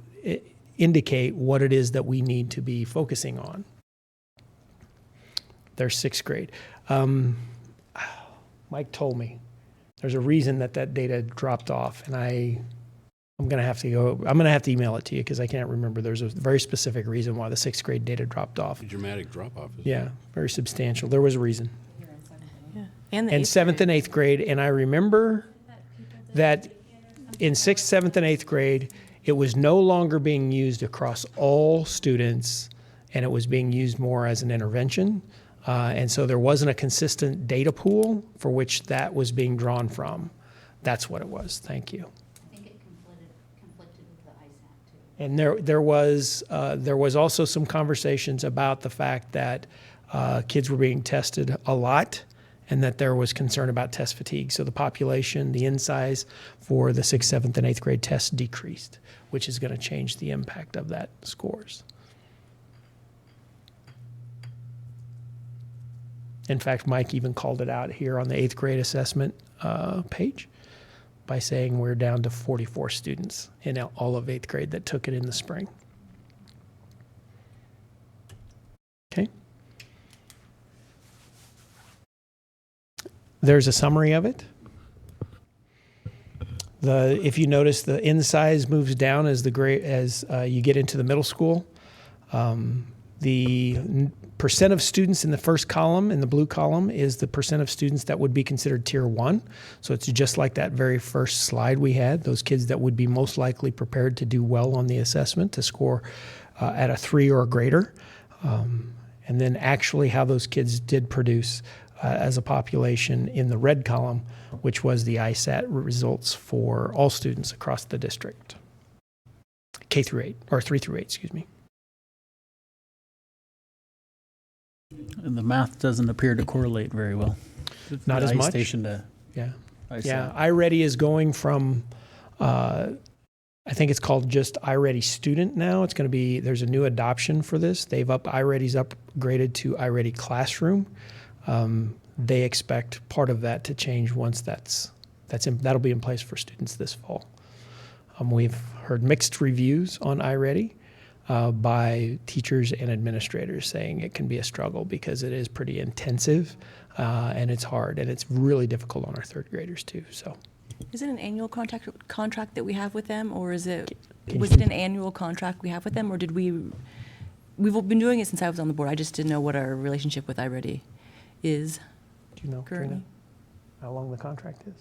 indicate what it is that we need to be focusing on. There's sixth grade. Mike told me there's a reason that data dropped off, and I'm going to have to email it to you because I can't remember. There's a very specific reason why the sixth grade data dropped off. A dramatic drop-off. Yeah, very substantial. There was a reason. Yeah. And And seventh and eighth grade, and I remember that in sixth, seventh, and eighth grade, it was no longer being used across all students, and it was being used more as an intervention. And so there wasn't a consistent data pool for which that was being drawn from. That's what it was. Thank you. I think it conflicted with the ISAT too. And there was also some conversations about the fact that kids were being tested a lot, and that there was concern about test fatigue. So the population, the in size for the 6th, 7th, and 8th grade tests decreased, which is going to change the impact of that scores. In fact, Mike even called it out here on the 8th grade assessment page by saying we're down to 44 students in all of 8th grade that took it in the spring. Okay. There's a summary of it. If you notice, the in size moves down as you get into the middle school. The percent of students in the first column, in the blue column, is the percent of students that would be considered tier 1. So it's just like that very first slide we had, those kids that would be most likely prepared to do well on the assessment, to score at a 3 or greater. And then actually how those kids did produce as a population in the red column, which was the ISAT results for all students across the district. K through 8, or 3 through 8, excuse me. And the math doesn't appear to correlate very well. Not as much. Station to Yeah. ISAT. Yeah, iReady is going from, I think it's called just iReady Student now. It's going to be, there's a new adoption for this. iReady's upgraded to iReady Classroom. They expect part of that to change once that'll be in place for students this fall. We've heard mixed reviews on iReady by teachers and administrators saying it can be a struggle because it is pretty intensive and it's hard and it's really difficult on our third graders too. So, is it an annual contract that we have with them, or was it an annual contract we have with them, or did we've been doing it since I was on the board. I just didn't know what our relationship with iReady is. Do you know, currently? Trina, how long the contract is?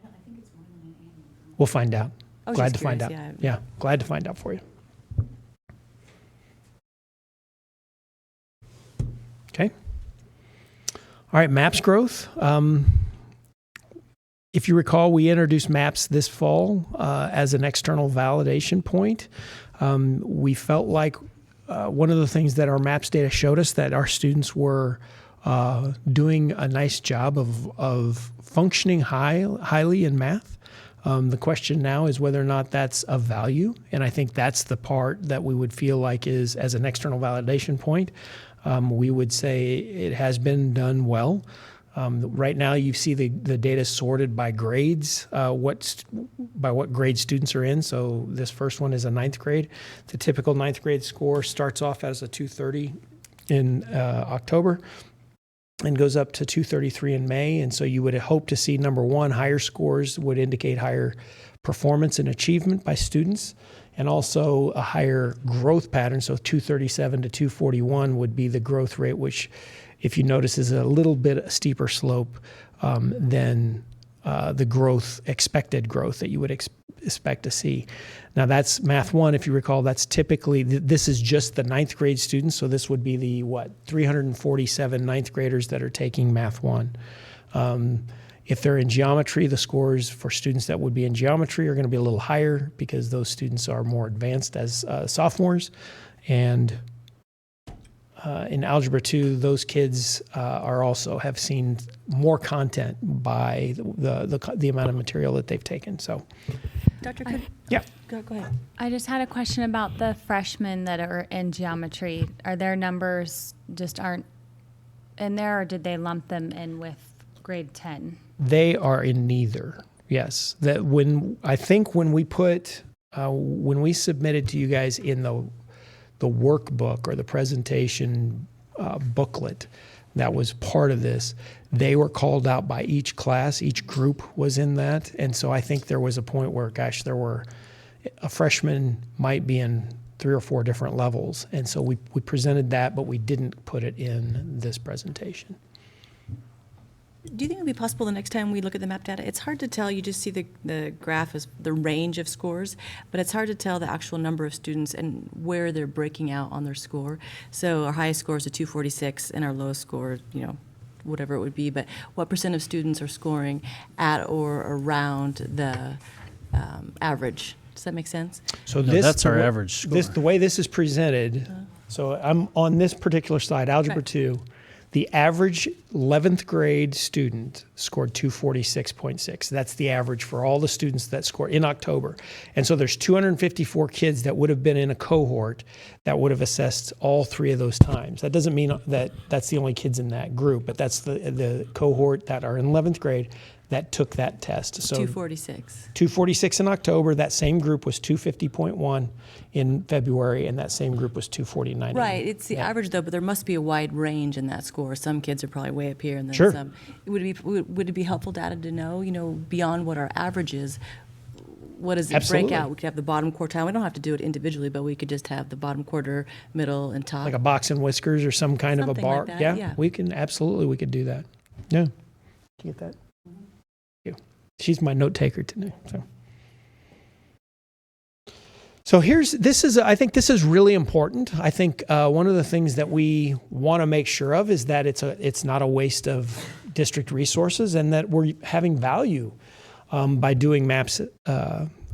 I think it's more than an annual. We'll find out. I was Glad just to find out. curious, Yeah, glad to find out for you. Okay. All right, MAPS growth. If you recall, we introduced MAPS this fall as an external validation point. We felt like one of the things that our MAPS data showed us that our students were doing a nice job of functioning highly in math. The question now is whether or not that's of value, and I think that's the part that we would feel like is, as an external validation point, we would say it has been done well. Right now, you see the data sorted by grades, by what grade students are in. So this first one is a 9th grade. The typical 9th grade score starts off as a 230 in October and goes up to 233 in May. And so you would hope to see, number one, higher scores would indicate higher performance and achievement by students, and also a higher growth pattern. So 237 to 241 would be the growth rate, which, if you notice, is a little bit steeper slope than the expected growth that you would expect to see. Now that's Math 1, if you recall, that's typically, this is just the 9th grade students, so this would be the, 347 9th graders that are taking Math 1. If they're in geometry, the scores for students that would be in geometry are going to be a little higher because those students are more advanced as sophomores. And in Algebra 2, those kids are also have seen more content by the amount of material that they've taken. So, Dr. Cook? Yeah. Go ahead. I just had a question about the freshmen that are in geometry. Are their numbers just aren't in there, or did they lump them in with grade 10? They are in neither. Yes. That when we submitted to you guys in the workbook or the presentation booklet that was part of this, they were called out by each class. Each group was in that. And so I think there was a point where, a freshman might be in 3 or 4 different levels. And so we presented that, but we didn't put it in this presentation. Do you think it would be possible the next time we look at the map data? It's hard to tell. You just see the graph as the range of scores, but it's hard to tell the actual number of students and where they're breaking out on their score. So our highest score is a 246 and our lowest score, whatever it would be, but what % of students are scoring at or around the average? Does that make sense? So that's our average score. The way this is presented, so I'm on this particular slide, Algebra 2, the average 11th grade student scored 246.6. That's the average for all the students that scored in October. And so there's 254 kids that would have been in a cohort that would have assessed all 3 of those times. That doesn't mean that that's the only kids in that group, but that's the cohort that are in 11th grade that took that test. So 246. 246 in October. That same group was 250.1 in February, and that same group was 249. Right. It's the average, though, but there must be a wide range in that score. Some kids are probably way up here, and then Sure. some. Would it be helpful data to know, beyond what our average is, what does it Absolutely. break out? We could have the bottom quartile. We don't have to do it individually, but we could just have the bottom quarter, middle, and top. Like a box and whiskers or some kind of a Something bar. like that, yeah. We can do that. Yeah. Can you get that? Thank you. She's my note taker today. So I think this is really important. I think one of the things that we want to make sure of is that it's not a waste of district resources, and that we're having value by doing MAPS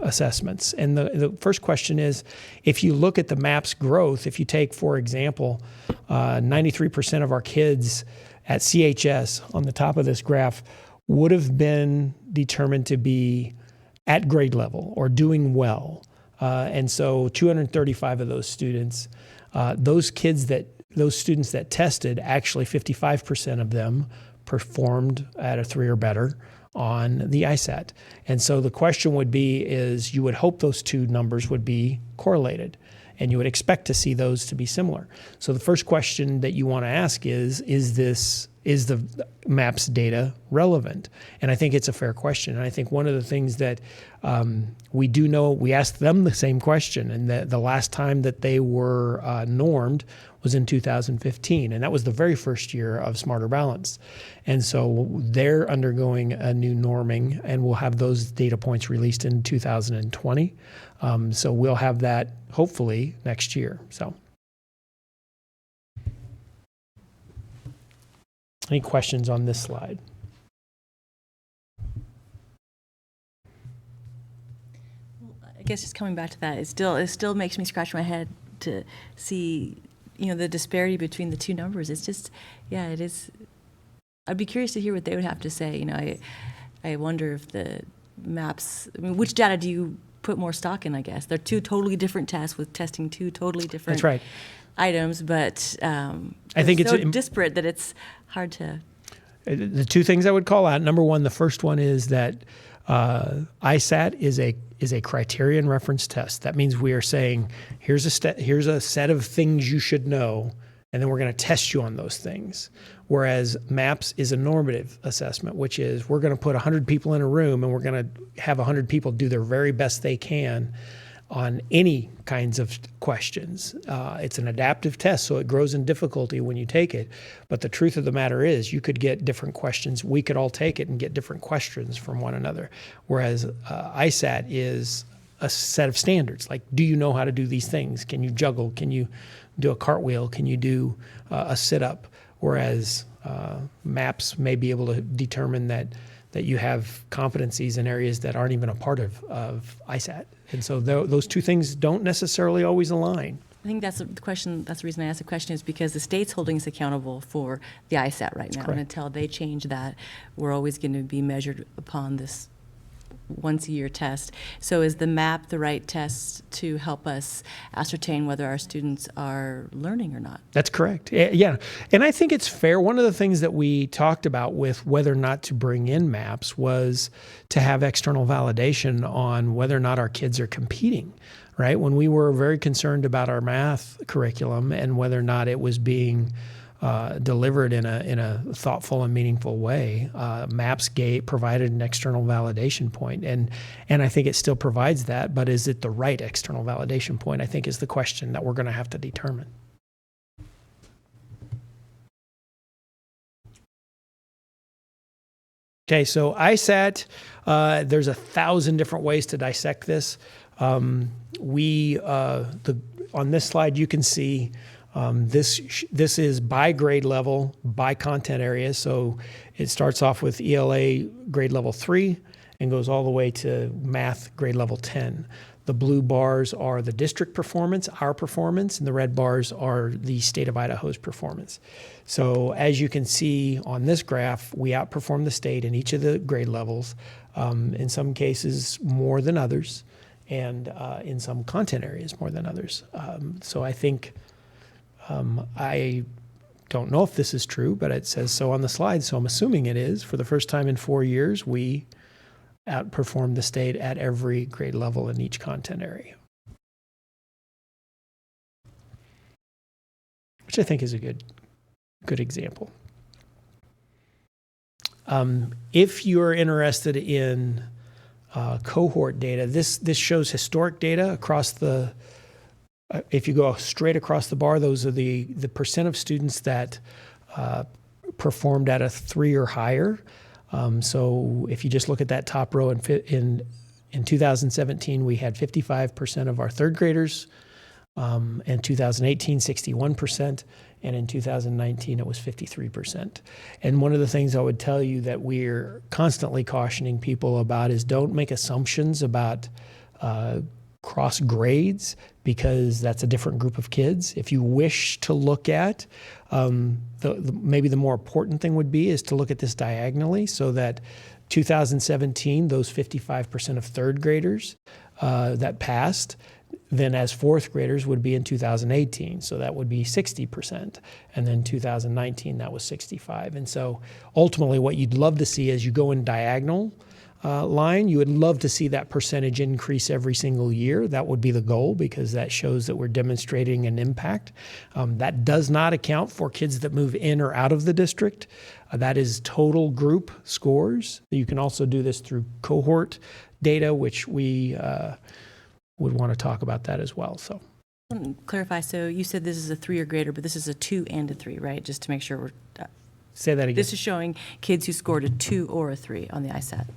assessments. And the first question is, if you look at the MAPS growth, if you take, for example, 93% of our kids at CHS on the top of this graph would have been determined to be at grade level or doing well. And so 235 of those students, those kids that those students that tested, actually 55% of them performed at a 3 or better on the ISAT. And so the question would be is you would hope those two numbers would be correlated, and you would expect to see those to be similar. So the first question that you want to ask is the MAPS data relevant? And I think it's a fair question. And I think one of the things that we do know, we asked them the same question, and the last time that they were normed was in 2015, and that was the very first year of Smarter Balance. And so they're undergoing a new norming, and we'll have those data points released in 2020. So we'll have that hopefully next year. So, any questions on this slide? I guess just coming back to that, it still makes me scratch my head to see, the disparity between the two numbers. It's just, yeah, it is. I'd be curious to hear what they would have to say. I wonder if the MAPS, which data do you put more stock in, I guess? They're two totally different tests with testing two totally different That's right. items, but I think it's so disparate that it's hard to. The two things I would call out, number one, the first one is that ISAT is a criterion reference test. That means we are saying, here's a set of things you should know, and then we're going to test you on those things. Whereas MAPS is a normative assessment, which is we're going to put 100 people in a room, and we're going to have 100 people do their very best they can on any kinds of questions. It's an adaptive test, so it grows in difficulty when you take it. But the truth of the matter is you could get different questions. We could all take it and get different questions from one another. Whereas ISAT is a set of standards. Like, do you know how to do these things? Can you juggle? Can you do a cartwheel? Can you do a sit-up? Whereas MAPS may be able to determine that you have competencies in areas that aren't even a part of ISAT. And so those two things don't necessarily always align. I think that's the question. That's the reason I asked the question, is because the state's holding us accountable for the ISAT right now. Correct. And until they change that, we're always going to be measured upon this once-a-year test. So is the MAP the right test to help us ascertain whether our students are learning or not? That's correct. Yeah. And I think it's fair. One of the things that we talked about with whether or not to bring in MAPS was to have external validation on whether or not our kids are competing, right? When we were very concerned about our math curriculum and whether or not it was being delivered in a thoughtful and meaningful way, MAPS provided an external validation point, and I think it still provides that. But is it the right external validation point? I think is the question that we're going to have to determine. Okay, so ISAT, there's 1,000 different ways to dissect this. On this slide, you can see. This is by grade level, by content area. So it starts off with ELA grade level 3 and goes all the way to math grade level 10. The blue bars are the district performance, our performance, and the red bars are the state of Idaho's performance. So as you can see on this graph, we outperform the state in each of the grade levels, in some cases more than others, and in some content areas more than others. So I think I don't know if this is true, but it says so on the slide, so I'm assuming it is. For the first time in 4 years, we outperformed the state at every grade level in each content area, which I think is a good example. If you're interested in cohort data, this shows historic data across the. If you go straight across the bar, those are the percent of students that performed at a 3 or higher. So if you just look at that top row, in 2017, we had 55% of our third graders. In 2018, 61%. And in 2019, it was 53%. And one of the things I would tell you that we're constantly cautioning people about is don't make assumptions about cross grades, because that's a different group of kids. If you wish to look at, maybe the more important thing would be is to look at this diagonally, so that 2017, those 55% of third graders that passed, then as fourth graders would be in 2018. So that would be 60%. And then 2019, that was 65. And so ultimately what you'd love to see as you go in diagonal line, you would love to see that percentage increase every single year. That would be the goal, because that shows that we're demonstrating an impact. That does not account for kids that move in or out of the district. That is total group scores. You can also do this through cohort data, which we would want to talk about that as well. So, I want to clarify. So you said this is a 3 or greater, but this is a 2 and a 3, right? Just to make sure we're. Say that again. This is showing kids who scored a 2 or a 3 on the ISAT.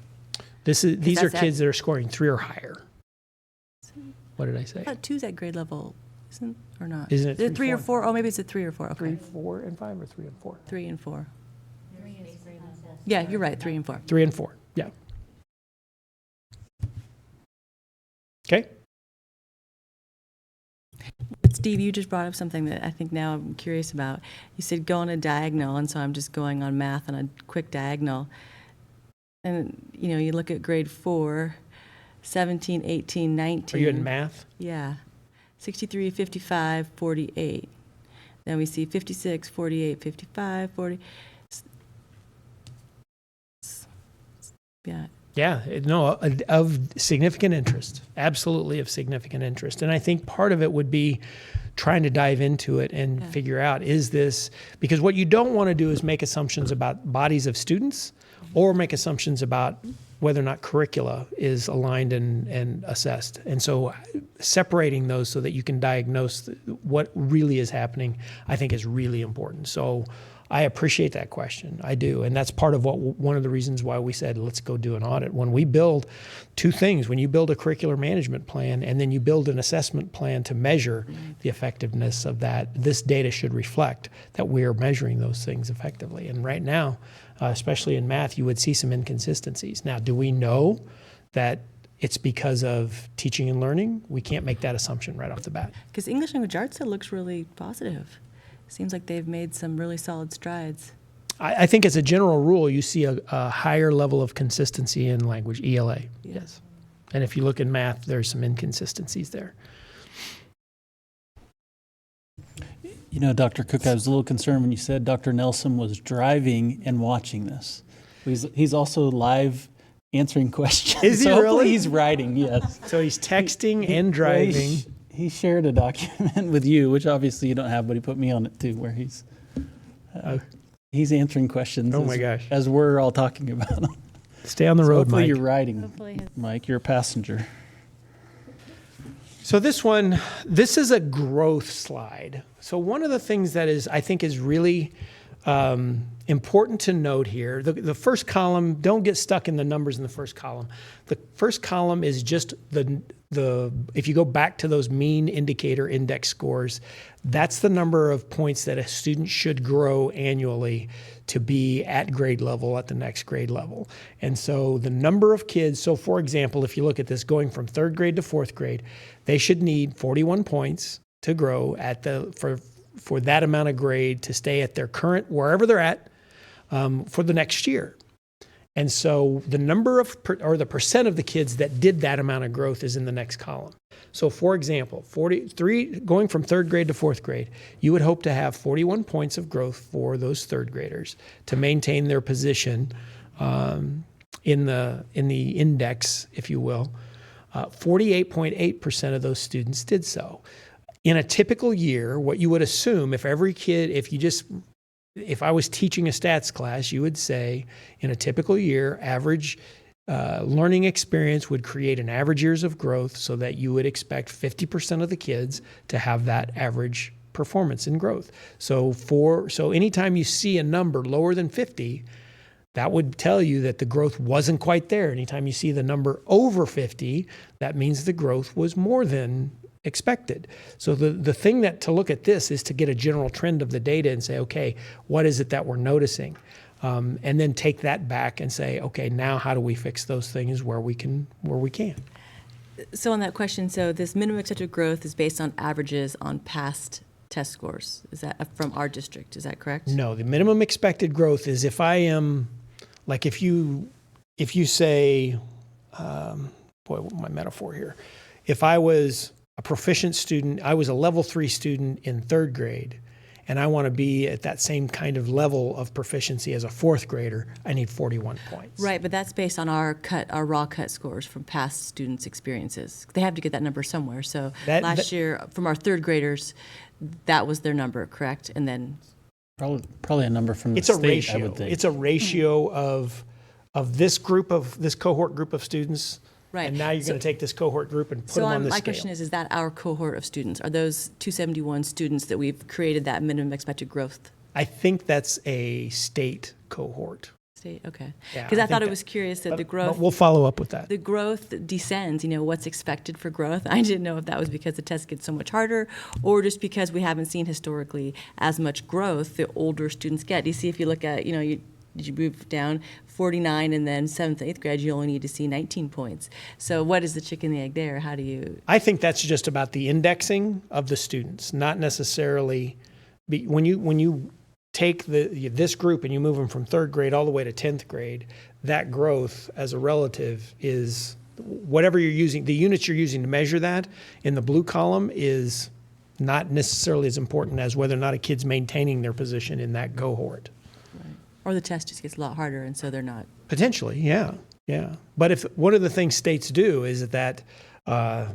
These are kids that are scoring 3 or higher. What did I say? I thought 2's at grade level, isn't or not? Isn't it Is it 3 or 4? 4? Oh, maybe it's a 3 or 4. Okay. 3, 4, and 5, or 3 and 4? 3 and 4. Yeah, you're right. 3 and 4. 3 and 4. Yeah. Okay. But Steve, you just brought up something that I think now I'm curious about. You said go on a diagonal, and so I'm just going on math on a quick diagonal. And, you know, you look at grade 4, 17, 18, 19. Are you in math? Yeah. 63, 55, 48. Then we see 56, 48, 55, 40. Yeah. Yeah, no, of significant interest, absolutely of significant interest. And I think part of it would be trying to dive into it and figure out, is this, because what you don't want to do is make assumptions about bodies of students or make assumptions about whether or not curricula is aligned and assessed. And so separating those so that you can diagnose what really is happening, I think is really important. So I appreciate that question. I do. And that's part of one of the reasons why we said, let's go do an audit. When we build two things, when you build a curricular management plan and then you build an assessment plan to measure the effectiveness of that, this data should reflect that we are measuring those things effectively. And right now, especially in math, you would see some inconsistencies. Now, do we know that it's because of teaching and learning? We can't make that assumption right off the bat. Because English language arts, it looks really positive. Seems like they've made some really solid strides. I think as a general rule, you see a higher level of consistency in language, ELA, yes. And if you look in math, there's some inconsistencies there. You know, Dr. Cook, I was a little concerned when you said Dr. Nelson was driving and watching this. He's also live answering questions. Is he so really? Hopefully he's writing, yes. So he's texting and driving. He shared a document with you, which obviously you don't have, but he put me on it too, where he's answering questions. Oh my gosh. As we're all talking about them. Stay on the road, hopefully Mike. you're riding, Mike. You're a passenger. So this is a growth slide. So one of the things that I think is really important to note here, the first column, don't get stuck in the numbers in the first column. The first column is just if you go back to those mean indicator index scores, that's the number of points that a student should grow annually to be at grade level at the next grade level. And so the number of kids, so for example, if you look at this going from third grade to fourth grade, they should need 41 points to grow for that amount of grade to stay at their current, wherever they're at, for the next year. And so the number of, or the percent of the kids that did that amount of growth is in the next column. So for example, 43, going from third grade to fourth grade, you would hope to have 41 points of growth for those third graders to maintain their position in the index, if you will. 48.8% of those students did so. In a typical year, what you would assume, if I was teaching a stats class, you would say in a typical year, average learning experience would create an average years of growth so that you would expect 50% of the kids to have that average performance and growth. So anytime you see a number lower than 50, that would tell you that the growth wasn't quite there. Anytime you see the number over 50, that means the growth was more than expected. So the thing to look at this is to get a general trend of the data and say, okay, what is it that we're noticing? And then take that back and say, okay, now how do we fix those things where we can? So on that question, so this minimum accepted growth is based on averages on past test scores. Is that from our district? Is that correct? No, the minimum expected growth is if I am, like if you say, my metaphor here, if I was a proficient student. I was a level 3 student in 3rd grade, and I want to be at that same kind of level of proficiency as a 4th grader. I need 41 points. Right, but that's based on our raw cut scores from past students' experiences. They have to get that number somewhere. So last year, from our 3rd graders, that was their number, correct? And then Probably a number from the It's a state, ratio. I would think. It's a ratio of this cohort group of students. Right. And now you're going to take this cohort group and put them on this my scale. question is that our cohort of students? Are those 271 students that we've created that minimum expected growth? I think that's a state cohort. State, okay. Yeah, Because I thought think it was curious that the but growth. we'll follow up with that. The growth descends, what's expected for growth. I didn't know if that was because the test gets so much harder or just because we haven't seen historically as much growth the older students get. You see, if you look at, you move down 49 and then 7th, 8th grade, you only need to see 19 points. So what is the chicken and the egg there? How do you? I think that's just about the indexing of the students, not necessarily when you take this group and you move them from 3rd grade all the way to 10th grade, that growth as a relative is whatever you're using, the units you're using to measure that in the blue column is not necessarily as important as whether or not a kid's maintaining their position in that cohort. Right. Or the test just gets a lot harder and so they're not. Potentially, yeah. But if one of the things states do is that they're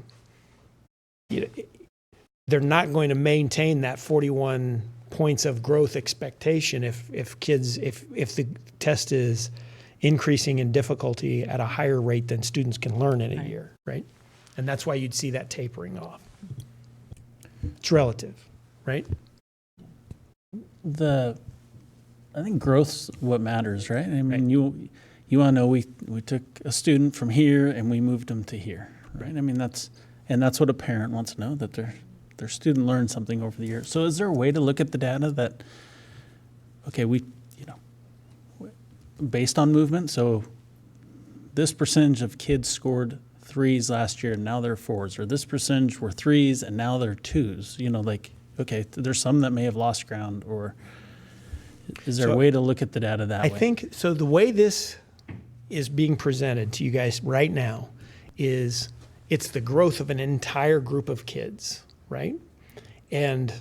not going to maintain that 41 points of growth expectation if the test is increasing in difficulty at a higher rate than students can learn in a year, right? And that's why you'd see that tapering off. It's relative, right? I think growth's what matters, right? I mean, you want to know we took a student from here and we moved them to here, right? I mean, that's what a parent wants to know, that their student learned something over the year. So is there a way to look at the data that, okay, based on movement, so this percentage of kids scored 3s last year and now they're 4s, or this percentage were 3s and now they're 2s, okay, there's some that may have lost ground, or is there a way to look at the data that way? I think, so the way this is being presented to you guys right now is it's the growth of an entire group of kids, right? And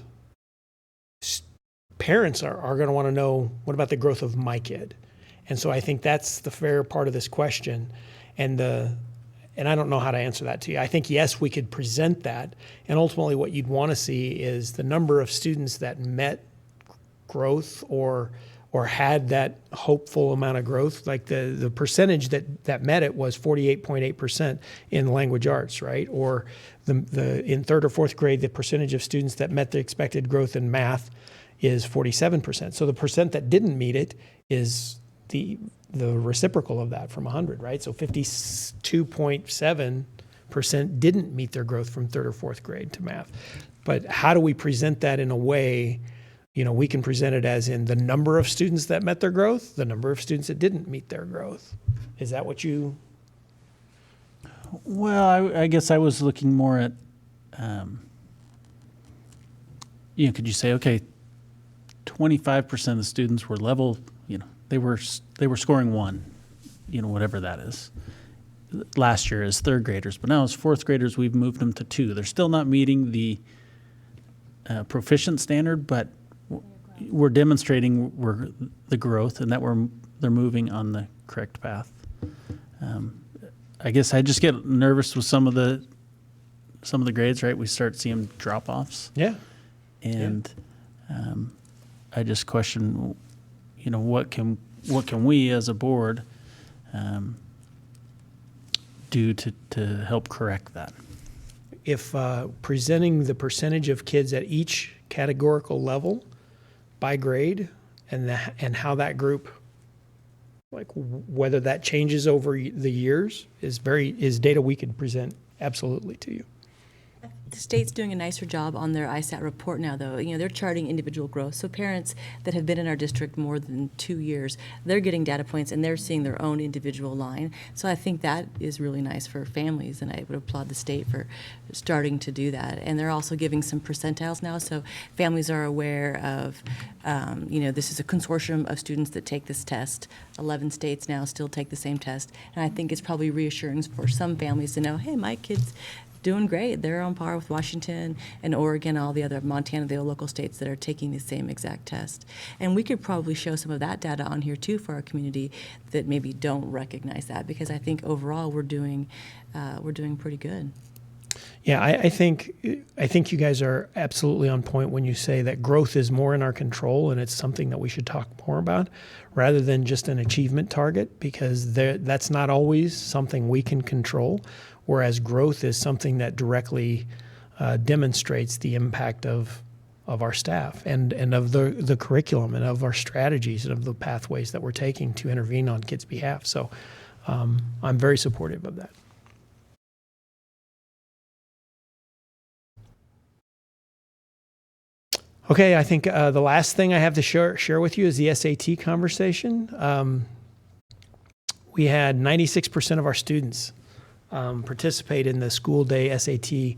parents are going to want to know, what about the growth of my kid? And so I think that's the fair part of this question. And I don't know how to answer that to you. I think, yes, we could present that. And ultimately what you'd want to see is the number of students that met growth or had that hopeful amount of growth. Like the percentage that met it was 48.8% in language arts, right? Or in 3rd or 4th grade, the percentage of students that met the expected growth in math is 47%. So the percent that didn't meet it is the reciprocal of that from 100, right? So 52.7% didn't meet their growth from 3rd or 4th grade to math. But how do we present that in a way, we can present it as in the number of students that met their growth, the number of students that didn't meet their growth. Is that what you? Well, I guess I was looking more at, could you say, okay, 25% of the students were level, they were scoring 1, whatever that is. Last year as 3rd graders, but now as 4th graders, we've moved them to 2. They're still not meeting the proficient standard, but we're demonstrating the growth and that they're moving on the correct path. I guess I just get nervous with some of the grades, right? We start seeing drop-offs. Yeah. And I just question, what can we as a board do to help correct that? If presenting the percentage of kids at each categorical level by grade and how that group, like whether that changes over the years, is data we could present absolutely to you. The state's doing a nicer job on their ISAT report now, though. They're charting individual growth. So parents that have been in our district more than 2 years, they're getting data points and they're seeing their own individual line. So I think that is really nice for families, and I would applaud the state for starting to do that. And they're also giving some percentiles now, so families are aware of, this is a consortium of students that take this test. 11 states now still take the same test. And I think it's probably reassuring for some families to know, hey, my kid's doing great. They're on par with Washington and Oregon, all the other Montana, the local states that are taking the same exact test. And we could probably show some of that data on here too for our community that maybe don't recognize that, because I think overall we're doing pretty good. Yeah, I think you guys are absolutely on point when you say that growth is more in our control, and it's something that we should talk more about rather than just an achievement target, because that's not always something we can control, whereas growth is something that directly demonstrates the impact of our staff and of the curriculum and of our strategies and of the pathways that we're taking to intervene on kids' behalf. So I'm very supportive of that. Okay, I think the last thing I have to share with you is the SAT conversation. We had 96% of our students participate in the school day SAT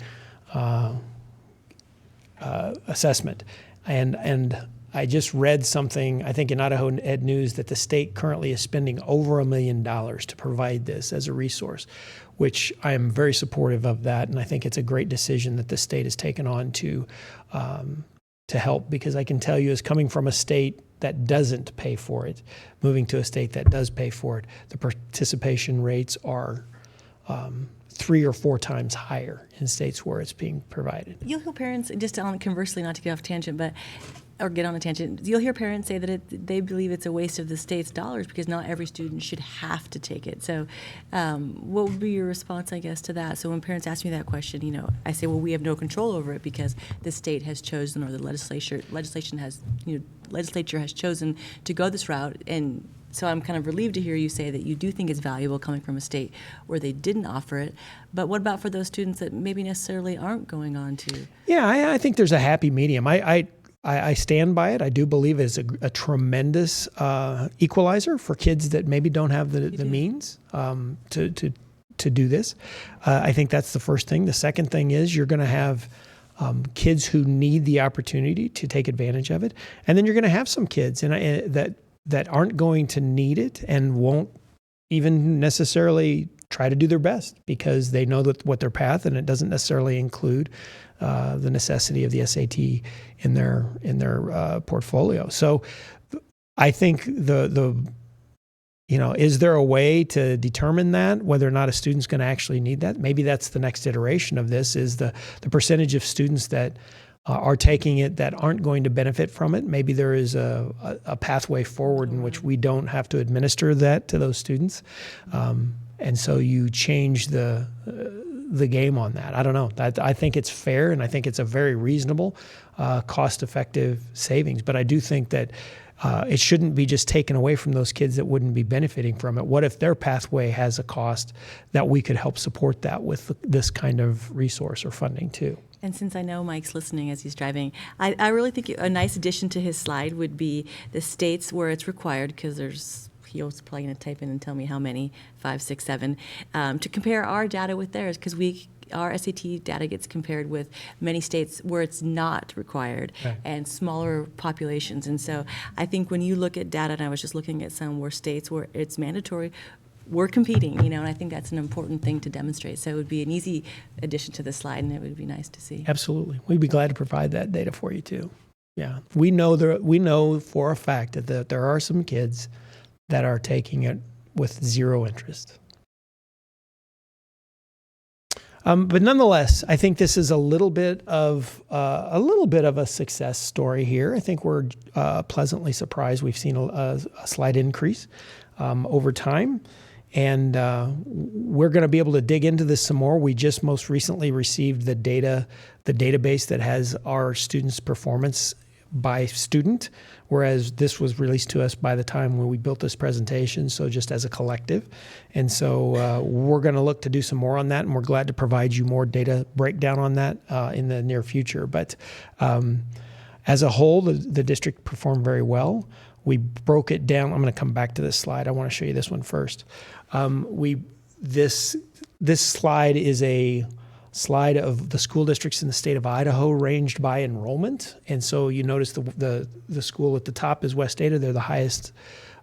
assessment. And I just read something, I think in Idaho Ed News, that the state currently is spending over $1 million to provide this as a resource, which I am very supportive of that. And I think it's a great decision that the state has taken on to help, because I can tell you, as coming from a state that doesn't pay for it, moving to a state that does pay for it, the participation rates are 3 or 4 times higher in states where it's being provided. You'll hear parents, just conversely, not to get off tangent, or get on a tangent, you'll hear parents say that they believe it's a waste of the state's dollars because not every student should have to take it. So what would be your response, I guess, to that? So when parents ask me that question, I say, well, we have no control over it because the state has chosen, or the legislature has chosen to go this route. And so I'm kind of relieved to hear you say that you do think it's valuable coming from a state where they didn't offer it. But what about for those students that maybe necessarily aren't going on to? Yeah, I think there's a happy medium. I stand by it. I do believe it's a tremendous equalizer for kids that maybe don't have the means to do this. I think that's the first thing. The second thing is you're going to have kids who need the opportunity to take advantage of it, and then you're going to have some kids that aren't going to need it and won't even necessarily try to do their best because they know what their path, and it doesn't necessarily include the necessity of the SAT in their portfolio. So I think is there a way to determine that, whether or not a student's going to actually need that? Maybe that's the next iteration of this, is the percentage of students that are taking it that aren't going to benefit from it. Maybe there is a pathway forward in which we don't have to administer that to those students. And so you change the game on that. I don't know. I think it's fair, and I think it's a very reasonable, cost-effective savings. But I do think that it shouldn't be just taken away from those kids that wouldn't be benefiting from it. What if their pathway has a cost that we could help support that with this kind of resource or funding too? And since I know Mike's listening as he's driving, I really think a nice addition to his slide would be the states where it's required, because he was probably going to type in and tell me how many, 5, 6, 7, to compare our data with theirs, because our SAT data gets compared with many states where it's not required, right, and smaller populations. And so I think when you look at data, and I was just looking at some where states where it's mandatory, we're competing, and I think that's an important thing to demonstrate. So it would be an easy addition to the slide, and it would be nice to see. Absolutely. We'd be glad to provide that data for you too. Yeah. We know for a fact that there are some kids that are taking it with zero interest. But nonetheless, I think this is a little bit of a success story here. I think we're pleasantly surprised. We've seen a slight increase over time, and we're going to be able to dig into this some more. We just most recently received the database that has our students' performance by student, whereas this was released to us by the time when we built this presentation, so just as a collective. And so we're going to look to do some more on that, and we're glad to provide you more data breakdown on that in the near future. But as a whole, the district performed very well. We broke it down. I'm going to come back to this slide. I want to show you this one first. This slide is a slide of the school districts in the state of Idaho ranged by enrollment. And so you notice the school at the top is West Ada. They're the highest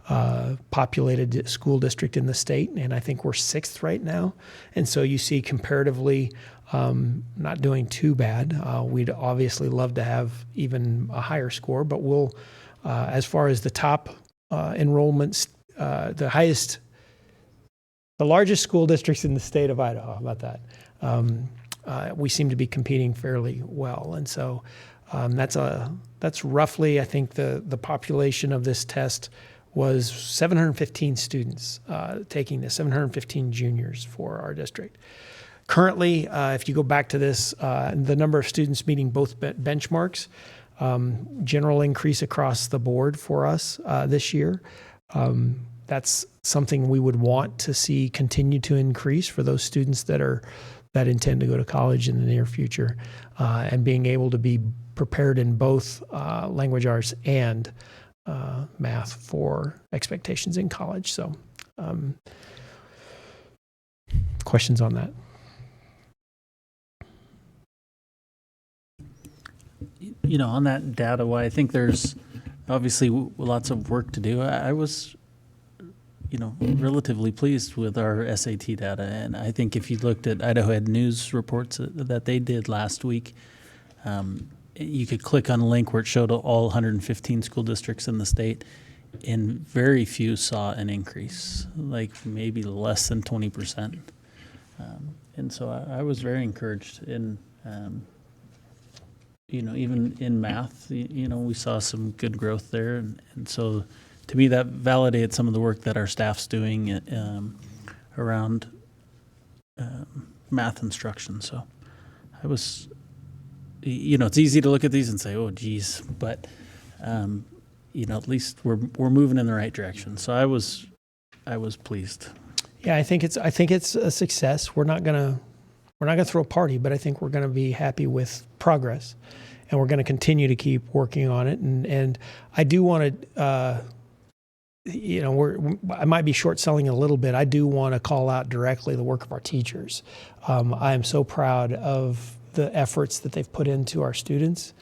populated school district in the state, and I think we're 6th right now. And so you see comparatively not doing too bad. We'd obviously love to have even a higher score, but we'll, as far as the top enrollments, the largest school districts in the state of Idaho, how about that? We seem to be competing fairly well. And so that's roughly, I think the population of this test was 715 students taking this, 715 juniors for our district. Currently, if you go back to this, the number of students meeting both benchmarks, general increase across the board for us this year. That's something we would want to see continue to increase for those students that intend to go to college in the near future, and being able to be prepared in both language arts and math for expectations in college. So, questions on that? You know, on that data, why I think there's obviously lots of work to do. I was, relatively pleased with our SAT data. And I think if you looked at Idaho Ed News reports that they did last week, you could click on a link where it showed all 115 school districts in the state, and very few saw an increase, like maybe less than 20%. And so I was very encouraged in, even in math, we saw some good growth there. And so to me, that validated some of the work that our staff's doing around math instruction. So I was, it's easy to look at these and say, oh, geez, but, at least we're moving in the right direction. So I was pleased. Yeah, I think it's a success. We're not gonna throw a party, but I think we're gonna be happy with progress, and we're gonna continue to keep working on it. And I do want to, I might be short selling a little bit. I do want to call out directly the work of our teachers. I am so proud of the efforts that they've put into our students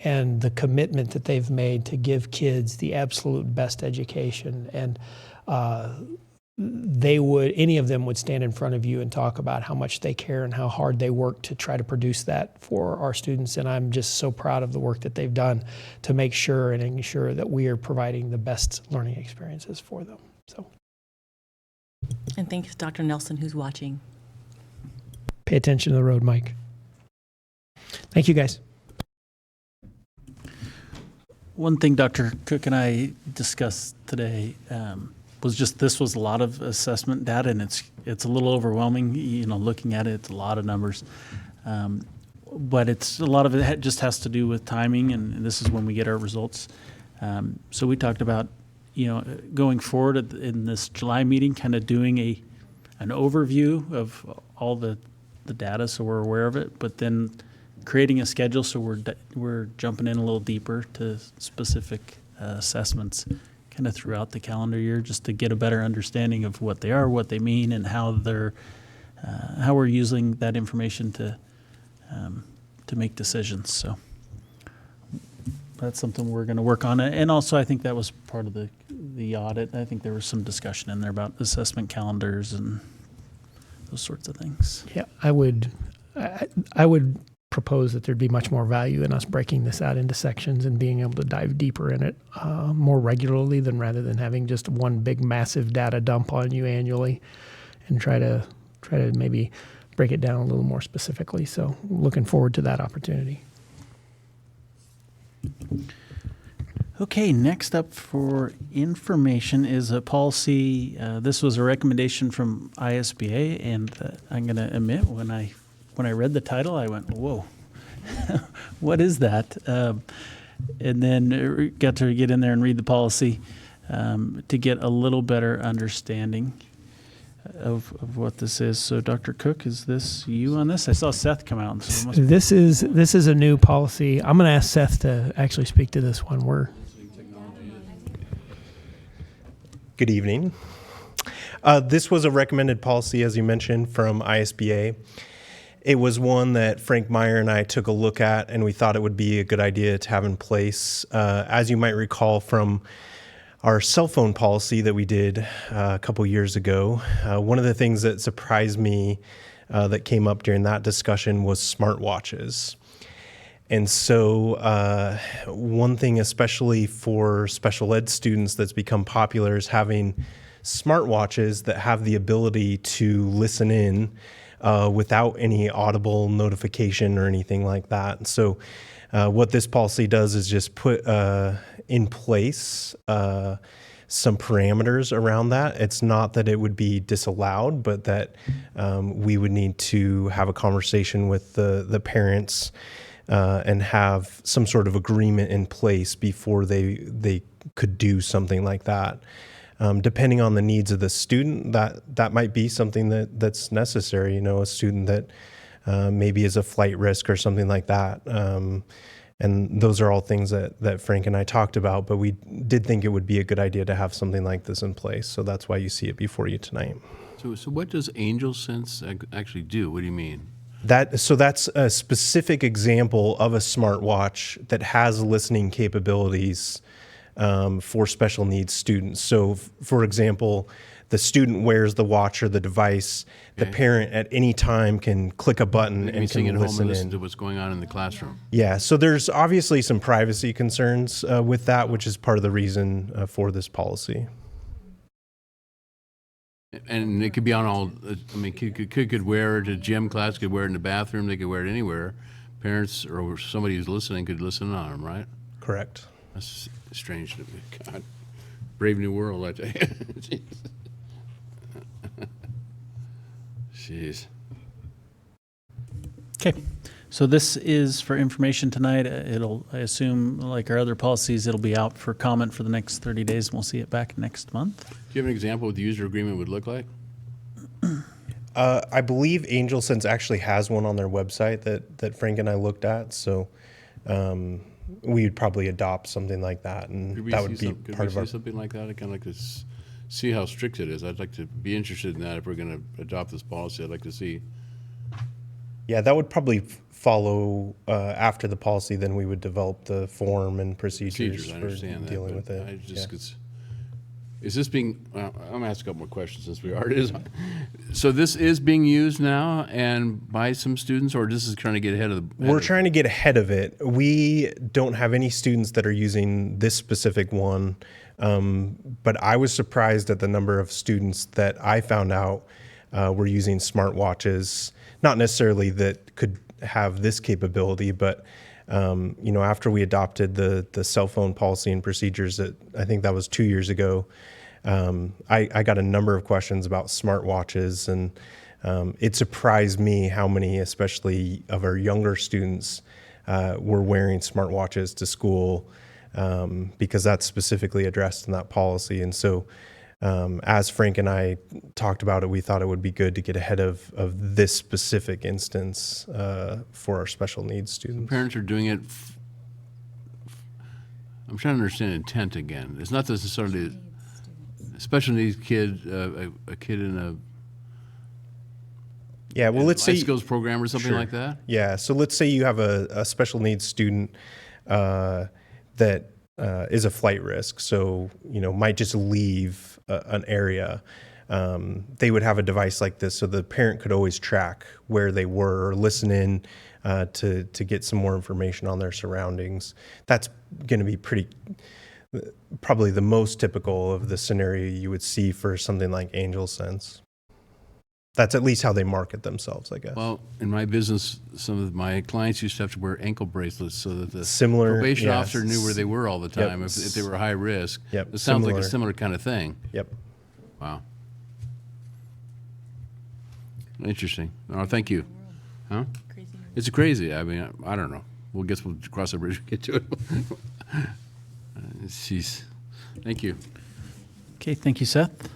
and the commitment that they've made to give kids the absolute best education. And any of them would stand in front of you and talk about how much they care and how hard they work to try to produce that for our students. And I'm just so proud of the work that they've done to make sure and ensure that we are providing the best learning experiences for them. So, and thanks to Dr. Nelson, who's watching. Pay attention to the road, Mike. Thank you, guys. One thing Dr. Cook and I discussed today was just this was a lot of assessment data, and it's a little overwhelming. Looking at it, it's a lot of numbers, but it's a lot of it just has to do with timing, and this is when we get our results. So we talked about going forward in this July meeting, kind of doing an overview of all the data, so we're aware of it, but then creating a schedule so we're jumping in a little deeper to specific assessments kind of throughout the calendar year, just to get a better understanding of what they are, what they mean, and how we're using that information to make decisions. So that's something we're going to work on. And also, I think that was part of the audit. I think there was some discussion in there about assessment calendars and those sorts of things. Yeah, I would propose that there'd be much more value in us breaking this out into sections and being able to dive deeper in it more regularly rather than having just one big massive data dump on you annually, and try to maybe break it down a little more specifically. So looking forward to that opportunity. Okay, next up for information is a policy. This was a recommendation from ISBA, and I'm going to admit when I read the title, I went, whoa, what is that? And then got to get in there and read the policy to get a little better understanding of what this is. So Dr. Cook, is this you on this? I saw Seth come out. So this is a new policy. I'm going to ask Seth to actually speak to this one. Good evening. This was a recommended policy, as you mentioned, from ISBA. It was one that Frank Meyer and I took a look at, and we thought it would be a good idea to have in place. As you might recall from our cell phone policy that we did a couple years ago, one of the things that surprised me that came up during that discussion was smartwatches. And so one thing, especially for special ed students, that's become popular is having smartwatches that have the ability to listen in without any audible notification or anything like that. And so what this policy does is just put in place some parameters around that. It's not that it would be disallowed, but that we would need to have a conversation with the parents and have some sort of agreement in place before they could do something like that. Depending on the needs of the student, that might be something that's necessary. You know, a student that maybe is a flight risk or something like that. And those are all things that Frank and I talked about, but we did think it would be a good idea to have something like this in place. So that's why you see it before you tonight. So what does Angel Sense actually do? What do you mean? That's a specific example of a smartwatch that has listening capabilities for special needs students. So, for example, the student wears the watch or the device. The parent at any time can click a button and can listen to what's going on in the classroom. Yeah, so there's obviously some privacy concerns with that, which is part of the reason for this policy. And it could be on all, I mean, kid could wear it at gym class, could wear it in the bathroom, they could wear it anywhere. Parents or somebody who's listening could listen on them, right? Correct. That's strange to me. God, brave new world, I tell you. Jeez. Okay, so this is for information tonight. I assume, like our other policies, it'll be out for comment for the next 30 days, and we'll see it back next month. Do you have an example of what the user agreement would look like? I believe Angel Sense actually has one on their website that Frank and I looked at, so we'd probably adopt something like that, and that would be part of our... something like that? I kind of like to see how strict it is. I'd like to be interested in that. If we're going to adopt this policy, I'd like to see. Yeah, that would probably follow after the policy. Then we would develop the form and procedures I for understand dealing that, with it. I just, is this being, I'm going to ask a couple more questions since we are. So this is being used now and by some students, or this is trying to get ahead of the... We're trying to get ahead of it. We don't have any students that are using this specific one, but I was surprised at the number of students that I found out were using smartwatches, not necessarily that could have this capability, but you know, after we adopted the cell phone policy and procedures, I think that was 2 years ago, I got a number of questions about smartwatches, and it surprised me how many, especially of our younger students, were wearing smartwatches to school, because that's specifically addressed in that policy. And so as Frank and I talked about it, we thought it would be good to get ahead of this specific instance for our special needs students. Parents are doing it. I'm trying to understand intent again. It's not necessarily a special needs kid, a kid in a let's say life skills program or something like that. Yeah, so let's say you have a special needs student that is a flight risk, so you know might just leave an area. They would have a device like this, so the parent could always track where they were or listen in to get some more information on their surroundings. That's going to be probably the most typical of the scenario you would see for something like Angel Sense. That's at least how they market themselves, I guess. Well, in my business, some of my clients used to have to wear ankle bracelets so that the probation officer knew where they were all the time if they were high risk. Yep. It sounds like a similar kind of thing. Yep. Wow. Interesting. Oh, thank you. Huh? It's crazy. I mean, I don't know. We'll cross the bridge and get to it. Jeez. Thank you. Okay, thank you, Seth.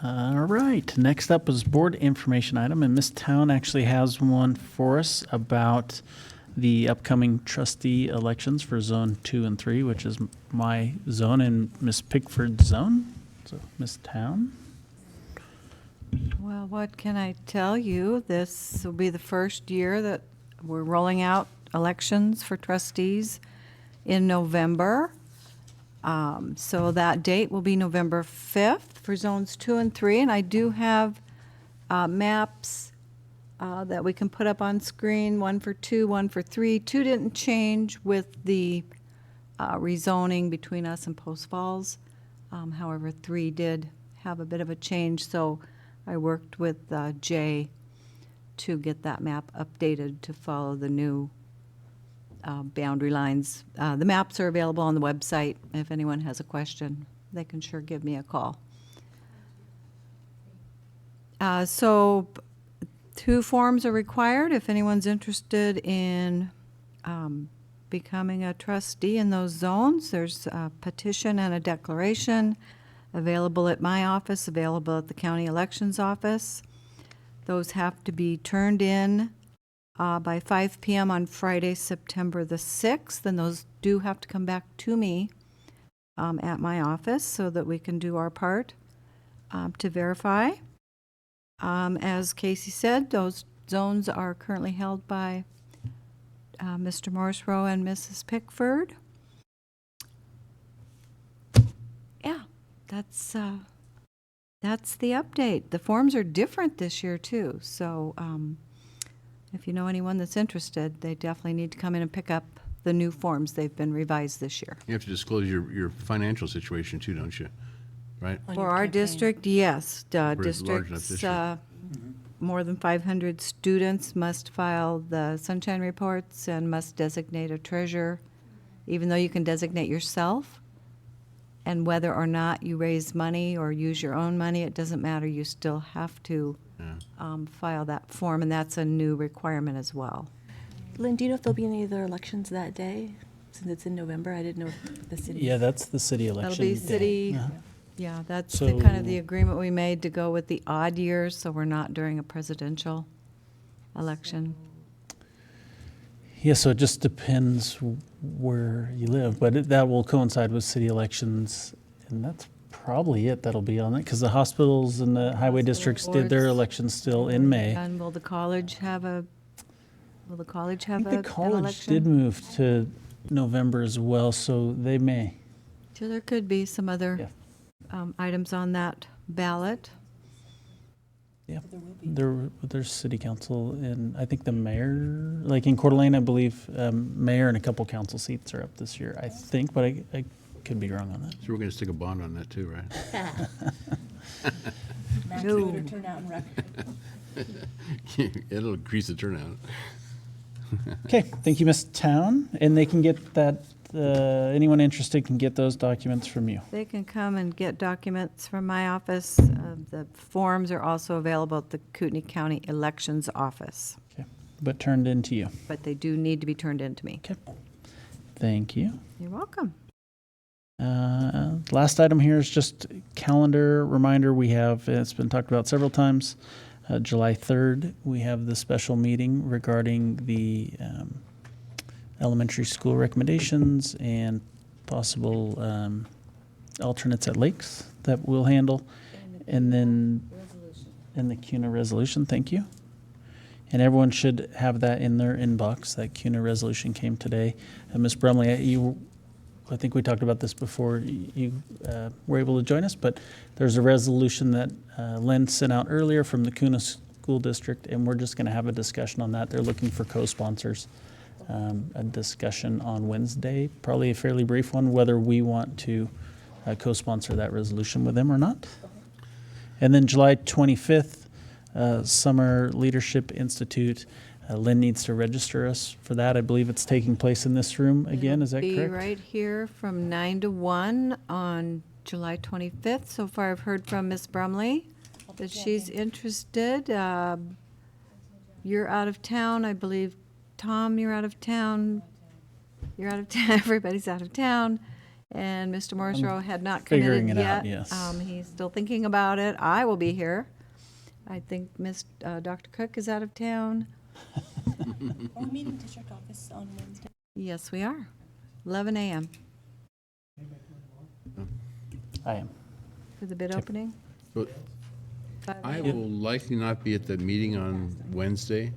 All right, next up is board information item, and Ms. Town actually has one for us about the upcoming trustee elections for Zone 2 and 3, which is my zone and Ms. Pickford's zone. So, Ms. Town. Well, what can I tell you? This will be the first year that we're rolling out elections for trustees in November. So that date will be November 5th for zones 2 and 3, and I do have maps that we can put up on screen, one for 2, one for 3. 2 didn't change with the rezoning between us and Post Falls. However, 3 did have a bit of a change, so I worked with Jay to get that map updated to follow the new boundary lines. The maps are available on the website. If anyone has a question, they can sure give me a call. So 2 forms are required if anyone's interested in becoming a trustee in those zones. There's a petition and a declaration available at my office, available at the county elections office. Those have to be turned in by 5 p.m. on Friday, September the 6th, and those do have to come back to me at my office so that we can do our part to verify. As Casey said, those zones are currently held by Mr. Morrisroe and Mrs. Pickford. Yeah, that's the update. The forms are different this year too, so if you know anyone that's interested, they definitely need to come in and pick up the new forms. They've been revised this year. You have to disclose your financial situation too, don't you? Right? For our district, yes. Large enough Districts, district. more than 500 students must file the sunshine reports and must designate a treasurer, even though you can designate yourself. And whether or not you raise money or use your own money, it doesn't matter. You still have to file that form, and that's a new requirement as well. Lynn, do you know if there'll be any other elections that day? Since it's in November, I didn't know if the city. Yeah, that's the city election. That'll be day. city, Uh-huh. yeah, that's So- kind of the agreement we made to go with the odd years, so we're not during a presidential election. Yeah, so it just depends where you live, but that will coincide with city elections, and that's probably it that'll be on it, because the hospitals and the highway districts did their boards. elections still in May. And will the college have I an think the college election? did move to November as well, so they may. So there could be some other items on that ballot. Yeah, there's city council, and I think the mayor, like in Coeur d'Alene, I believe mayor and a couple council seats are up this year, I think, but I could be wrong on that. So we're going to stick a bond on that too, right? Max No. voter turnout and record. It'll increase the turnout. Okay, thank you, Ms. Town, and they can get that, anyone interested can get those documents from you. They can come and get documents from my office. The forms are also available at the Kootenai County Elections Office, Okay, but turned in to you. but they do need to be turned in to me. Okay, thank you. You're welcome. Last item here is just calendar reminder. We have, it's been talked about several times, July 3rd, we have the special meeting regarding the elementary school recommendations and possible alternates at lakes that we'll handle. And then, and the CUNA resolution, thank you. And everyone should have that in their inbox. That CUNA resolution came today. Ms. Brumley, I think we talked about this before you were able to join us, but there's a resolution that Len sent out earlier from the CUNA School District, and we're just going to have a discussion on that. They're looking for co-sponsors. A discussion on Wednesday, probably a fairly brief one, whether we want to co-sponsor that resolution with them or not. And then July 25th, Summer Leadership Institute. Lynn needs to register us for that. I believe it's taking place in this room again. Is that Be correct? right here from 9 to 1 on July 25th. So far, I've heard from Miss Brumley that she's interested. You're out of town, I believe. Tom, you're out of town. You're out of town. Everybody's out of town. And Mr. Morrisroe had not figuring committed it out, yet. yes. He's still thinking about it. I will be here. I think Dr. Cook is out of town. Are we meeting district office on Wednesday? Yes, we are. 11 a.m. I am. for the bid opening. But 5 I a.m. will likely not be at the meeting on Wednesday,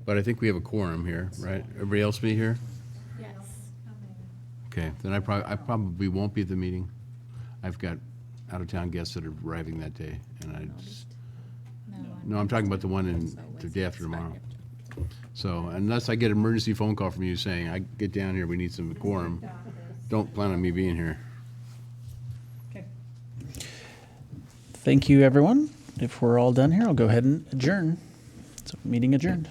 but I think we have a quorum here, right? Everybody else be here? Yes. Okay, then I probably won't be at the meeting. I've got out-of-town guests that are arriving that day, and I just, no, I'm talking about the one in the day after tomorrow. So unless I get an emergency phone call from you saying, I get down here, we need some quorum, don't plan on me being here. Thank you, everyone. If we're all done here, I'll go ahead and adjourn. So, meeting adjourned.